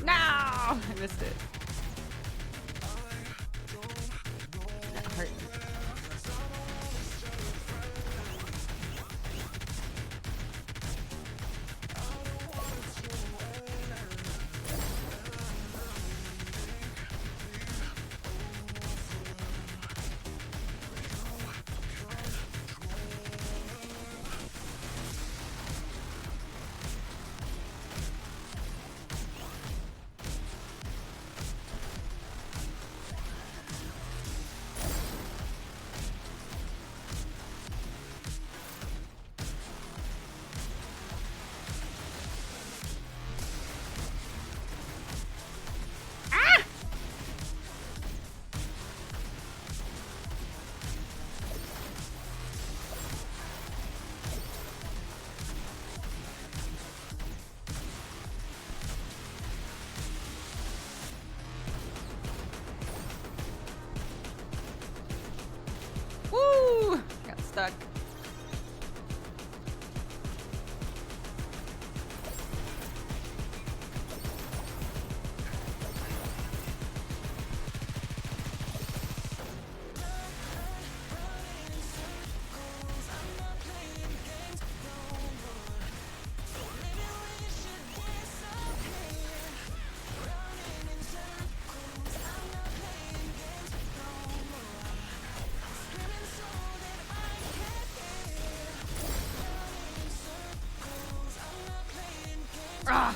No! I missed it. That hurt. Woo! Got stuck. Ah!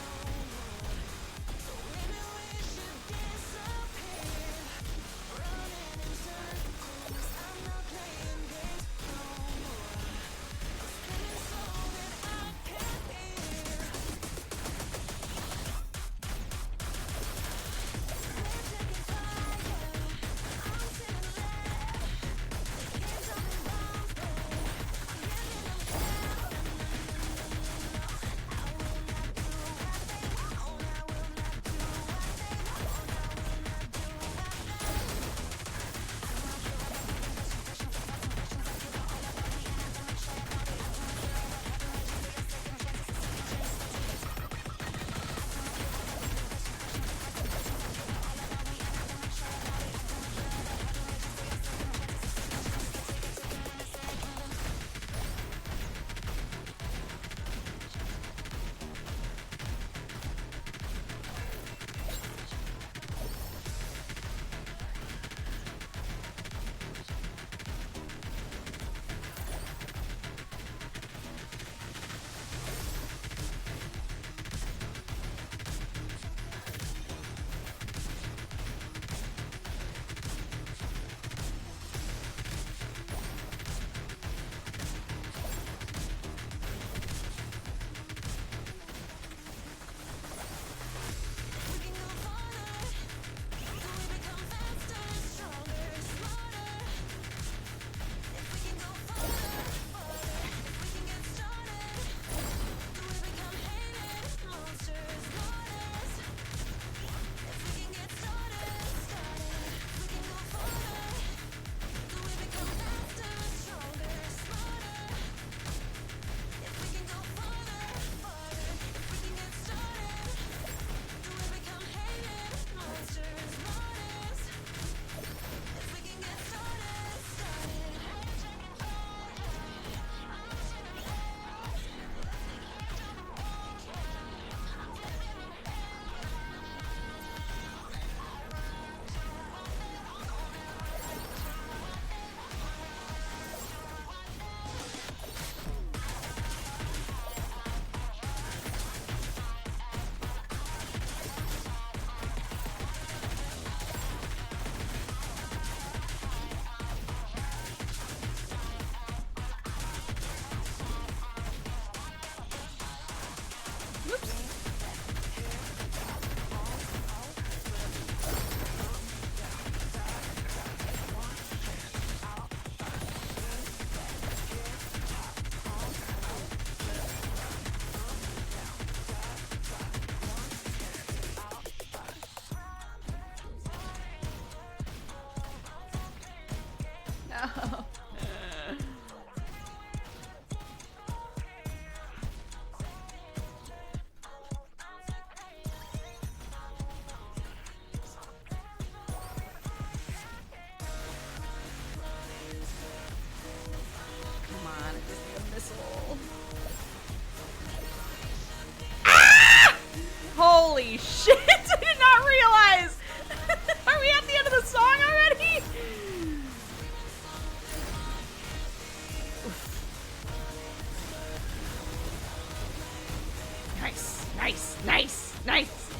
Nice, nice, nice.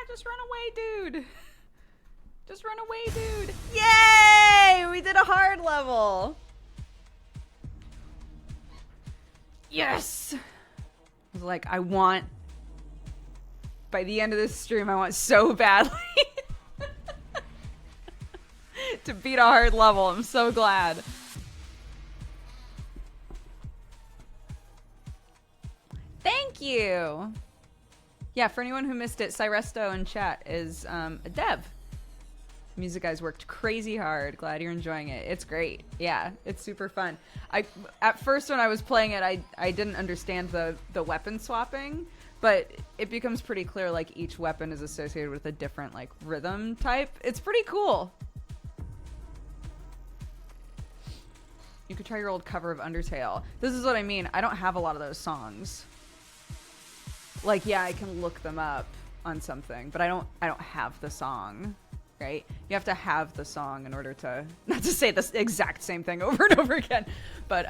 Just run away, dude. Just run away, dude. Yay! We did a hard level. Yes! I was like, by the end of this stream, I want so badly to beat a hard level. I'm so glad. Thank you. Yeah, for anyone who missed it, Cyresto in chat is a dev. Music guys worked crazy hard. Glad you're enjoying it. It's great. Yeah, it's super fun. At first when I was playing it, I didn't understand the weapon swapping, but it becomes pretty clear like each weapon is associated with a different like rhythm type. It's pretty cool. You could try your old cover of Undertale. This is what I mean. I don't have a lot of those songs. Like, yeah, I can look them up on something, but I don't have the song, right? You have to have the song in order to, not to say the exact same thing over and over again, but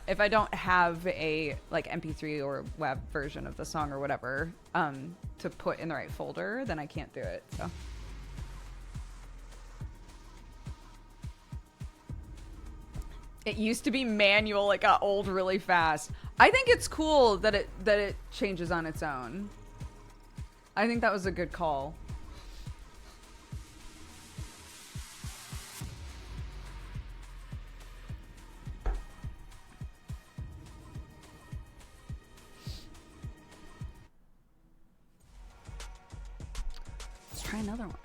if I don't have a like MP3 or web version of the song or whatever to put in the right folder, then I can't do it. So. It used to be manual. It got old really fast. I think it's cool that it changes on its own. I think that was a good call. Let's try another one.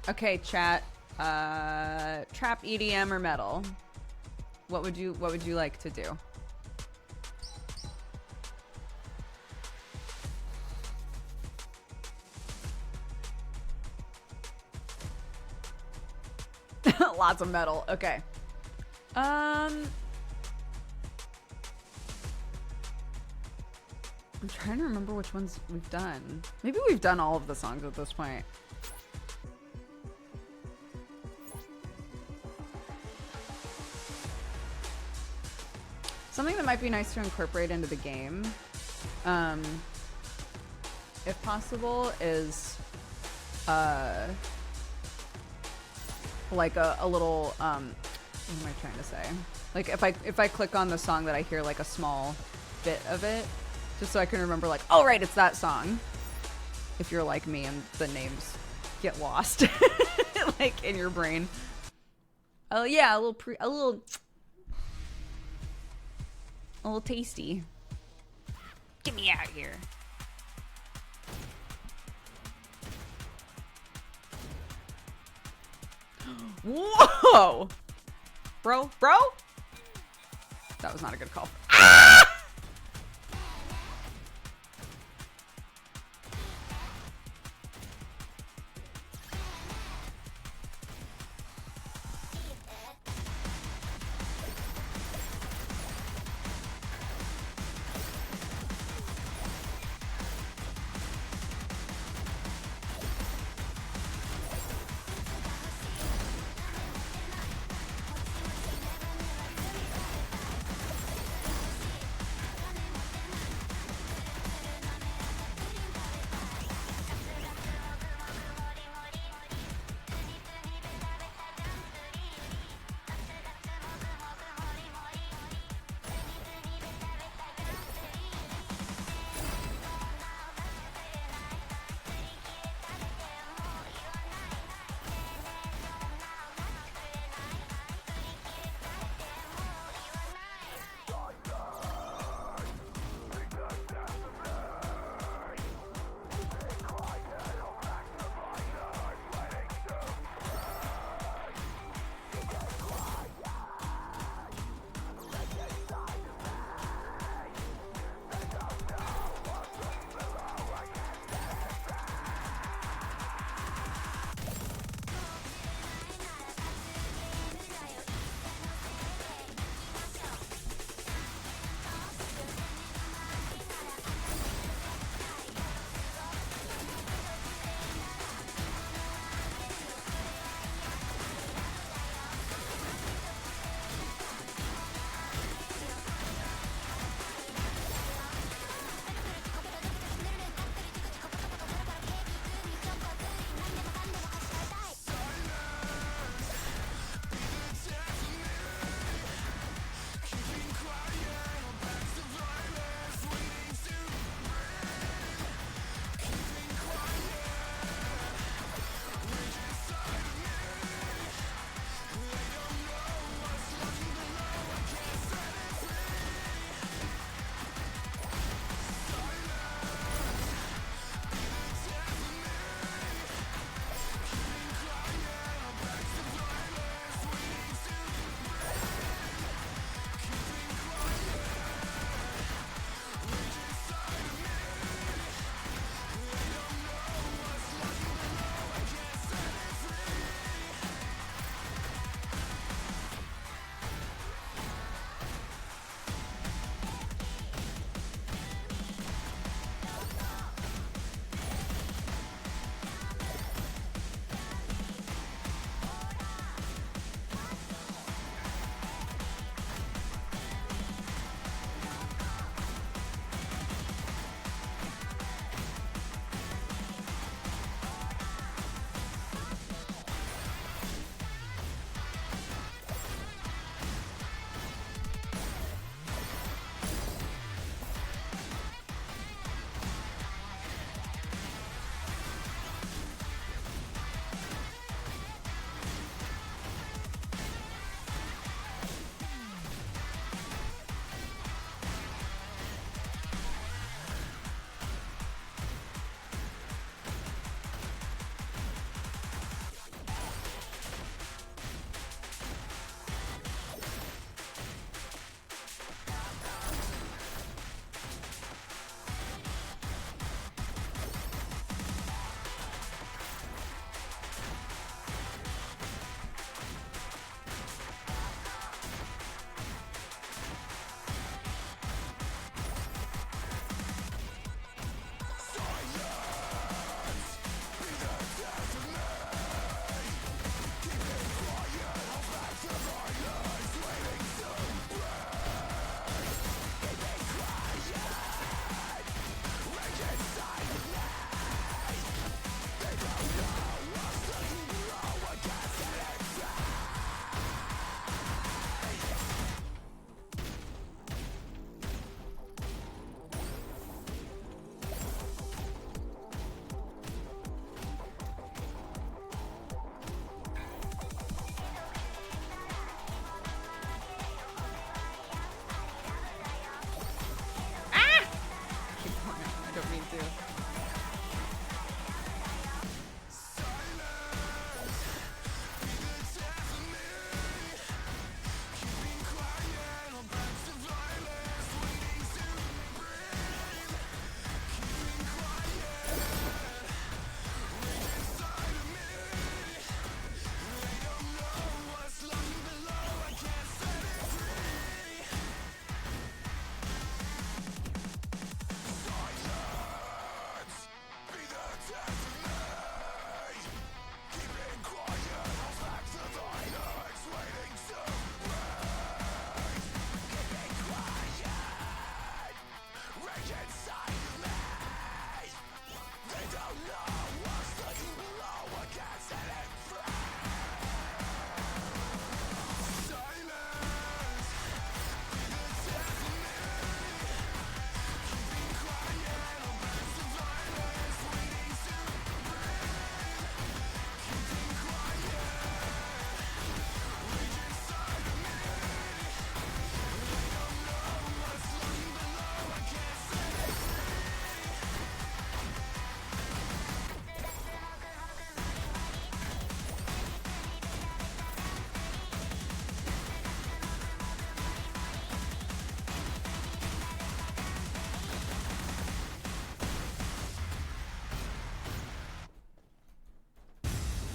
Okay, chat. Trap, EDM, or metal? What would you like to do? Lots of metal. Okay. I'm trying to remember which ones we've done. Maybe we've done all of the songs at this point. Something that might be nice to incorporate into the game, if possible, is like a little, what am I trying to say? Like if I click on the song that I hear like a small bit of it, just so I can remember like, oh right, it's that song. If you're like me and the names get lost like in your brain. Oh yeah, a little tasty. Get me out here. Whoa! Bro? That was not a good call. Ah!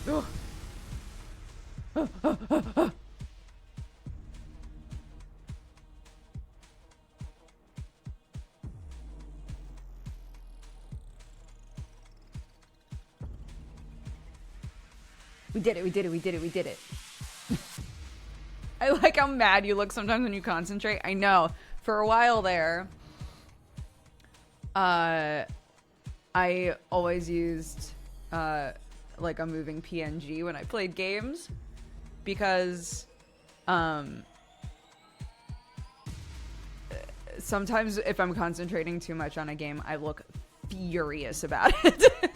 Ugh. We did it, we did it, we did it, we did it. I like how mad you look sometimes when you concentrate. I know. For a while there, I always used like a moving PNG when I played games because sometimes if I'm concentrating too much on a game, I look furious about it.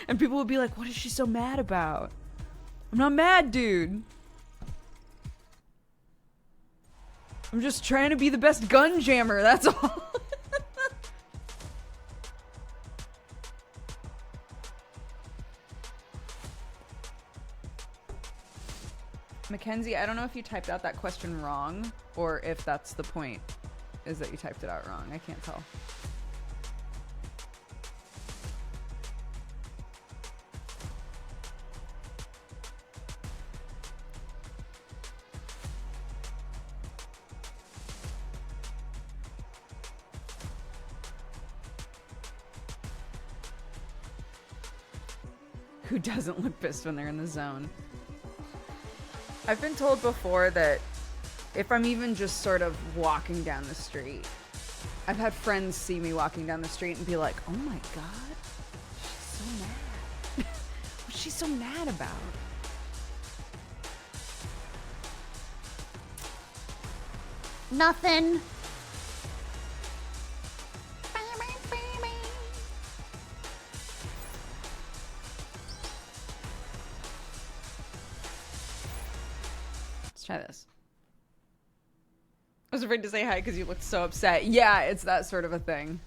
And people would be like, what is she so mad about? I'm not mad, dude. I'm just trying to be the best gun jammer, that's all. Mackenzie, I don't know if you typed out that question wrong or if that's the point, is that you typed it out wrong. I can't tell. Who doesn't look pissed when they're in the zone? I've been told before that if I'm even just sort of walking down the street, I've had friends see me walking down the street and be like, oh my god, she's so mad. What's she so mad about? Nothing. Let's try this. I was afraid to say hi because you looked so upset. Yeah, it's that sort of a thing.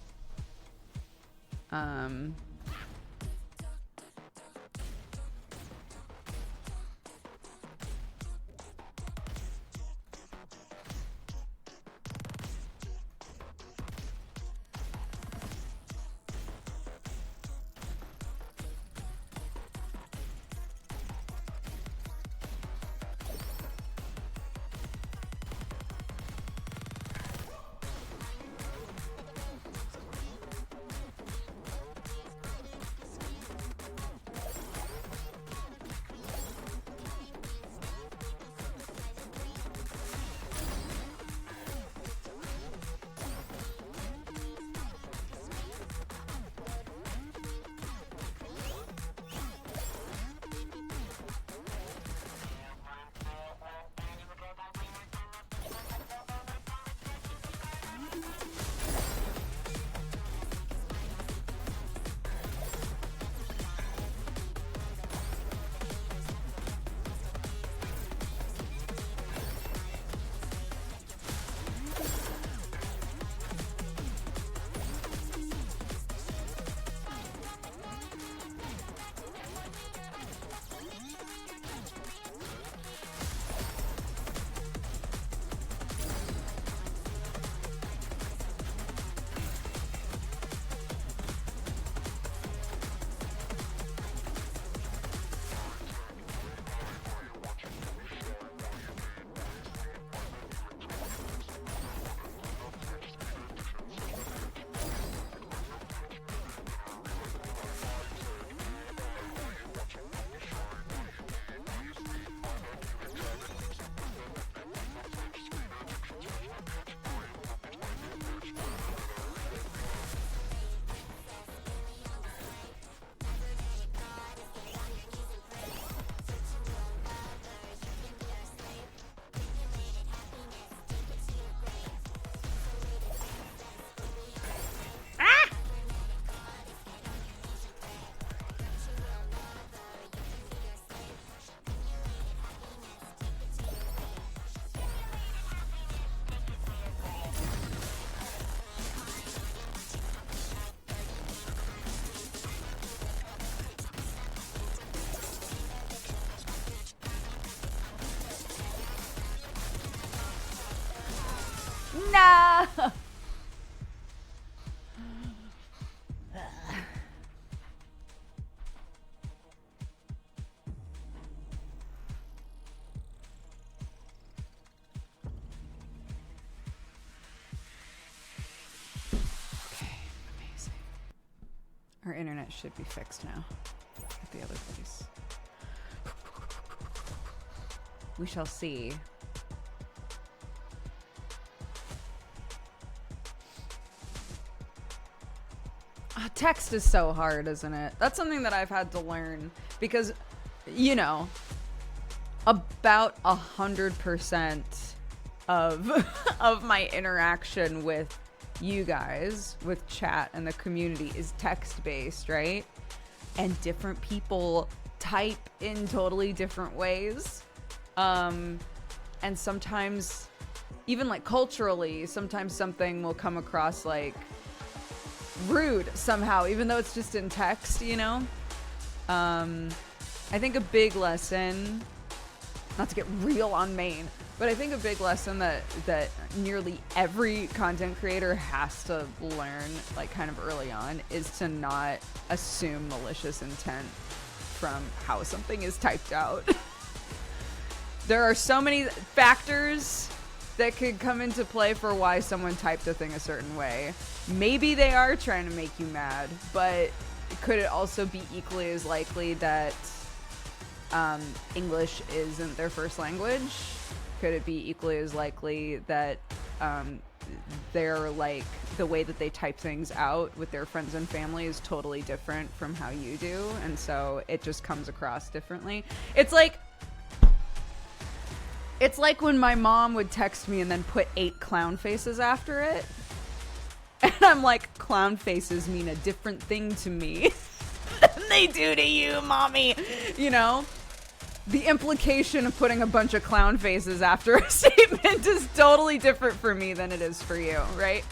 No! Our internet should be fixed now at the other place. We shall see. Text is so hard, isn't it? That's something that I've had to learn because, you know, about 100% of my interaction with you guys, with chat and the community, is text-based, right? And different people type in totally different ways. And sometimes, even like culturally, sometimes something will come across like rude somehow, even though it's just in text, you know? I think a big lesson, not to get real on Maine, but I think a big lesson that nearly every content creator has to learn, like kind of early on, is to not assume malicious intent from how something is typed out. There are so many factors that could come into play for why someone typed a thing a certain way. Maybe they are trying to make you mad, but could it also be equally as likely that English isn't their first language? Could it be equally as likely that they're like, the way that they type things out with their friends and family is totally different from how you do, and so it just comes across differently? It's like when my mom would text me and then put 8 clown faces after it. And I'm like, clown faces mean a different thing to me than they do to you, mommy. You know? The implication of putting a bunch of clown faces after a statement is totally different for me than it is for you, right?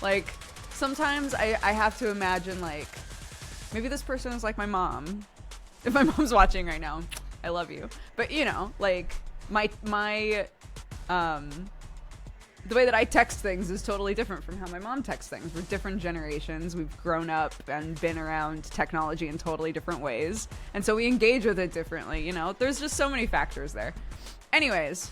Like, sometimes I have to imagine, like, maybe this person is like my mom. If my mom's watching right now, I love you. But, you know, like, my the way that I text things is totally different from how my mom texts things. We're different generations. We've grown up and been around technology in totally different ways. And so we engage with it differently, you know? There's just so many factors there. Anyways.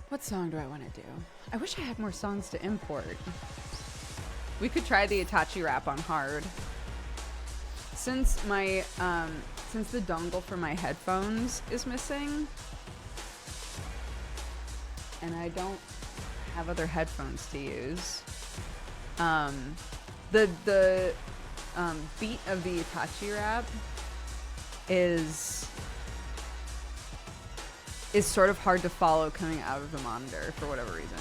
What song do I want to do? I wish I had more songs to import. We could try the Itachi rap on hard. Since my, since the dongle for my headphones is missing, and I don't have other headphones to use, the beat of the Itachi rap is sort of hard to follow coming out of the monitor for whatever reason.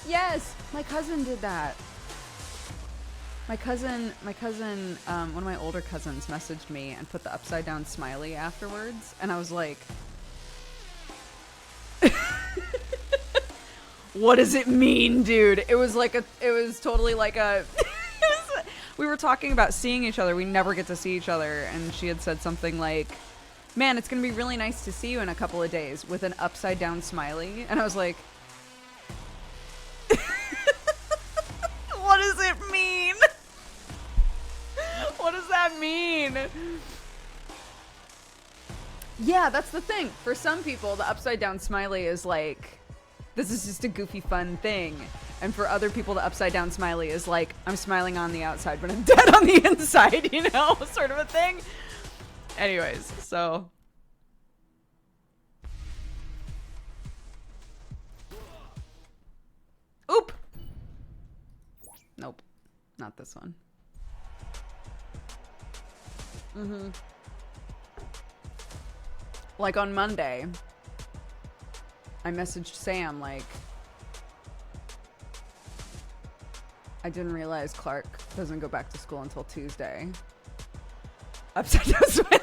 Yes, my cousin did that. My cousin, one of my older cousins messaged me and put the upside down smiley afterwards, and I was like, what does it mean, dude? It was totally like a we were talking about seeing each other. We never get to see each other. And she had said something like, man, it's going to be really nice to see you in a couple of days, with an upside down smiley. And I was like, what does it mean? What does that mean? Yeah, that's the thing. For some people, the upside down smiley is like, this is just a goofy, fun thing. And for other people, the upside down smiley is like, I'm smiling on the outside, but I'm dead on the inside, you know, sort of a thing. Anyways, so. Oop. Nope. Not this one. Like on Monday, I messaged Sam like, I didn't realize Clark doesn't go back to school until Tuesday. Upside down smiley.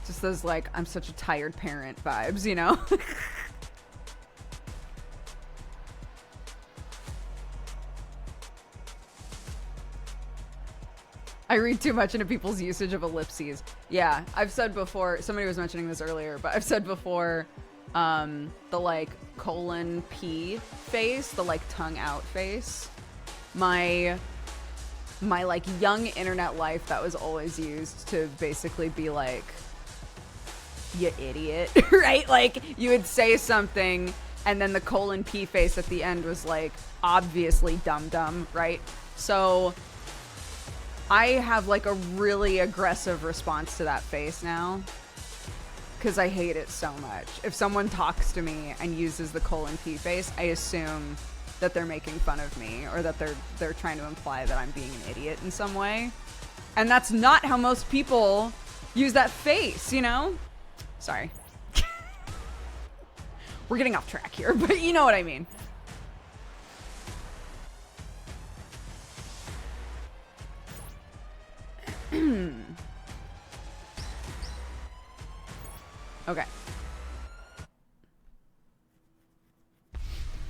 Just those like, I'm such a tired parent vibes, you know? I read too much into people's usage of ellipses. Yeah, I've said before, somebody was mentioning this earlier, but I've said before, the like colon P face, the like tongue out face. My like young internet life that was always used to basically be like, you idiot, right? Like you would say something and then the colon P face at the end was like obviously dumb, right? So I have like a really aggressive response to that face now because I hate it so much. If someone talks to me and uses the colon P face, I assume that they're making fun of me or that they're trying to imply that I'm being an idiot in some way. And that's not how most people use that face, you know? Sorry. We're getting off track here, but you know what I mean. Okay.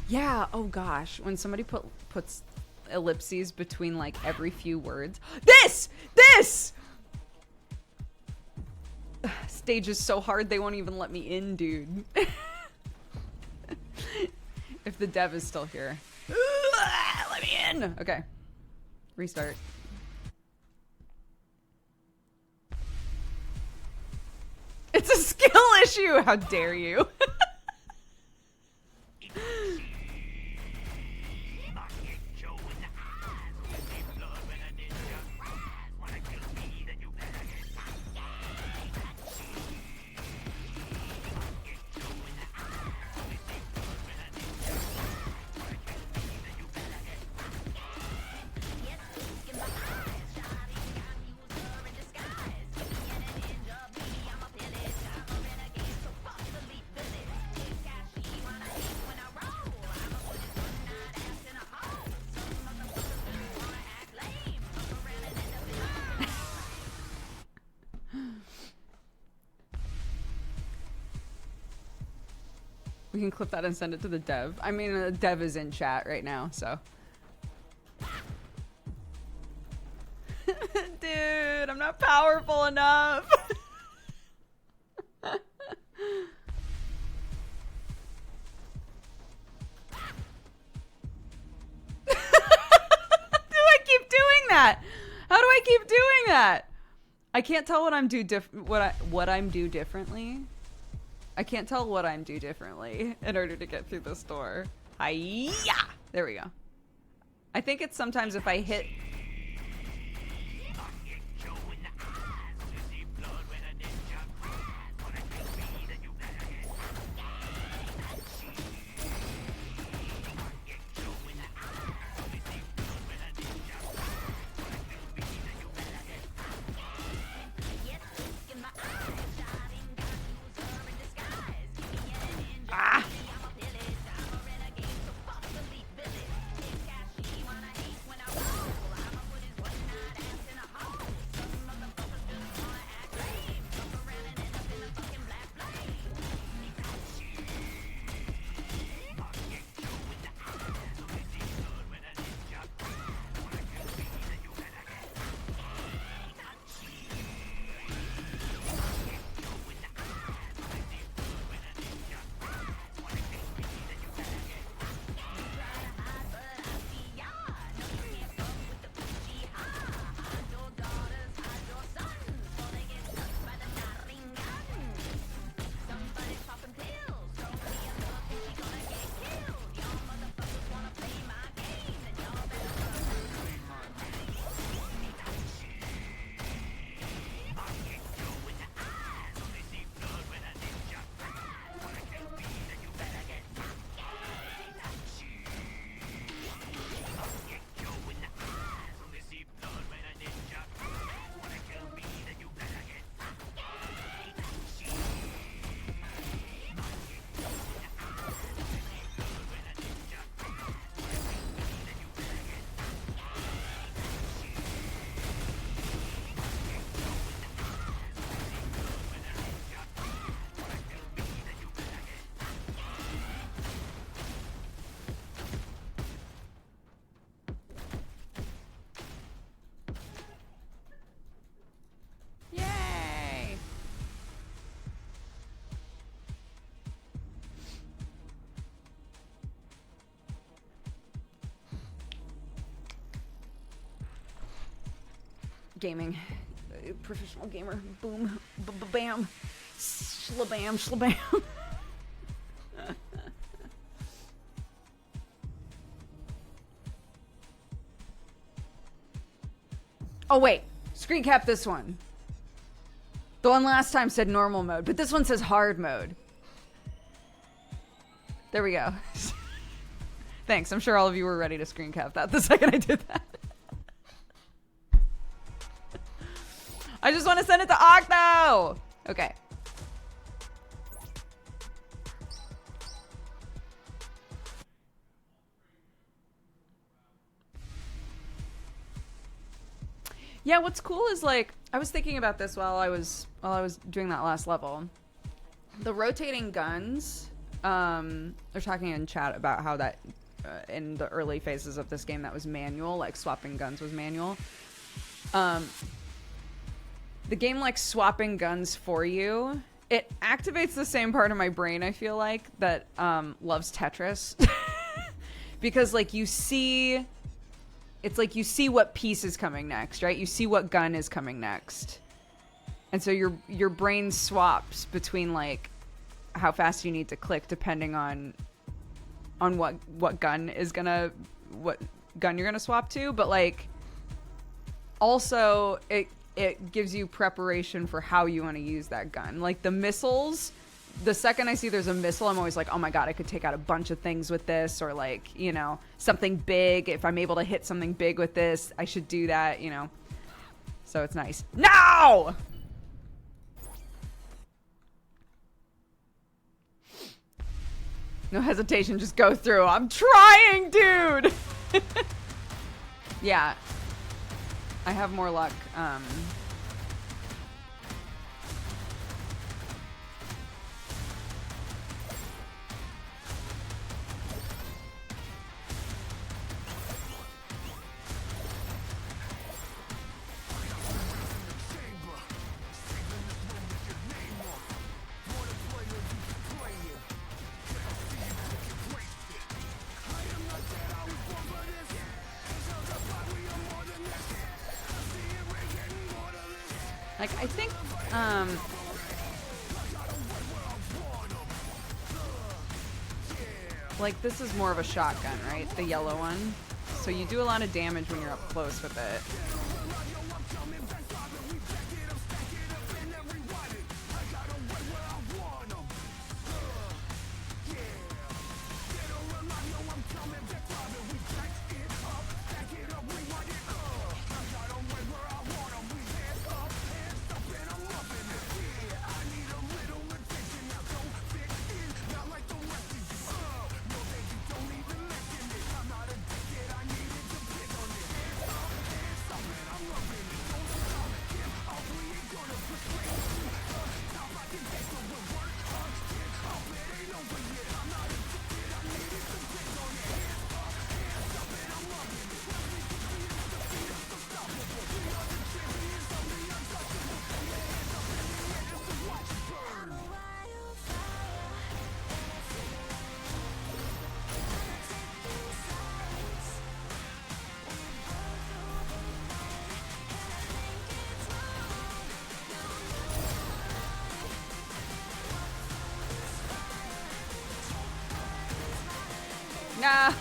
Yeah, oh gosh. When somebody puts ellipses between like every few words. This! Stage is so hard they won't even let me in, dude. If the dev is still here. Let me in! Okay. Restart. It's a skill issue! How dare you? We can clip that and send it to the dev. I mean, the dev is in chat right now, so. Dude, I'm not powerful enough. Do I keep doing that? How do I keep doing that? I can't tell what I'm do differently. I can't tell what I'm do differently in order to get through this door. Hi-ya! There we go. I think it's sometimes if I hit... gaming. Professional gamer. Boom. Bam. Shlabam. Shlabam. Oh, wait. Screen cap this one. The one last time said normal mode, but this one says hard mode. There we go. Thanks. I'm sure all of you were ready to screen cap that the second I did that. I just want to send it to Octo! Okay. Yeah, what's cool is like I was thinking about this while I was doing that last level. The rotating guns, they're talking in chat about how that in the early phases of this game that was manual, like swapping guns was manual. The game like swapping guns for you. It activates the same part of my brain, I feel like, that loves Tetris. Because like you see what piece is coming next, right? You see what gun is coming next. And so your brain swaps between like how fast you need to click depending on what gun you're gonna swap to. But like also it gives you preparation for how you want to use that gun. Like the missiles, the second I see there's a missile, I'm always like, oh my god, I could take out a bunch of things with this, or like, you know, something big. If I'm able to hit something big with this, I should do that, you know. So it's nice. No! No hesitation, just go through. I'm trying, dude! Yeah. I have more luck. Like, I think, like, this is more of a shotgun, right? The yellow one. So you do a lot of damage when you're up close with it. Nah.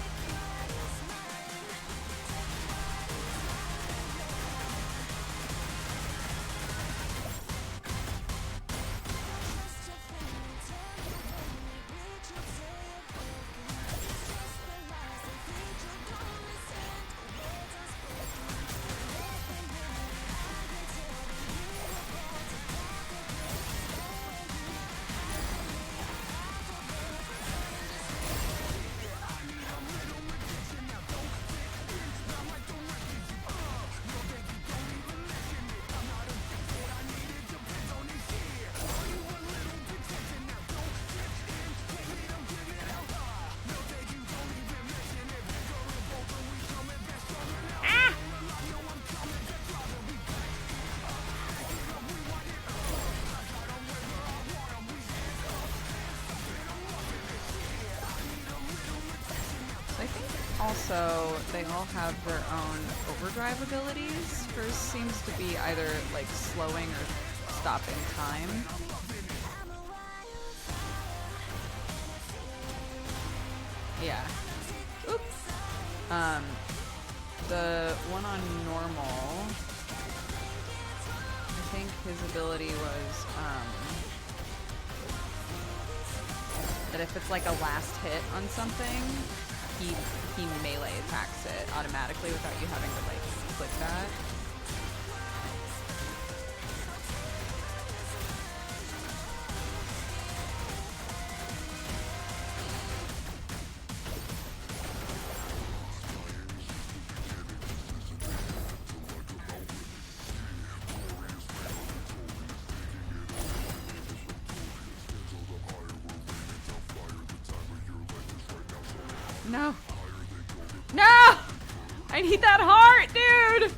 Also, they all have their own overdrive abilities. Hers seems to be either like slowing or stopping time. Yeah. Oops. The one on normal, I think his ability was that if it's like a last hit on something, he melee attacks it automatically without you having to like click that. No. No! I need that heart, dude!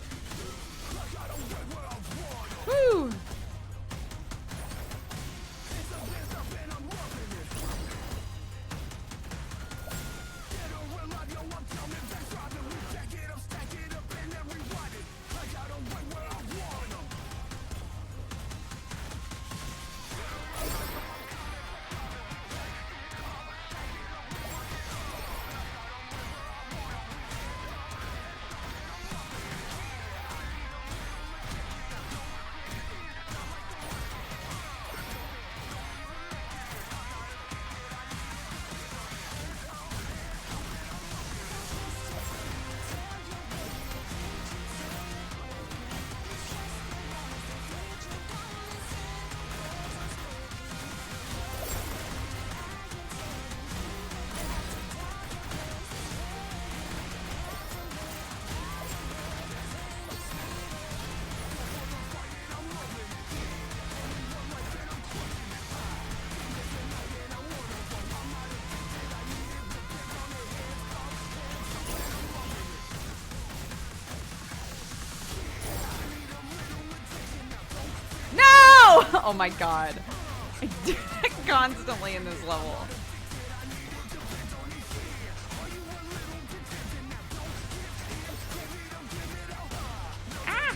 Woo! Oh my god. I do that constantly in this level. Ah!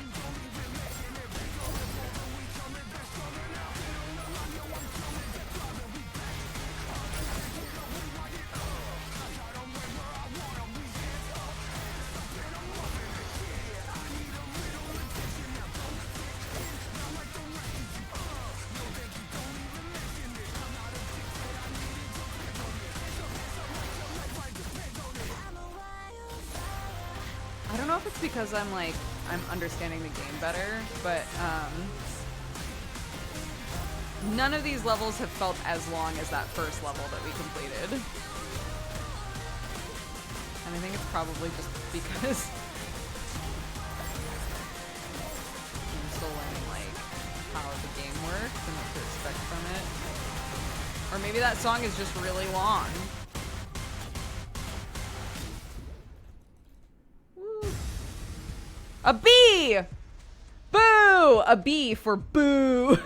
I don't know if it's because I'm understanding the game better, but none of these levels have felt as long as that first level that we completed. And I think it's probably just because I'm still learning like how the game works and what to expect from it. Or maybe that song is just really long. A B! Boo! A B for boo.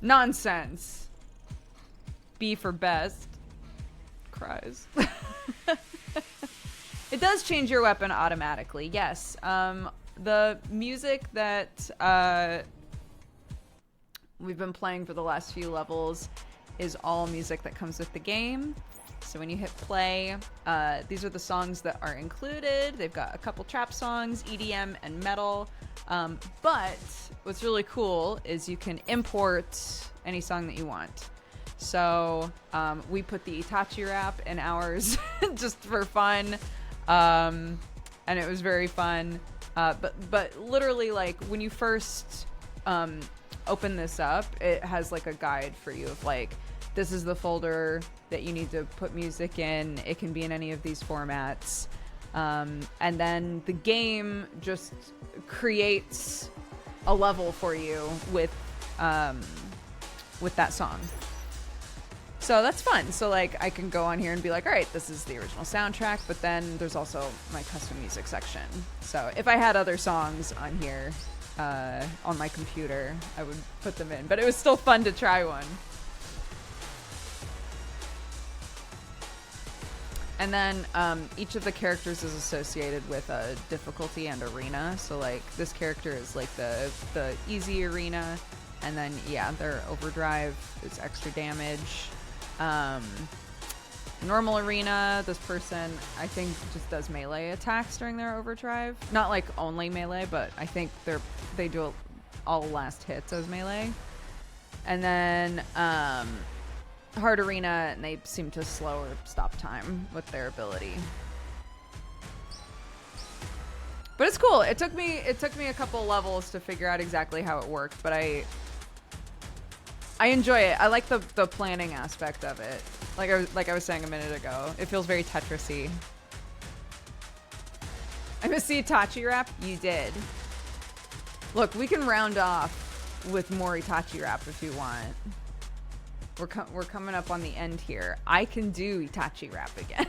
Nonsense. B for best. Cries. It does change your weapon automatically, yes. The music that we've been playing for the last few levels is all music that comes with the game. So when you hit play, these are the songs that are included. They've got a couple trap songs, EDM, and metal. But what's really cool is you can import any song that you want. So we put the Itachi rap in ours just for fun. And it was very fun. But literally, like, when you first open this up, it has like a guide for you of like, this is the folder that you need to put music in. It can be in any of these formats. And then the game just creates a level for you with that song. So that's fun. So like I can go on here and be like, all right, this is the original soundtrack, but then there's also my custom music section. So if I had other songs on here on my computer, I would put them in. But it was still fun to try one. And then each of the characters is associated with a difficulty and arena. So like this character is like the easy arena, and then yeah, their overdrive is extra damage. Normal arena, this person I think just does melee attacks during their overdrive. Not like only melee, but I think they do all last hits as melee. And then hard arena, and they seem to slow or stop time with their ability. But it's cool. It took me a couple levels to figure out exactly how it worked, but I enjoy it. I like the planning aspect of it. Like I was saying a minute ago, it feels very Tetris-y. I missed the Itachi rap. You did. Look, we can round off with more Itachi rap if you want. We're coming up on the end here. I can do Itachi rap again.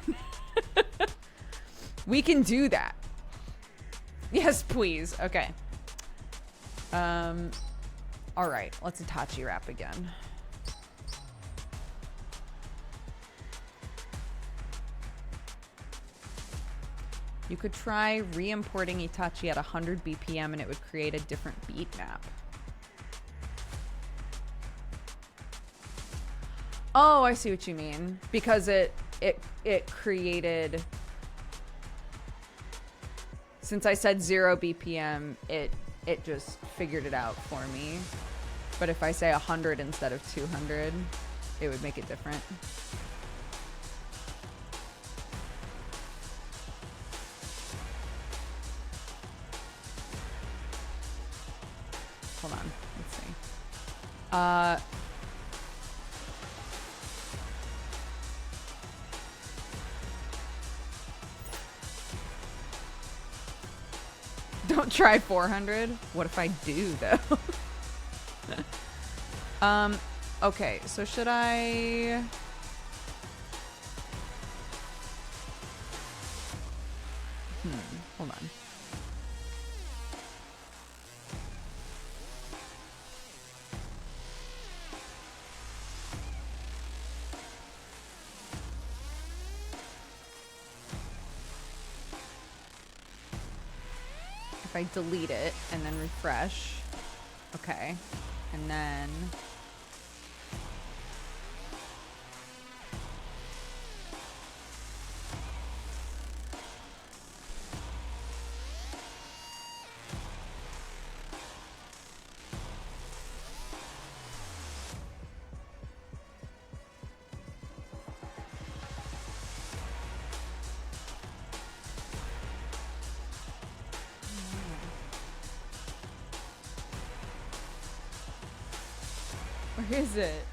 We can do that. Yes, please. Okay. All right, let's Itachi rap again. You could try re-importing Itachi at 100 BPM and it would create a different beat map. Oh, I see what you mean. Because it created... Since I said 0 BPM, it just figured it out for me. But if I say 100 instead of 200, it would make it different. Hold on, let's see. Don't try 400. What if I do, though? Okay, so should I... hold on. If I delete it and then refresh. Okay. And then... Where is it?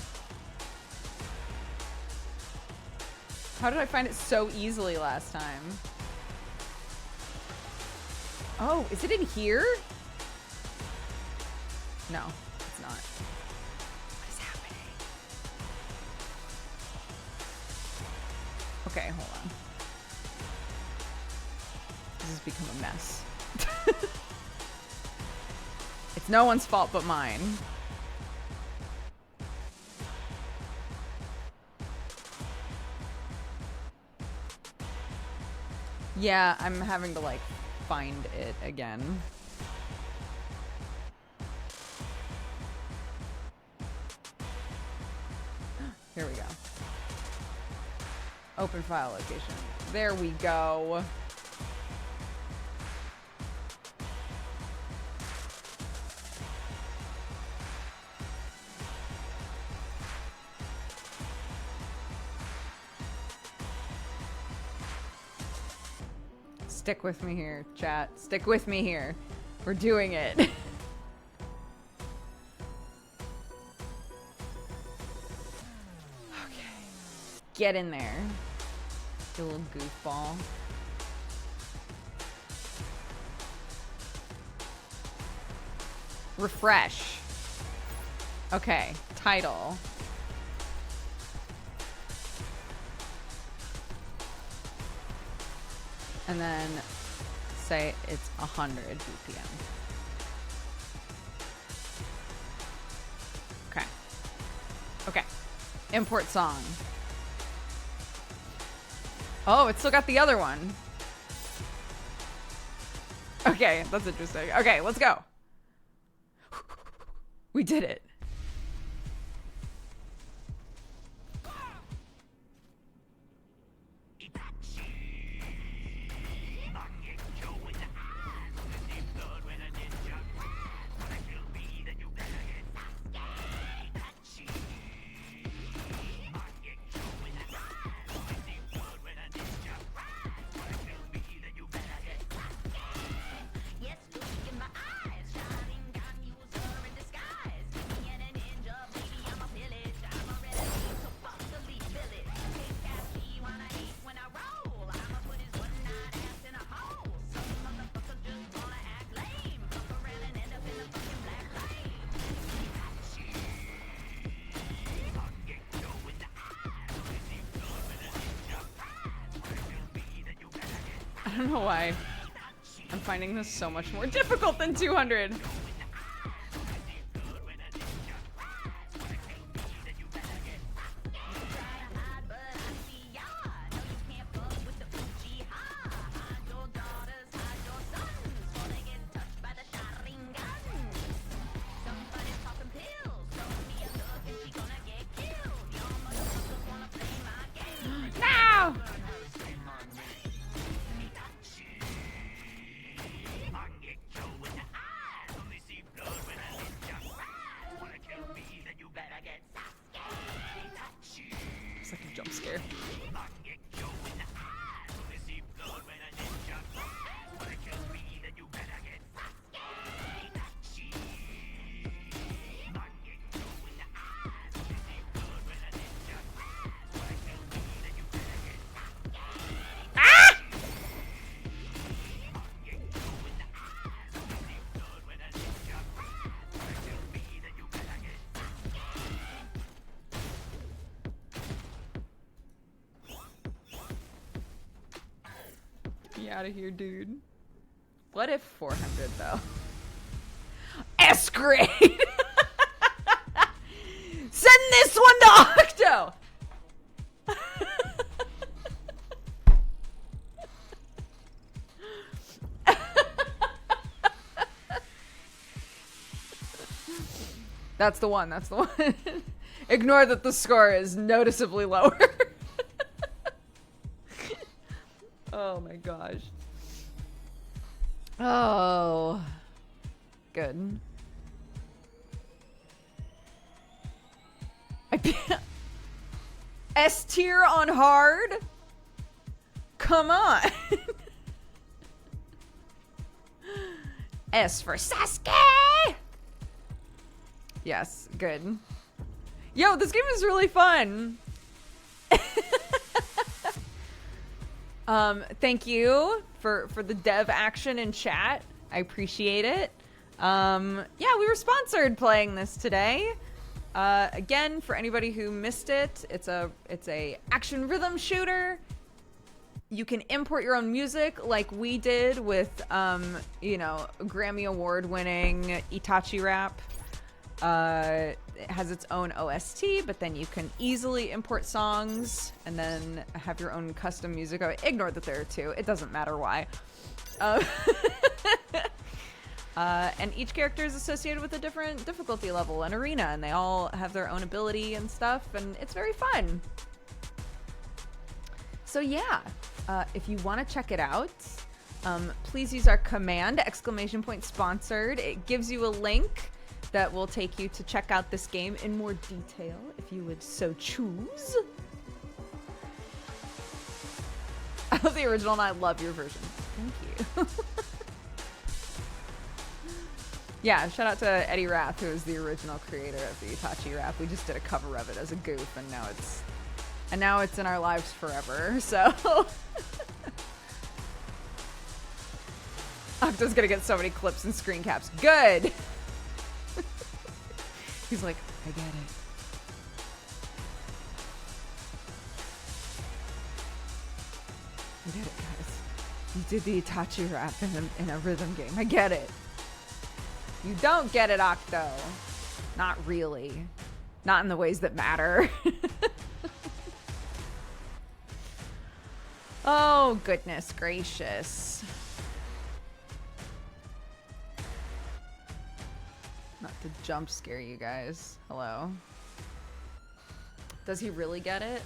How did I find it so easily last time? Oh, is it in here? No, it's not. What is happening? Okay, hold on. This has become a mess. It's no one's fault but mine. Yeah, I'm having to, like, find it again. Here we go. Open file location. There we go. Stick with me here, chat. Stick with me here. We're doing it. Okay. Get in there. You little goofball. Refresh. Okay. Title. And then say it's 100 BPM. Okay. Okay. Import song. Oh, it's still got the other one. Okay, that's interesting. Okay, let's go. We did it. I don't know why I'm finding this so much more difficult than 200. No! It's like a jump scare. Be out of here, dude. What if 400 though? S grade. Send this one to Octo. That's the one. That's the one. Ignore that the score is noticeably lower. Oh my gosh. Oh. Good. S tier on hard? Come on. S for Sasuke! Yes, good. Yo, this game is really fun. Thank you for the dev action in chat. I appreciate it. Yeah, we were sponsored playing this today. Again, for anybody who missed it, it's a action rhythm shooter. You can import your own music like we did with, you know, Grammy Award winning Itachi Rap. It has its own OST, but then you can easily import songs and then have your own custom music. Oh, ignore that there are two. It doesn't matter why. And each character is associated with a different difficulty level and arena, and they all have their own ability and stuff, and it's very fun. So yeah, if you want to check it out, please use our command, !sponsored. It gives you a link that will take you to check out this game in more detail, if you would so choose. I love the original and I love your version. Thank you. Yeah, shout out to Eddie Rath, who is the original creator of the Itachi Rap. We just did a cover of it as a goof, and now it's in our lives forever, so. Octo's gonna get so many clips and screen caps. Good! He's like, I get it. I get it, guys. You did the Itachi Rap in a rhythm game. I get it. You don't get it, Octo. Not really. Not in the ways that matter. Oh, goodness gracious. Not to jump scare you guys. Hello. Does he really get it?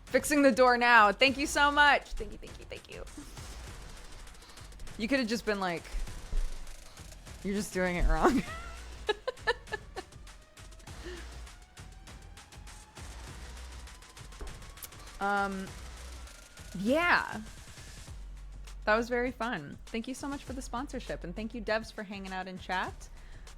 Fixing the door now. Thank you so much. Thank you, thank you, thank you. You could have just been like, you're just doing it wrong. Yeah. That was very fun. Thank you so much for the sponsorship, and thank you, devs, for hanging out in chat.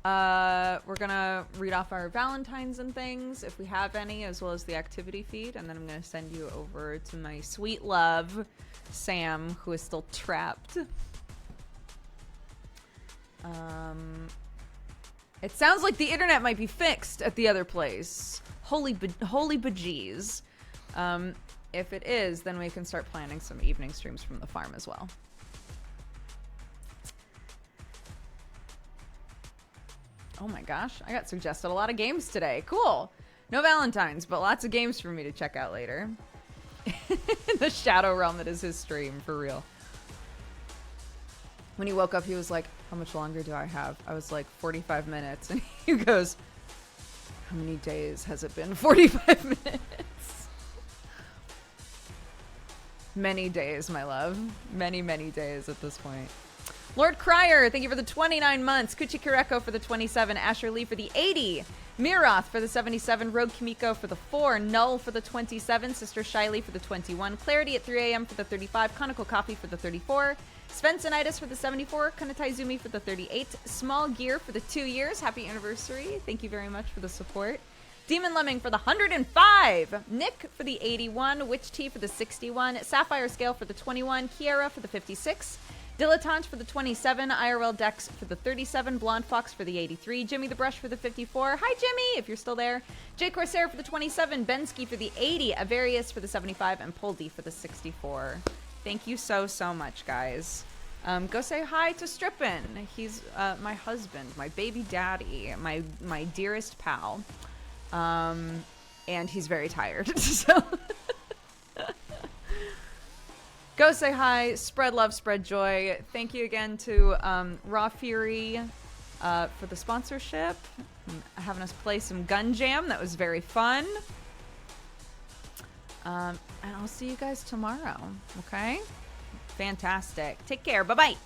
We're gonna read off our Valentines and things, if we have any, as well as the activity feed, and then I'm gonna send you over to my sweet love, Sam, who is still trapped. It sounds like the internet might be fixed at the other place. Holy bejeez. If it is, then we can start planning some evening streams from the farm as well. Oh my gosh, I got suggested a lot of games today. Cool. No Valentines, but lots of games for me to check out later. The Shadow Realm that is his stream, for real. When he woke up, he was like, how much longer do I have? I was like, 45 minutes. And he goes, how many days has it been? 45 minutes. Many days, my love. Many, many days at this point. Lord Crier, thank you for the 29 months. Kuchi Kireko for the 27. Asher Lee for the 80. Miroth for the 77. Rogue Kimiko for the 4. Null for the 27. Sister Shiley for the 21. Clarity at 3 a.m. for the 35. Conical Coffee for the 34. Svensonitis for the 74. Kanataizumi for the 38. Small Gear for the 2 years. Happy anniversary. Thank you very much for the support. Demon Lemming for the 105. Nick for the 81. Witch Tea for the 61. Sapphire Scale for the 21. Kiera for the 56. Dilettante for the 27. IRL Dex for the 37. Blonde Fox for the 83. Jimmy the Brush for the 54. Hi, Jimmy, if you're still there. Jay Corsair for the 27. Bensky for the 80. Avarius for the 75. And Poldy for the 64. Thank you so, so much, guys. Go say hi to Strippin. He's my husband, my baby daddy, my dearest pal. And he's very tired, so go say hi, spread love, spread joy. Thank you again to Raw Fury for the sponsorship, having us play some Gun Jam. That was very fun. And I'll see you guys tomorrow, okay? Fantastic. Take care. Bye-bye.